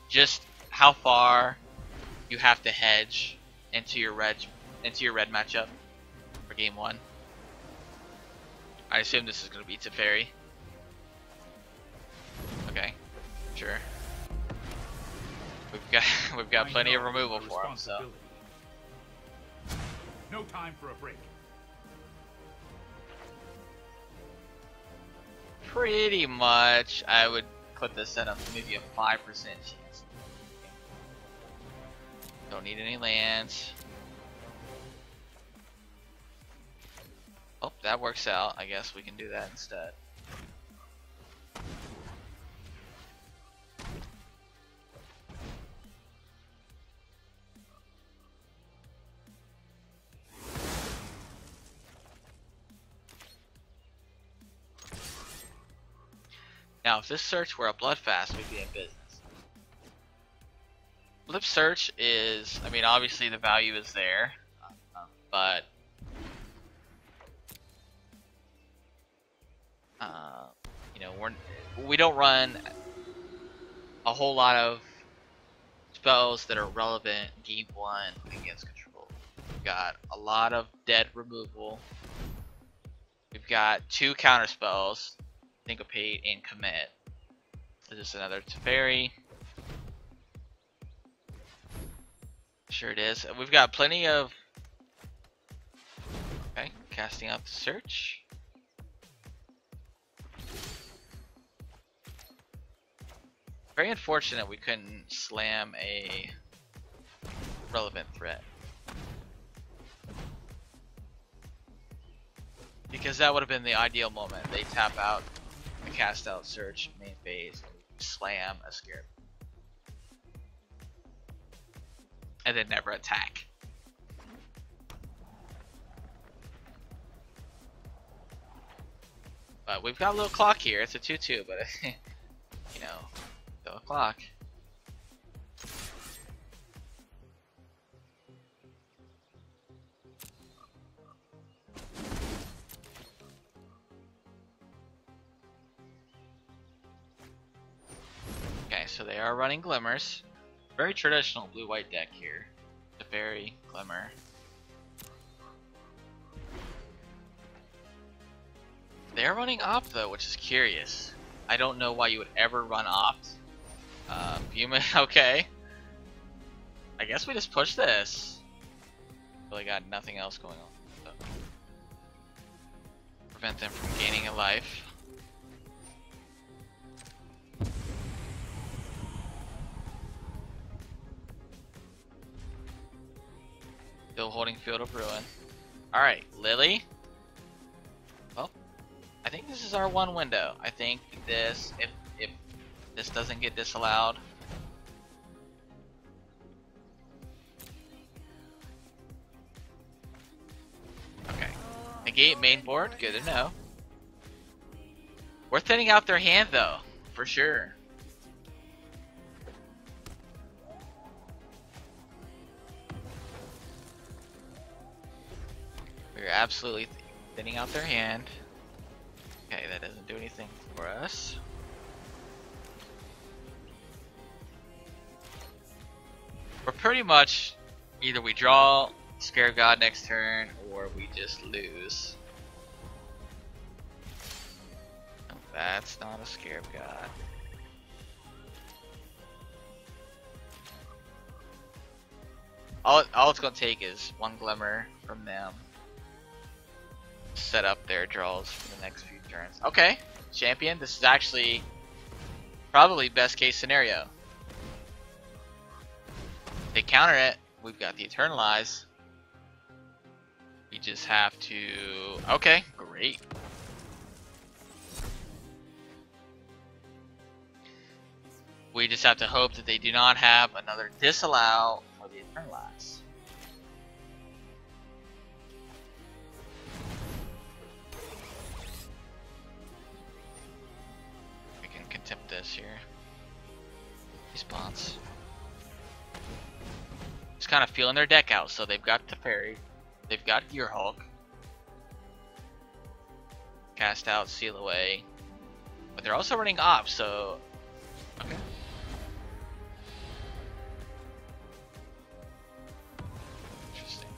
Speaker 1: just how far you have to hedge into your red matchup for game one. I assume this is going to be Teferi. Okay, sure. We've got plenty of removal for him, so.
Speaker 4: No time for a break.
Speaker 1: Pretty much, I would put this at maybe a 5% chance. Don't need any lands. Oh, that works out. I guess we can do that instead. Now, if this search were a bloodfast, we'd be in business. Flip search is, I mean, obviously the value is there, but you know, we don't run a whole lot of spells that are relevant game one against control. We've got a lot of dead removal. We've got 2 counter spells. Syncopate and Commit. This is another Teferi. Sure it is. We've got plenty of. Okay, casting out the search. Very unfortunate we couldn't slam a relevant threat. Because that would have been the ideal moment. They tap out the cast out search main phase and we slam a scarab. And then never attack. But we've got a little clock here. It's a 2-2, but you know, still a clock. Okay, so they are running Glimmers. Very traditional blue-white deck here. Teferi, Glimmer. They're running Opt though, which is curious. I don't know why you would ever run Opt. Human, okay. I guess we just push this. Really got nothing else going on. So. Prevent them from gaining a life. Still holding Field of Ruin. Alright, Lily. Well, I think this is our one window. I think this, if this doesn't get disallowed. Okay. Negate main board, good to know. We're thinning out their hand though, for sure. We're absolutely thinning out their hand. Okay, that doesn't do anything for us. We're pretty much either we draw Scarab God next turn, or we just lose. No, that's not a Scarab God. All it's gonna take is one Glimmer from them. Set up their draws for the next few turns. Okay, champion, this is actually probably best case scenario. They counter it, we've got the Eternalize. We just have to... Okay, great. We just have to hope that they do not have another disallow for the Eternalize. We can contempt this here. Response. Just kind of feeling their deck out, so they've got Teferi. They've got Gearhulk. Cast out, seal away. But they're also running off, so... Okay. Interesting.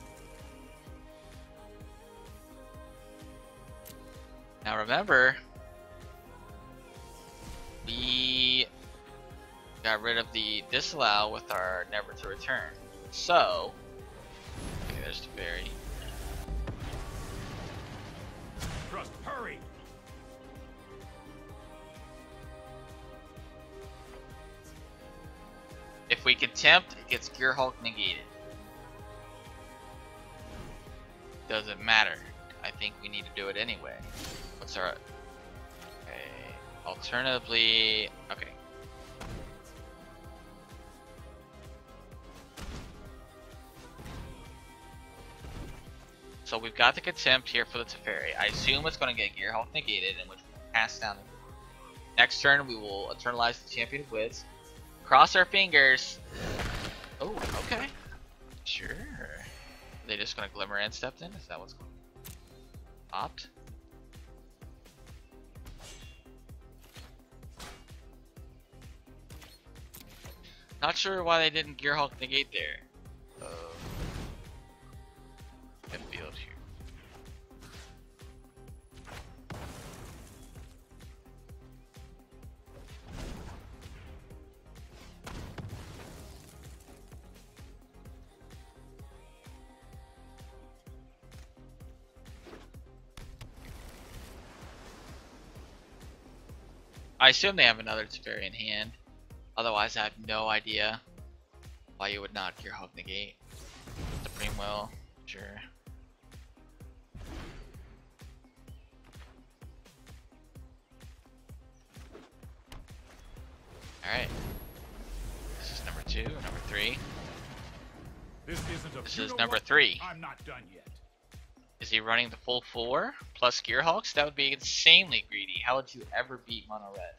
Speaker 1: Now remember, we got rid of the disallow with our never to return. So, okay, there's the berry.
Speaker 4: Trust, hurry!
Speaker 1: If we contempt, it gets Gearhulk negated. Doesn't matter. I think we need to do it anyway. What's our... Okay. Alternatively... Okay. So we've got the contempt here for the Teferi. I assume it's going to get Gearhulk negated, in which we'll pass down. Next turn, we will Eternalize the Champion of Wits. Cross our fingers. Oh, okay. Sure. Are they just going to Glimmer and stepped in? Is that what's going on? Opt? Not sure why they didn't Gearhulk negate there. Midfield here. I assume they have another Teferi in hand. Otherwise, I have no idea why you would not Gearhulk negate. Supreme Will, sure. Alright. This is number 2, number 3.
Speaker 4: This isn't a
Speaker 1: This is number 3.
Speaker 4: I'm not done yet.
Speaker 1: Is he running the full 4 plus Gearhulks? That would be insanely greedy. How would you ever beat Mono Red?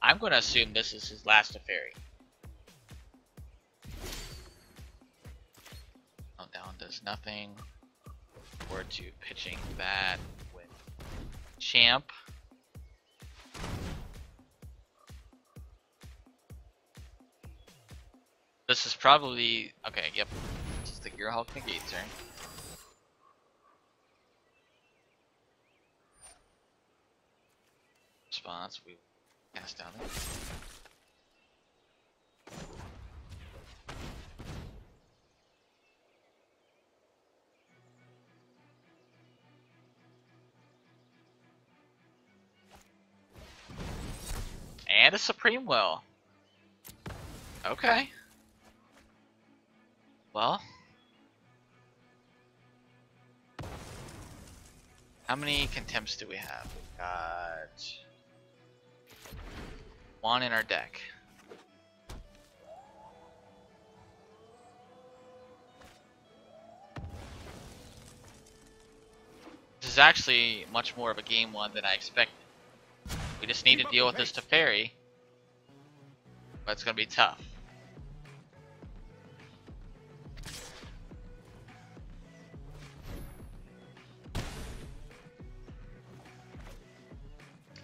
Speaker 1: I'm going to assume this is his last Teferi. Oh, down does nothing. Forward to pitching that with Champ. This is probably... Okay, yep. This is the Gearhulk negate turn. Response, we cast down there. And a Supreme Will. Okay. Well. How many contempts do we have? We've got 1 in our deck. This is actually much more of a game 1 than I expected. We just need to deal with this Teferi, but it's going to be tough.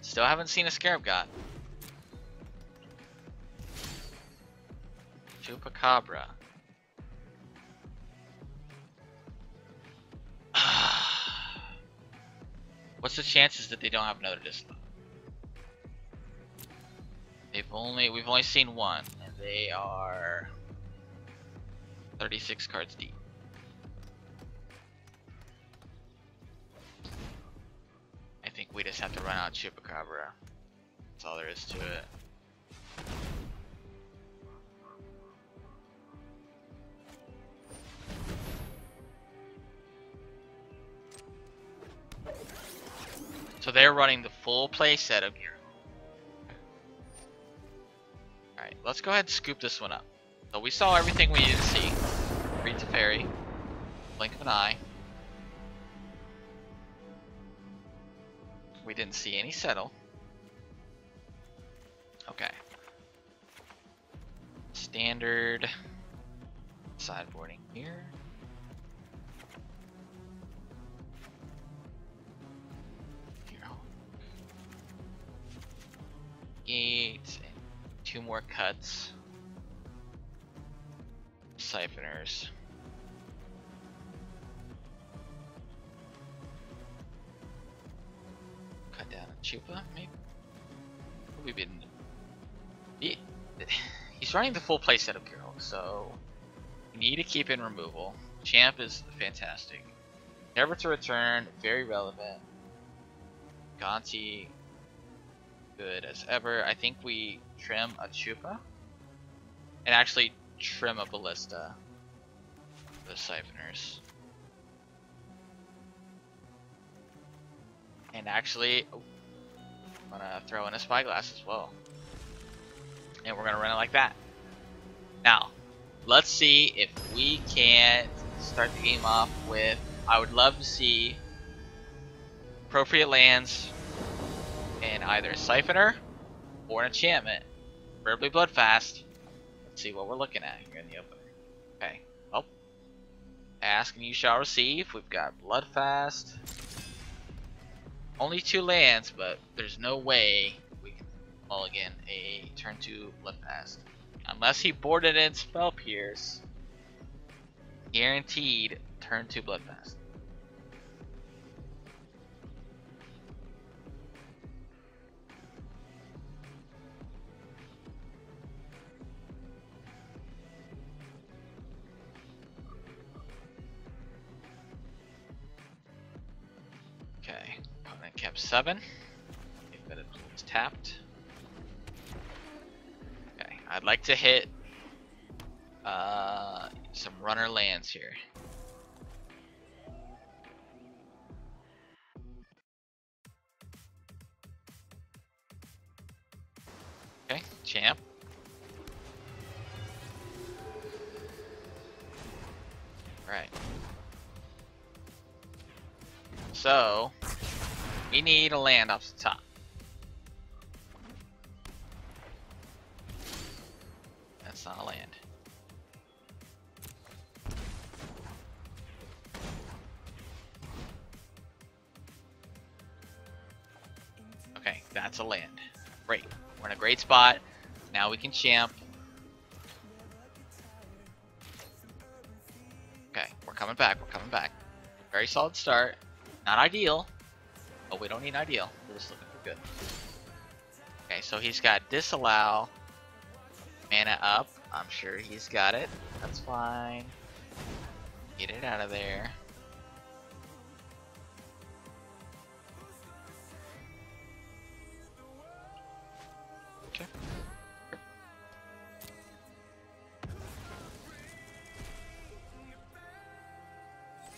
Speaker 1: Still haven't seen a Scarab God. Chupacabra. What's the chances that they don't have another disallow? We've only seen one, and they are 36 cards deep. I think we just have to run out Chupacabra. That's all there is to it. So they're running the full play set of gear. Alright, let's go ahead and scoop this one up. So we saw everything we needed to see. Read to Fairy. Blink of an eye. We didn't see any settle. Okay. Standard sideboarding here. Gate and 2 more cuts. Siphoners. Cut down a Chupa, maybe? We've been. He's running the full playset of Carol, so we need to keep in removal. Champ is fantastic. Never to return, very relevant. Gonti, good as ever. I think we trim a Chupa and actually trim a Ballista for the Siphoners. And actually, I'm gonna throw in a Spyglass as well. And we're gonna run it like that. Now, let's see if we can't start the game off with, I would love to see appropriate lands in either a Siphoner or an enchantment. Preferably Bloodfast. Let's see what we're looking at here in the opener. Okay. Oh. Ask and you shall receive. We've got Bloodfast. Only 2 lands, but there's no way we can mulligan a turn 2 Bloodfast. Unless he boarded in Spell Pierce. Guaranteed turn 2 Bloodfast. Okay, opponent kept 7. But it's tapped. Okay, I'd like to hit some runner lands here. Okay, champ. Right. So, we need a land off the top. That's not a land. Okay, that's a land. Great. We're in a great spot. Now we can champ. Okay, we're coming back. We're coming back. Very solid start. Not ideal. But we don't need ideal. We're just looking for good. Okay, so he's got disallow. Mana up. I'm sure he's got it. That's fine. Get it out of there. Okay.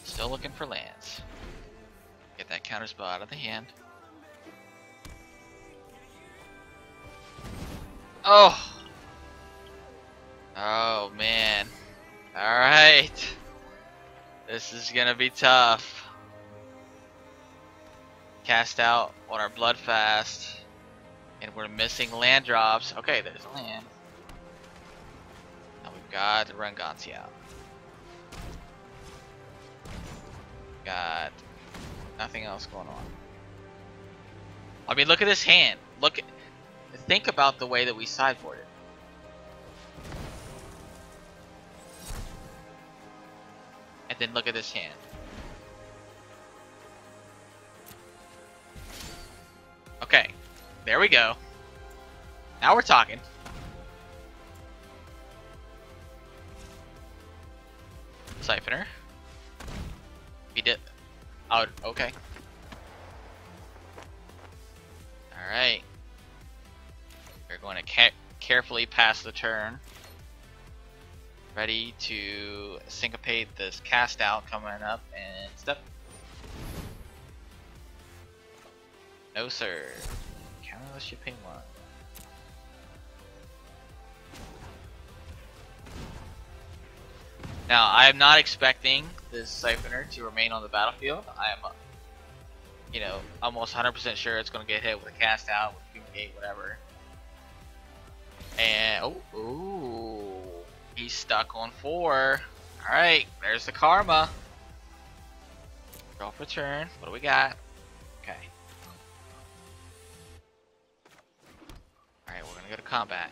Speaker 1: Still looking for lands. Get that counter spell out of the hand. Oh! Oh man. Alright. This is gonna be tough. Cast out on our Bloodfast. And we're missing land drops. Okay, there's a land. Now we've got to run Gonti out. Got nothing else going on. I mean, look at this hand. Think about the way that we sideboarded. And then look at this hand. There we go. Now we're talking. Siphoner. We did. Oh, okay. Alright. We're going to carefully pass the turn. Ready to syncopate this cast out coming up and step. No, sir. Counterless shipping one. Now, I am not expecting this Siphoner to remain on the battlefield. I am, you know, almost 100% sure it's going to get hit with a cast out, with fumigate, whatever. And, ooh, he's stuck on 4. Alright, there's the karma. Draw for turn. What do we got? Okay. Alright, we're going to go to combat.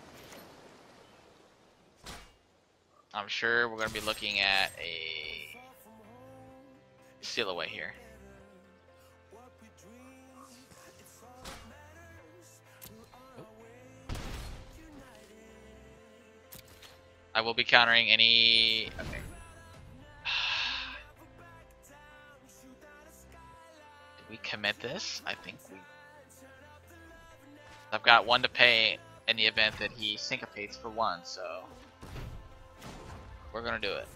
Speaker 1: I'm sure we're going to be looking at a seal away here. I will be countering any... Okay. Did we commit this? I think we... I've got 1 to pay in the event that he syncopates for 1, so... We're gonna do it.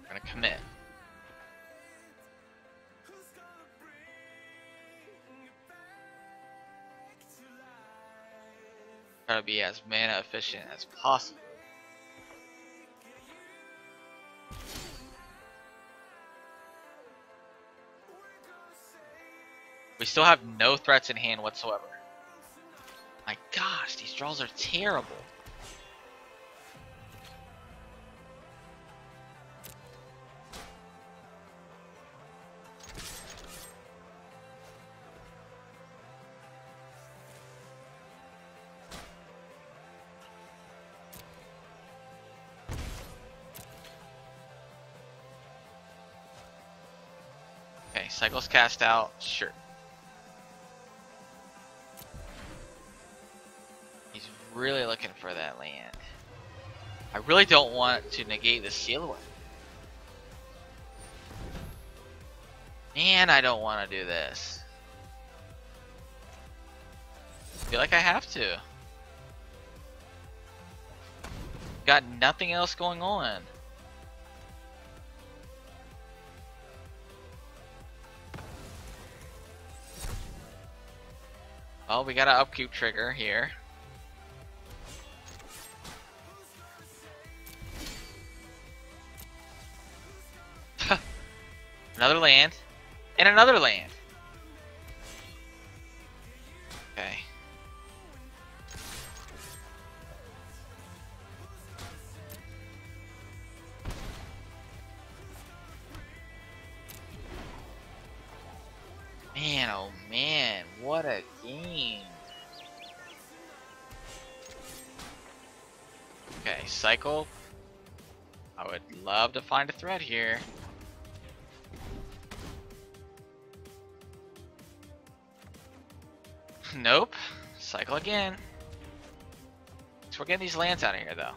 Speaker 1: We're gonna commit. Try to be as mana efficient as possible. We still have no threats in hand whatsoever. My gosh, these draws are terrible. Okay, cycles cast out, sure. Really looking for that land. I really don't want to negate the seal away. Man, I don't want to do this. I feel like I have to. Got nothing else going on. Well, we got an upkeep trigger here. Another land, and another land. Okay. Man, oh man, what a game. Okay, cycle. I would love to find a thread here. Nope. Cycle again. So we're getting these lands out of here, though.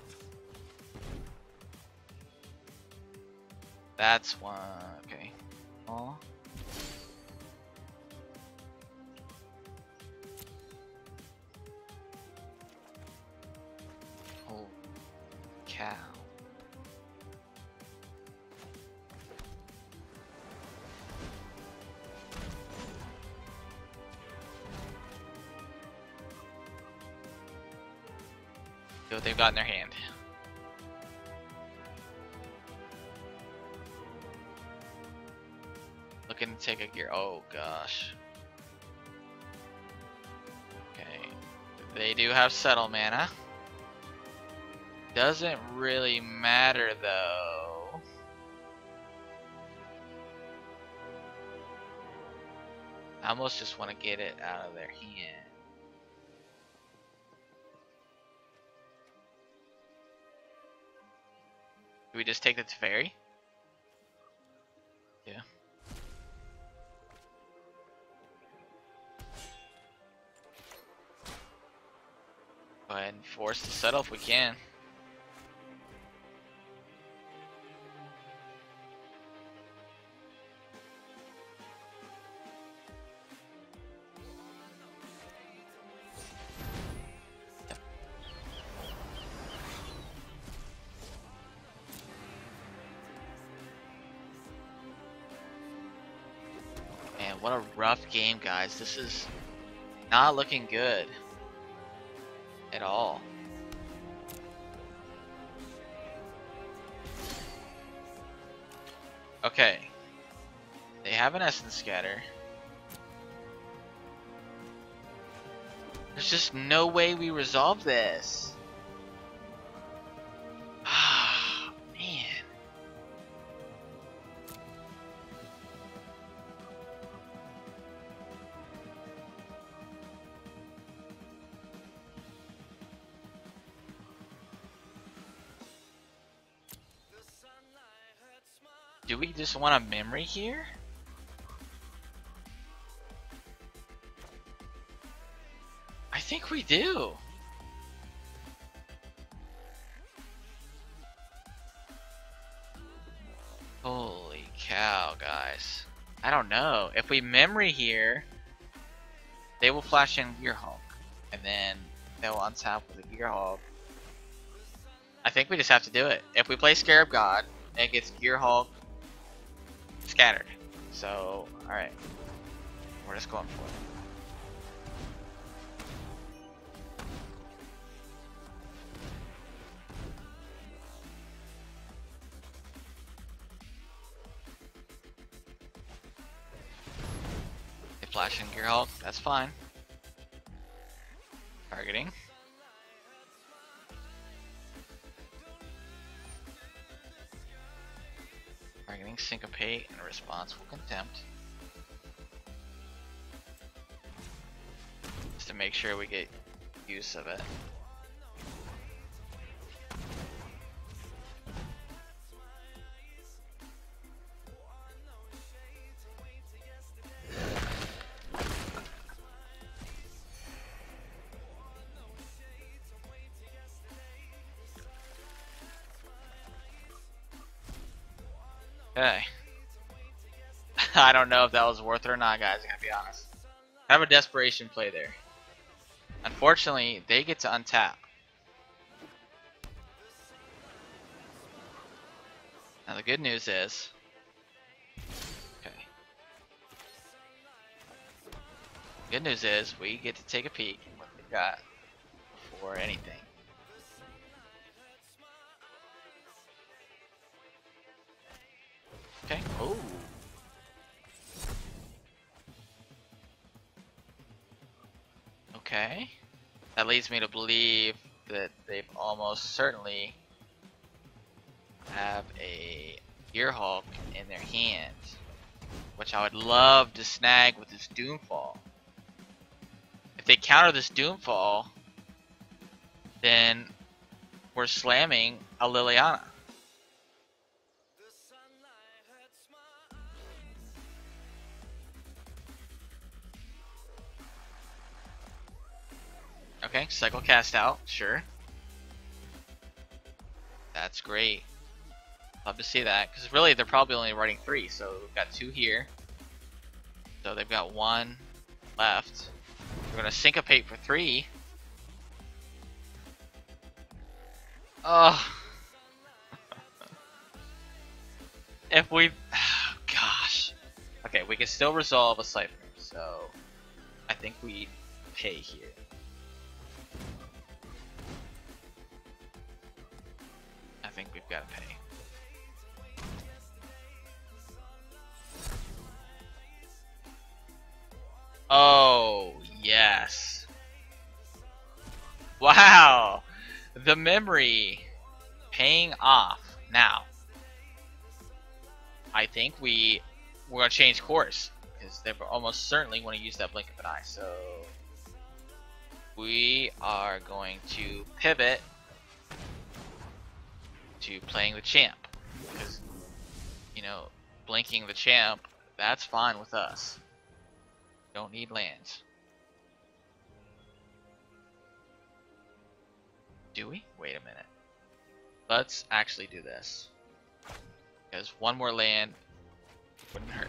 Speaker 1: That's one. Okay. Oh. Oh. Cow. See what they've got in their hand. Looking to take a gear. Oh gosh. Okay. They do have settle mana. Doesn't really matter though. I almost just want to get it out of their hand. Do we just take the Teferi? Yeah. and force the settle if we can. Man, what a rough game, guys. This is not looking good at all. Okay. They have an Essence Scatter. There's just no way we resolve this. Ah, man. Do we just want a memory here? I think we do. Holy cow, guys. I don't know. If we memory here, they will flash in Gearhulk. And then they'll untap with a Gearhulk. I think we just have to do it. If we play Scarab God, it gets Gearhulk scattered. So, alright. We're just going for it. They flash in Gearhulk, that's fine. Targeting. Targeting Syncopate and Responsible Contempt. Just to make sure we get use of it. Okay. I don't know if that was worth it or not, guys. I gotta be honest. I have a desperation play there. Unfortunately, they get to untap. Now the good news is, okay. Good news is we get to take a peek at what we got before anything. Okay. Oh. Okay. That leads me to believe that they've almost certainly have a Gearhulk in their hand, which I would love to snag with this Doomfall. If they counter this Doomfall, then we're slamming a Liliana. Okay, cycle cast out, sure. That's great. Love to see that, because really they're probably only writing 3, so we've got 2 here. So they've got 1 left. We're gonna syncopate for 3. Oh. If we, oh, gosh. Okay, we can still resolve a Cypher, so I think we pay here. I think we've got to pay. Oh, yes. Wow. The memory paying off. Now, I think we're going to change course, because they almost certainly want to use that blink of an eye. So we are going to pivot to playing the champ, because, you know, blinking the champ, that's fine with us. Don't need lands. Do we? Wait a minute. Let's actually do this. Because one more land wouldn't hurt.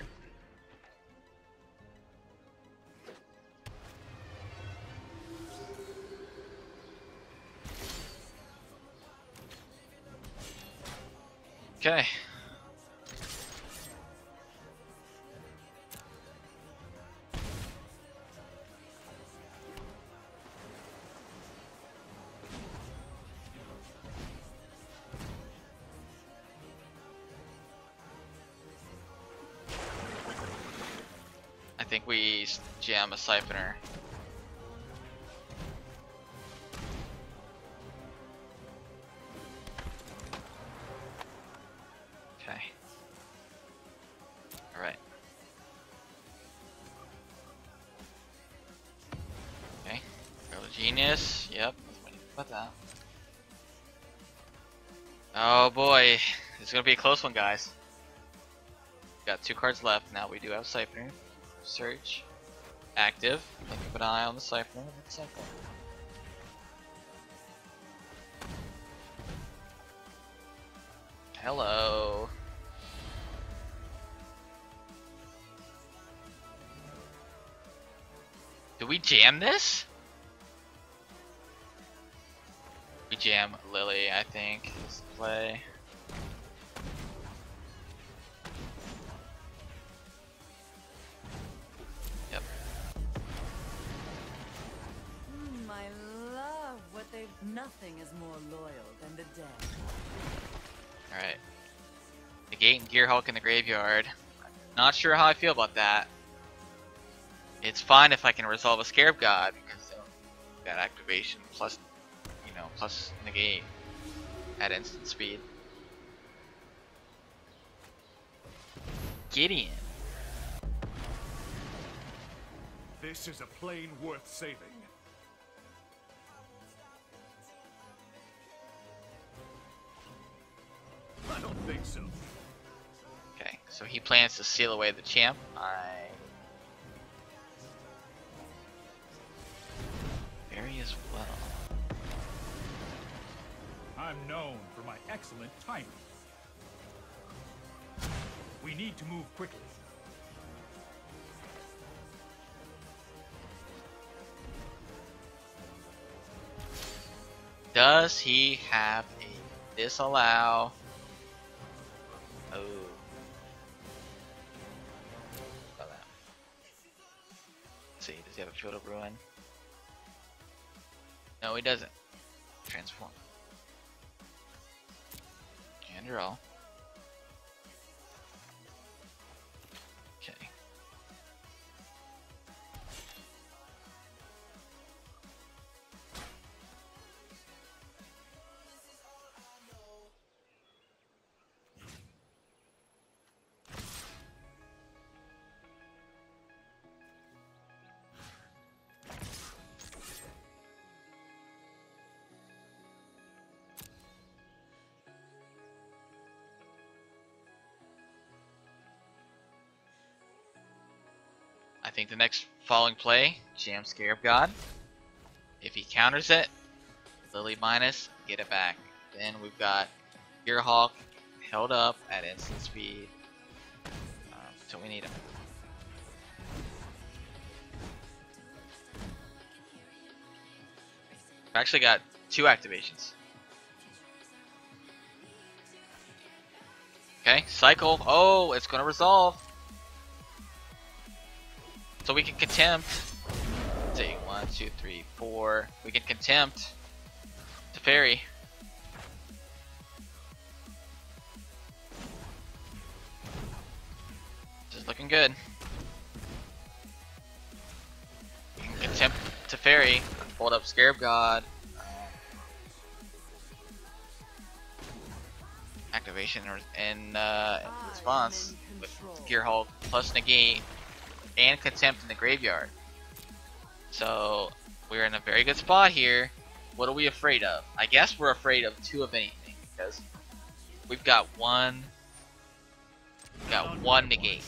Speaker 1: Okay. I think we jam a siphoner. Okay. Alright. Okay. Go to Genius. Yep. What that? Oh boy. This is gonna be a close one, guys. Got 2 cards left. Now we do have Siphoner. Search. Active. Keep an eye on the Siphoner. Hello. Do we jam this? We jam Lily, I think. Is the play. Yep.
Speaker 5: I love what they've. Nothing is more loyal than the dead.
Speaker 1: Alright. Negate and Gearhulk in the graveyard. Not sure how I feel about that. It's fine if I can resolve a Scarab God because got activation plus, you know, plus negate at instant speed. Gideon.
Speaker 4: This is a plane worth saving. I don't think so.
Speaker 1: Okay, so he plans to seal away the champ. Very as well.
Speaker 4: I'm known for my excellent timing. We need to move quickly.
Speaker 1: Does he have a disallow? Oh. Let's see, does he have a Field of Ruin? No, he doesn't. Transform. And draw. Okay. I think the next following play, jam Scarab God. If he counters it, Lily minus, get it back. Then we've got Gearhulk held up at instant speed until we need him. I've actually got 2 activations. Okay, cycle. Oh, it's gonna resolve. So we can contempt. Let's see, 1, 2, 3, 4. We can contempt to fairy. This is looking good. We can contempt to fairy. Hold up Scarab God. Activation in response with Gearhulk plus negate. And contempt in the graveyard. So we're in a very good spot here. What are we afraid of? I guess we're afraid of 2 of anything because we've got one negate.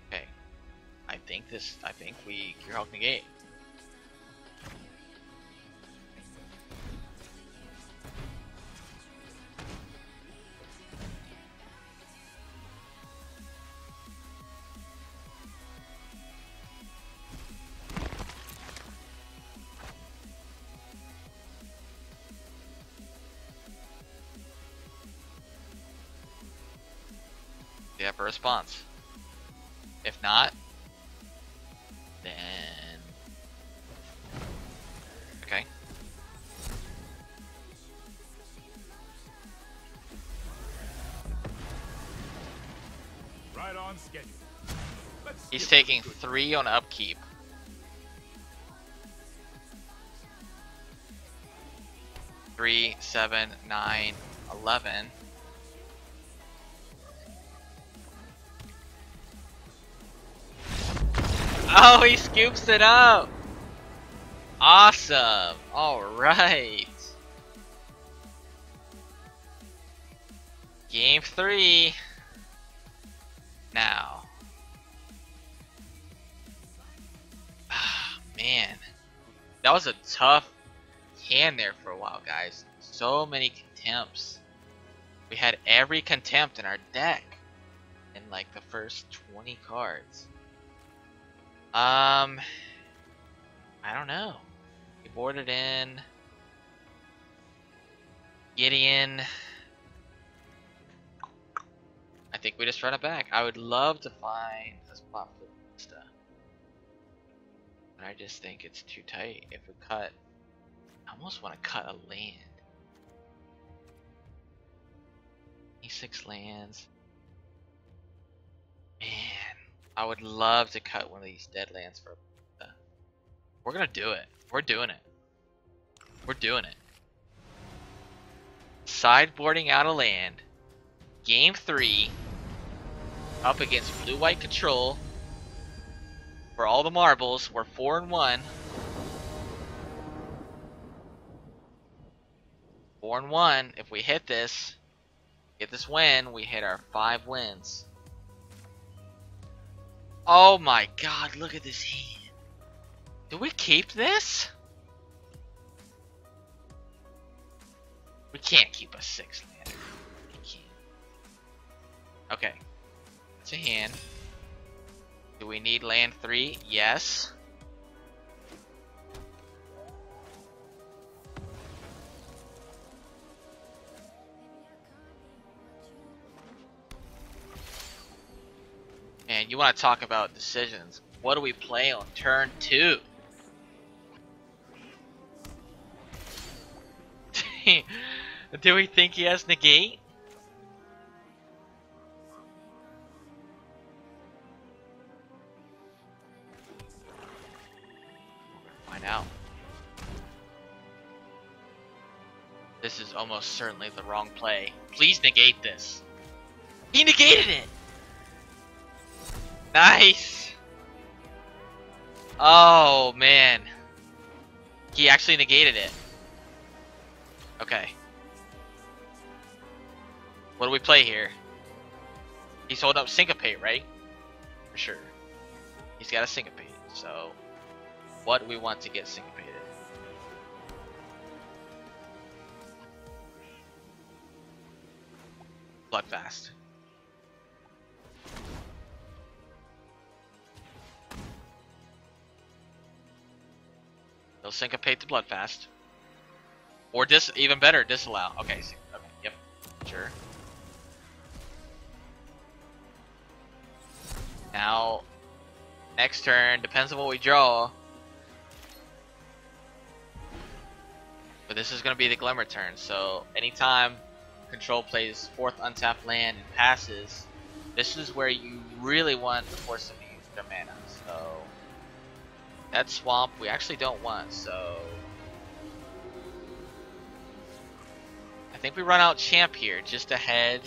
Speaker 1: Okay. I think this, I think we Gear Hulk negate. They have a response. If not, then okay.
Speaker 4: Right on schedule. Let's
Speaker 1: He's
Speaker 4: skip
Speaker 1: taking
Speaker 4: the good
Speaker 1: 3 on upkeep. 3, 7, 9, 11. Oh, he scoops it up! Awesome! Alright! Game 3. Now. Ah, man. That was a tough hand there for a while, guys. So many contempts. We had every contempt in our deck in like the first 20 cards. I don't know. We boarded in Gideon. I think we just run it back. I would love to find a spot for Vista, but I just think it's too tight. If we cut, I almost want to cut a land. 26 lands. Man, I would love to cut one of these dead lands for Vista. We're gonna do it. We're doing it. We're doing it. Sideboarding out a land. Game 3. Up against blue-white control. For all the marbles, we're 4-1. 4-1. If we hit this, get this win, we hit our 5 wins. Oh my god, look at this hand. Do we keep this? We can't keep a 6-lander. We can't. Okay. That's a hand. Do we need land 3? Yes. Man, you want to talk about decisions. What do we play on turn 2? Do we think he has negate? Find out. This is almost certainly the wrong play. Please negate this. He negated it! Nice! Oh, man. He actually negated it. Okay. What do we play here? He's holding up Syncopate, right? For sure. He's got a Syncopate, so what do we want to get Syncopated? Bloodfast. He'll Syncopate to Bloodfast. Or even better, disallow. Okay, okay, yep, sure. Now, next turn, depends on what we draw. But this is going to be the Glimmer turn, so anytime Control plays 4th untapped land and passes, this is where you really want to force them to use their mana. So, that Swamp we actually don't want, so I think we run out Champ here just to head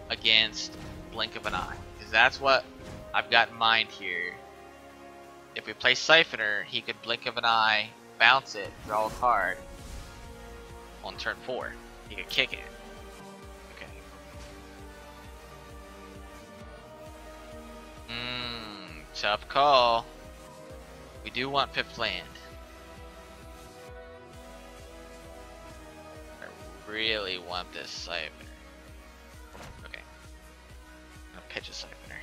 Speaker 1: against Blink of an Eye, because that's what I've got in mind here. If we play Siphoner, he could Blink of an Eye, bounce it, draw a card on turn 4. He could kick it. Okay. Tough call. We do want 5th land. I really want this Siphoner. Okay. I'm gonna pitch a Siphoner.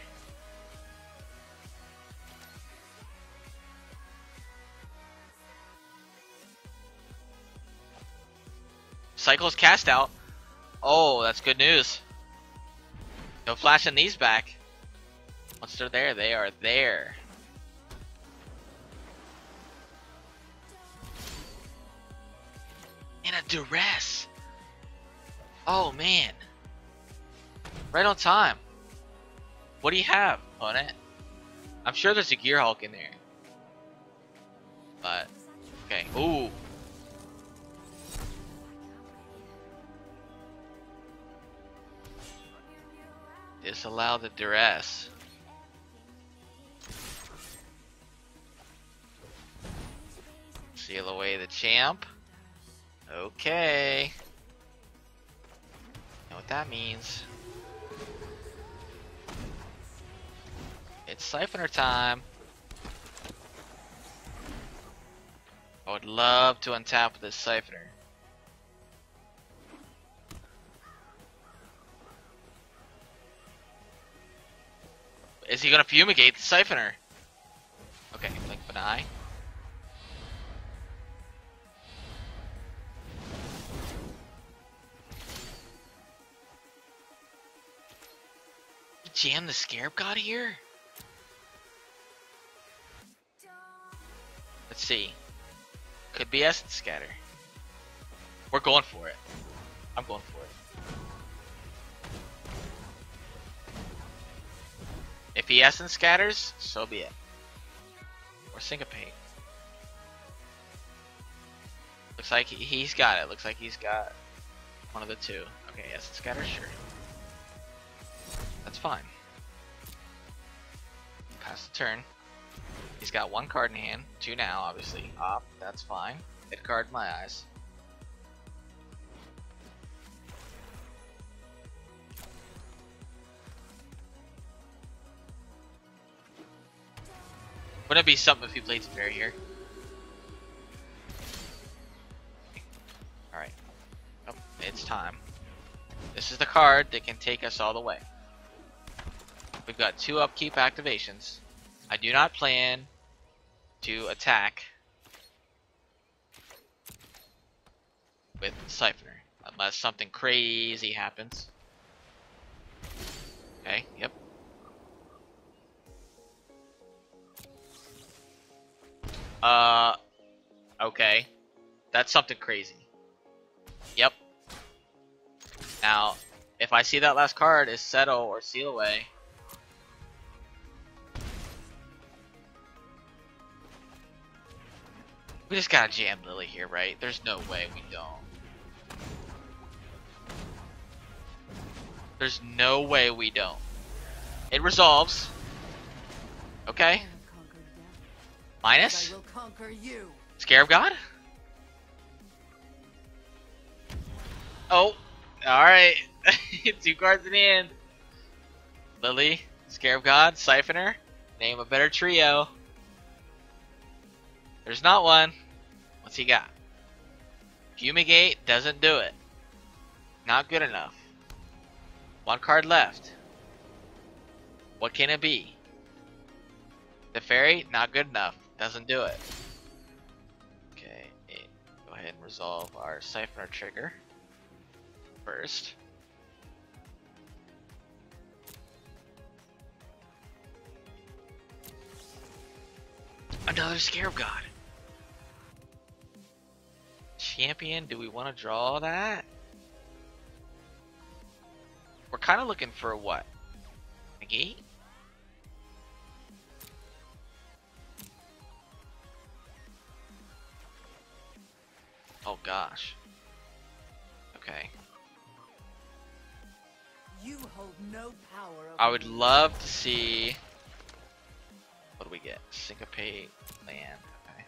Speaker 1: Cycle's cast out. Oh, that's good news. No flashing these back. Once they're there, they are there. In a duress. Oh man. Right on time. What do you have, opponent? I'm sure there's a Gear Hulk in there. But, okay. Ooh. Disallow the duress. Seal away the champ. Okay. Know what that means. It's Siphoner time. I would love to untap this Siphoner. Is he gonna fumigate the Siphoner? Okay, blink of an eye. Jam the Scarab God here? Let's see. Could be Essence Scatter. We're going for it. I'm going for it. If he Essence Scatters, so be it. Or Syncopate. Looks like he's got it. Looks like he's got one of the two. Okay, Essence Scatter, sure. That's fine. Pass the turn. He's got 1 card in hand. 2 now, obviously. Op, that's fine. Hit card in my eyes. Wouldn't it be something if he played Teferi here? Alright. Oh, it's time. This is the card that can take us all the way. We've got 2 upkeep activations. I do not plan to attack with Siphoner unless something crazy happens. Okay, yep. Okay. That's something crazy. Yep. Now, if I see that last card is Settle or Seal Away, we just gotta jam Lily here, right? There's no way we don't. There's no way we don't. It resolves. Okay. Minus?
Speaker 5: I will conquer you.
Speaker 1: Scarab God? Oh, alright. 2 cards in hand. Lily, Scarab God, Siphoner. Name a better trio. There's not one. What's he got? Fumigate doesn't do it. Not good enough. 1 card left. What can it be? The Fairy, not good enough. Doesn't do it. Okay, go ahead and resolve our Siphoner trigger first. Another Scarab God. Champion, do we want to draw that? We're kind of looking for what? Negate? Oh gosh. Okay.
Speaker 5: You hold no power over
Speaker 1: I would
Speaker 5: me.
Speaker 1: love to see. What do we get? Syncopate land. Okay.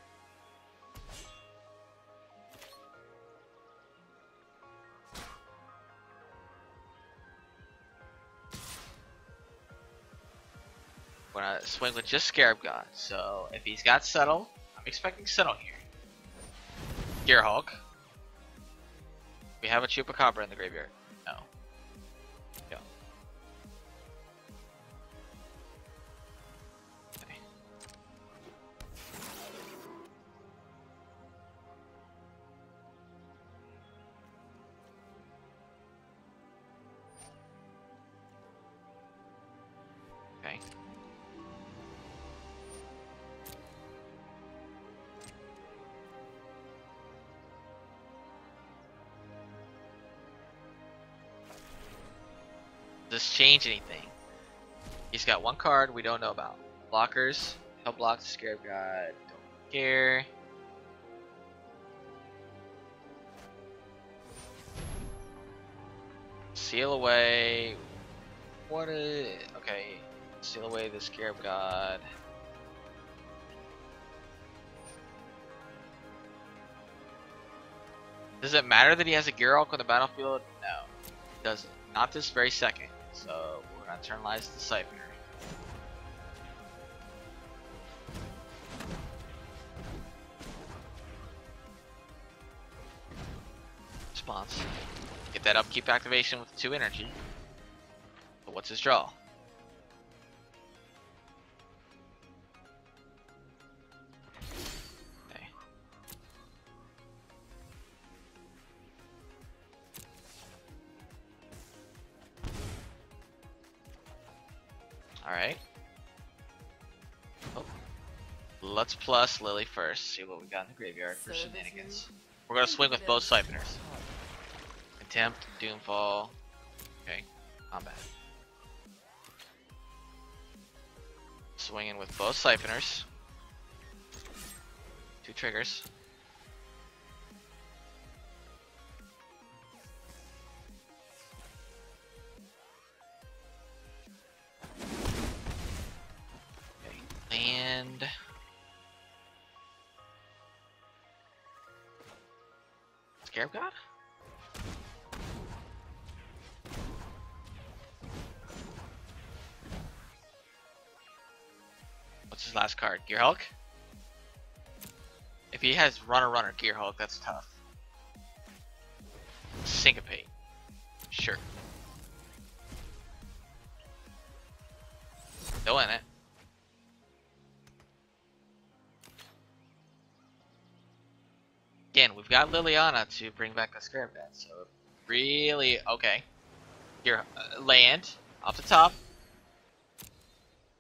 Speaker 1: We're gonna swing with just Scarab God. So if he's got Settle, I'm expecting Settle here. Gearhulk. We have a Chupacabra in the graveyard. No. No. Okay. Okay. Does this change anything? He's got one card we don't know about. Blockers. Help block the Scarab God. Don't care. Seal away. What is... Okay. Seal away the Scarab God. Does it matter that he has a Gearhulk on the battlefield? No. It doesn't. Not this very second. So we're gonna internalize the Siphoner. Response. Get that upkeep activation with 2 energy. But what's his draw? Okay. Alright. Oh. Let's plus Lily first. See what we got in the graveyard for shenanigans. We're gonna swing with both Siphoners. Contempt, Doomfall. Okay, combat. Swinging with both Siphoners. 2 triggers. Okay, land. Scarab God? What's his last card? Gearhulk? If he has Runner Gearhulk, that's tough. Syncopate. Sure. Still in it. Again, we've got Liliana to bring back the Scarab God, so really okay. Here, land off the top.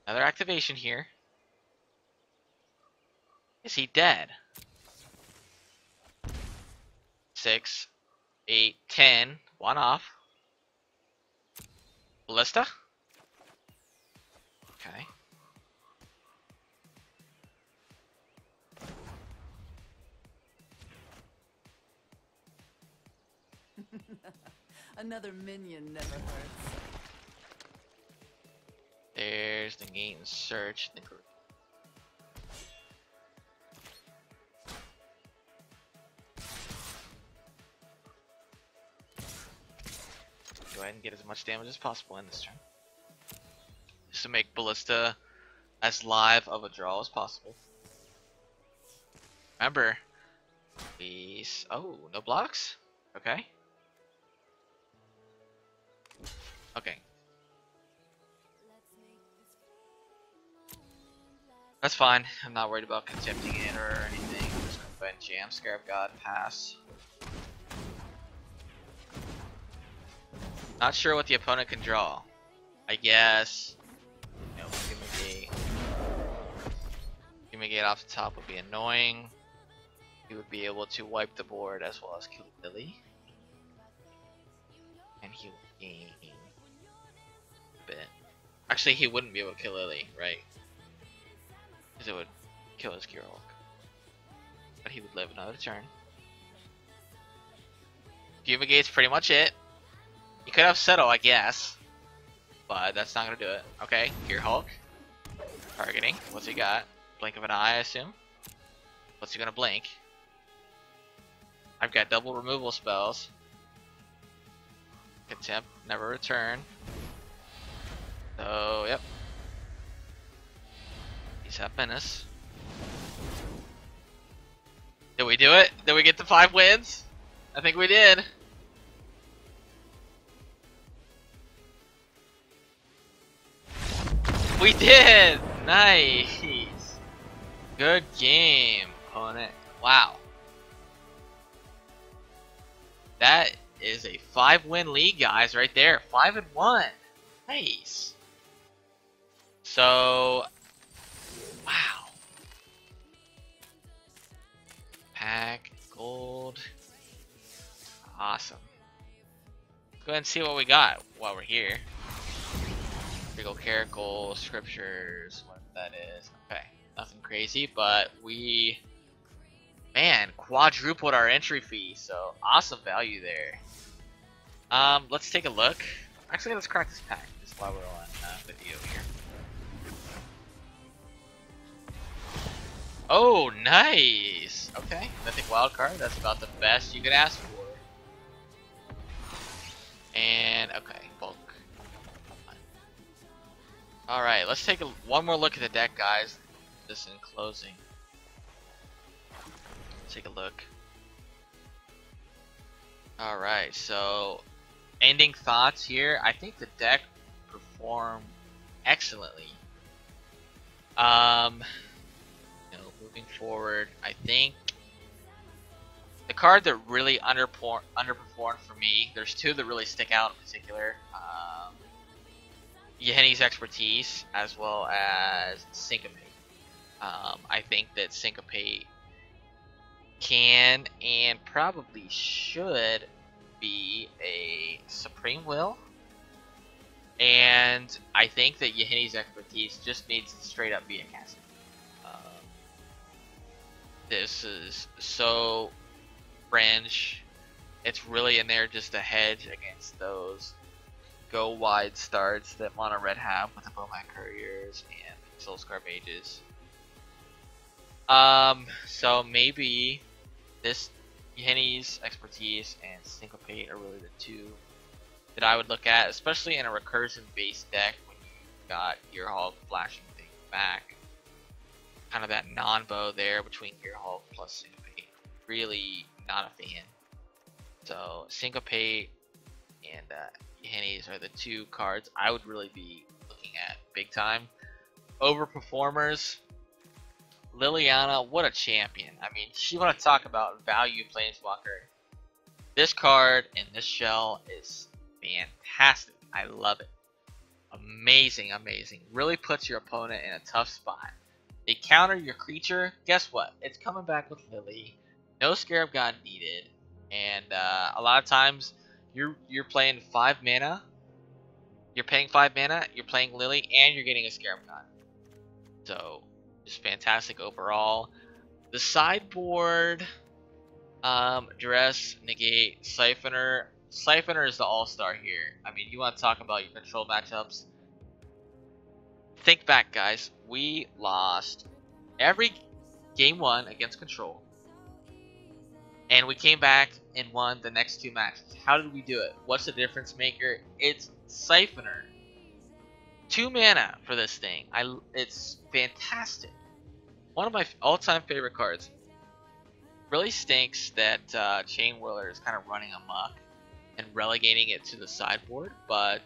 Speaker 1: Another activation here. Is he dead? 6, 8, 10. 1 off. Ballista? Okay.
Speaker 5: Another minion never hurts.
Speaker 1: There's the gate and search. Go ahead and get as much damage as possible in this turn. Just to make Ballista as live of a draw as possible. Remember, these... Oh, no blocks? Okay. Okay. That's fine. I'm not worried about contempting it or anything. I'm just gonna go ahead and jam Scarab God, pass. Not sure what the opponent can draw. I guess, you know, Fumigate off the top would be annoying. He would be able to wipe the board as well as kill Lily. And he would gain a bit. Actually, he wouldn't be able to kill Lily, right? Because it would kill his Gearhulk. But he would live another turn. Fumigate's pretty much it. You could have Settle, I guess. But that's not gonna do it. Okay, Gearhulk. Targeting. What's he got? Blink of an eye, I assume. What's he gonna blink? I've got double removal spells. Contempt, never return. So, yep. He's have menace. Did we do it? Did we get the 5 wins? I think we did. We did! Nice! Good game, opponent. Wow. That is a 5-win lead, guys, right there. 5-1. Nice. So, wow. Pack, gold. Awesome. Let's go ahead and see what we got while we're here. Regal Caracal, Scriptures, what that is. Okay, nothing crazy, but we, man, quadrupled our entry fee, so awesome value there. Let's take a look. Actually, let's crack this pack just while we're on video here. Oh, nice! Okay, Mythic Wild Card, that's about the best you could ask for. And, okay, bulk. Alright, let's take one more look at the deck, guys. This in closing. Let's take a look. Alright, so ending thoughts here. I think the deck performed excellently. Moving forward, I think the card that really underperformed for me, there's 2 that really stick out in particular. Yahenni's Expertise, as well as Syncopate. I think that Syncopate can and probably should be a Supreme Will. And I think that Yahenni's Expertise just needs to straight up be a cast. This is so fringe. It's really in there just to hedge against those go wide starts that Mono Red have with the Bowman Couriers and Soulscar Mages. So maybe this Yahenni's Expertise and Syncopate are really the 2 that I would look at, especially in a recursion based deck when you've got Gearhulk flashing things back. Kind of that non-bow there between Gearhulk plus Syncopate. Really not a fan. So Syncopate and Yahenni's are the 2 cards I would really be looking at big time. Overperformers. Liliana, what a champion. I mean, she want to talk about value Planeswalker. This card in this shell is fantastic. I love it. Amazing, amazing. Really puts your opponent in a tough spot. They counter your creature. Guess what? It's coming back with Lily. No Scarab God needed. And a lot of times you're playing 5 mana. You're paying 5 mana. You're playing Lily, and you're getting a Scarab God. So just fantastic overall. The sideboard, Duress, Negate, Siphoner. Siphoner is the all-star here. I mean, you want to talk about your control matchups. Think back, guys. We lost every game 1 against control, and we came back and won the next 2 matches. How did we do it? What's the difference maker? It's Siphoner. 2 mana for this thing. It's fantastic. One of my all-time favorite cards. Really stinks that Chain Whirler is kind of running amok and relegating it to the sideboard, but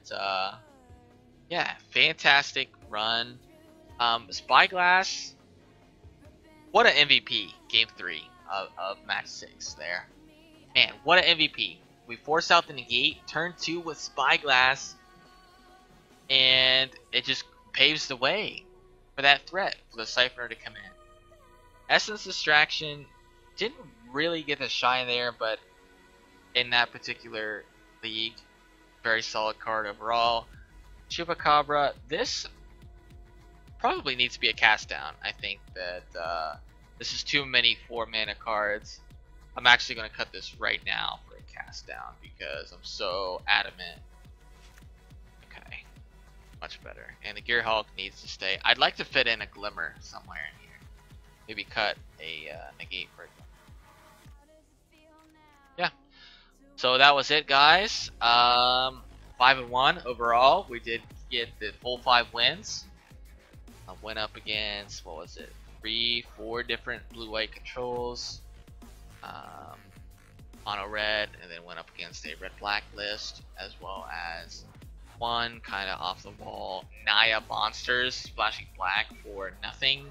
Speaker 1: yeah, fantastic run. Spyglass, what an MVP game 3 of match 6 there. Man, what an MVP. We force out the negate, turn 2 with Spyglass, and it just paves the way for that threat for the Siphoner to come in. Essence Distraction didn't really get the shine there, but in that particular league, very solid card overall. Chupacabra, this probably needs to be a cast down. I think that this is too many 4 mana cards. I'm actually going to cut this right now for a cast down because I'm so adamant. Okay, much better. And the Gearhulk needs to stay. I'd like to fit in a Glimmer somewhere in here. Maybe cut a negate for it. Yeah. So that was it, guys. 5-1 overall. We did get the full 5 wins. I went up against, what was it, 4 different blue-white controls, mono red, and then went up against a red-black list, as well as one kind of off the wall Naya monsters splashing black for nothing.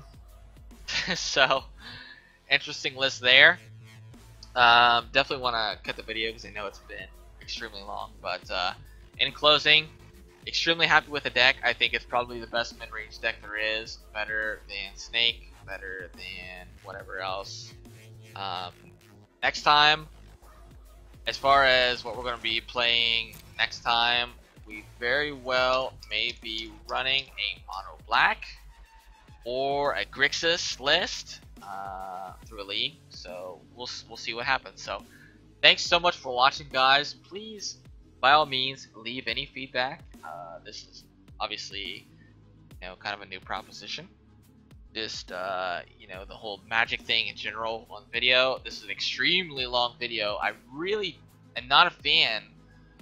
Speaker 1: So interesting list there. Definitely want to cut the video because I know it's been extremely long, but in closing, extremely happy with the deck. I think it's probably the best mid-range deck there is. Better than Snake, better than whatever else. Next time, as far as what we're going to be playing next time, we very well may be running a mono black or a Grixis list through a league. So we'll see what happens. So thanks so much for watching, guys. Please, by all means, leave any feedback. This is obviously, kind of a new proposition. Just the whole magic thing in general on video. This is an extremely long video. I really am not a fan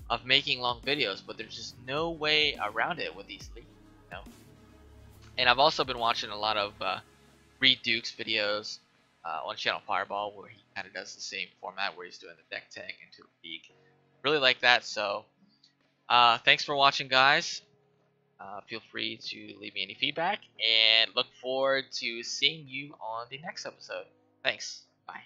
Speaker 1: of making long videos, but there's just no way around it with these leagues, And I've also been watching a lot of Reed Duke's videos on Channel Fireball, where he kind of does the same format, where he's doing the deck tech into a league. Really like that. So thanks for watching, guys. Feel free to leave me any feedback, and look forward to seeing you on the next episode. Thanks. Bye.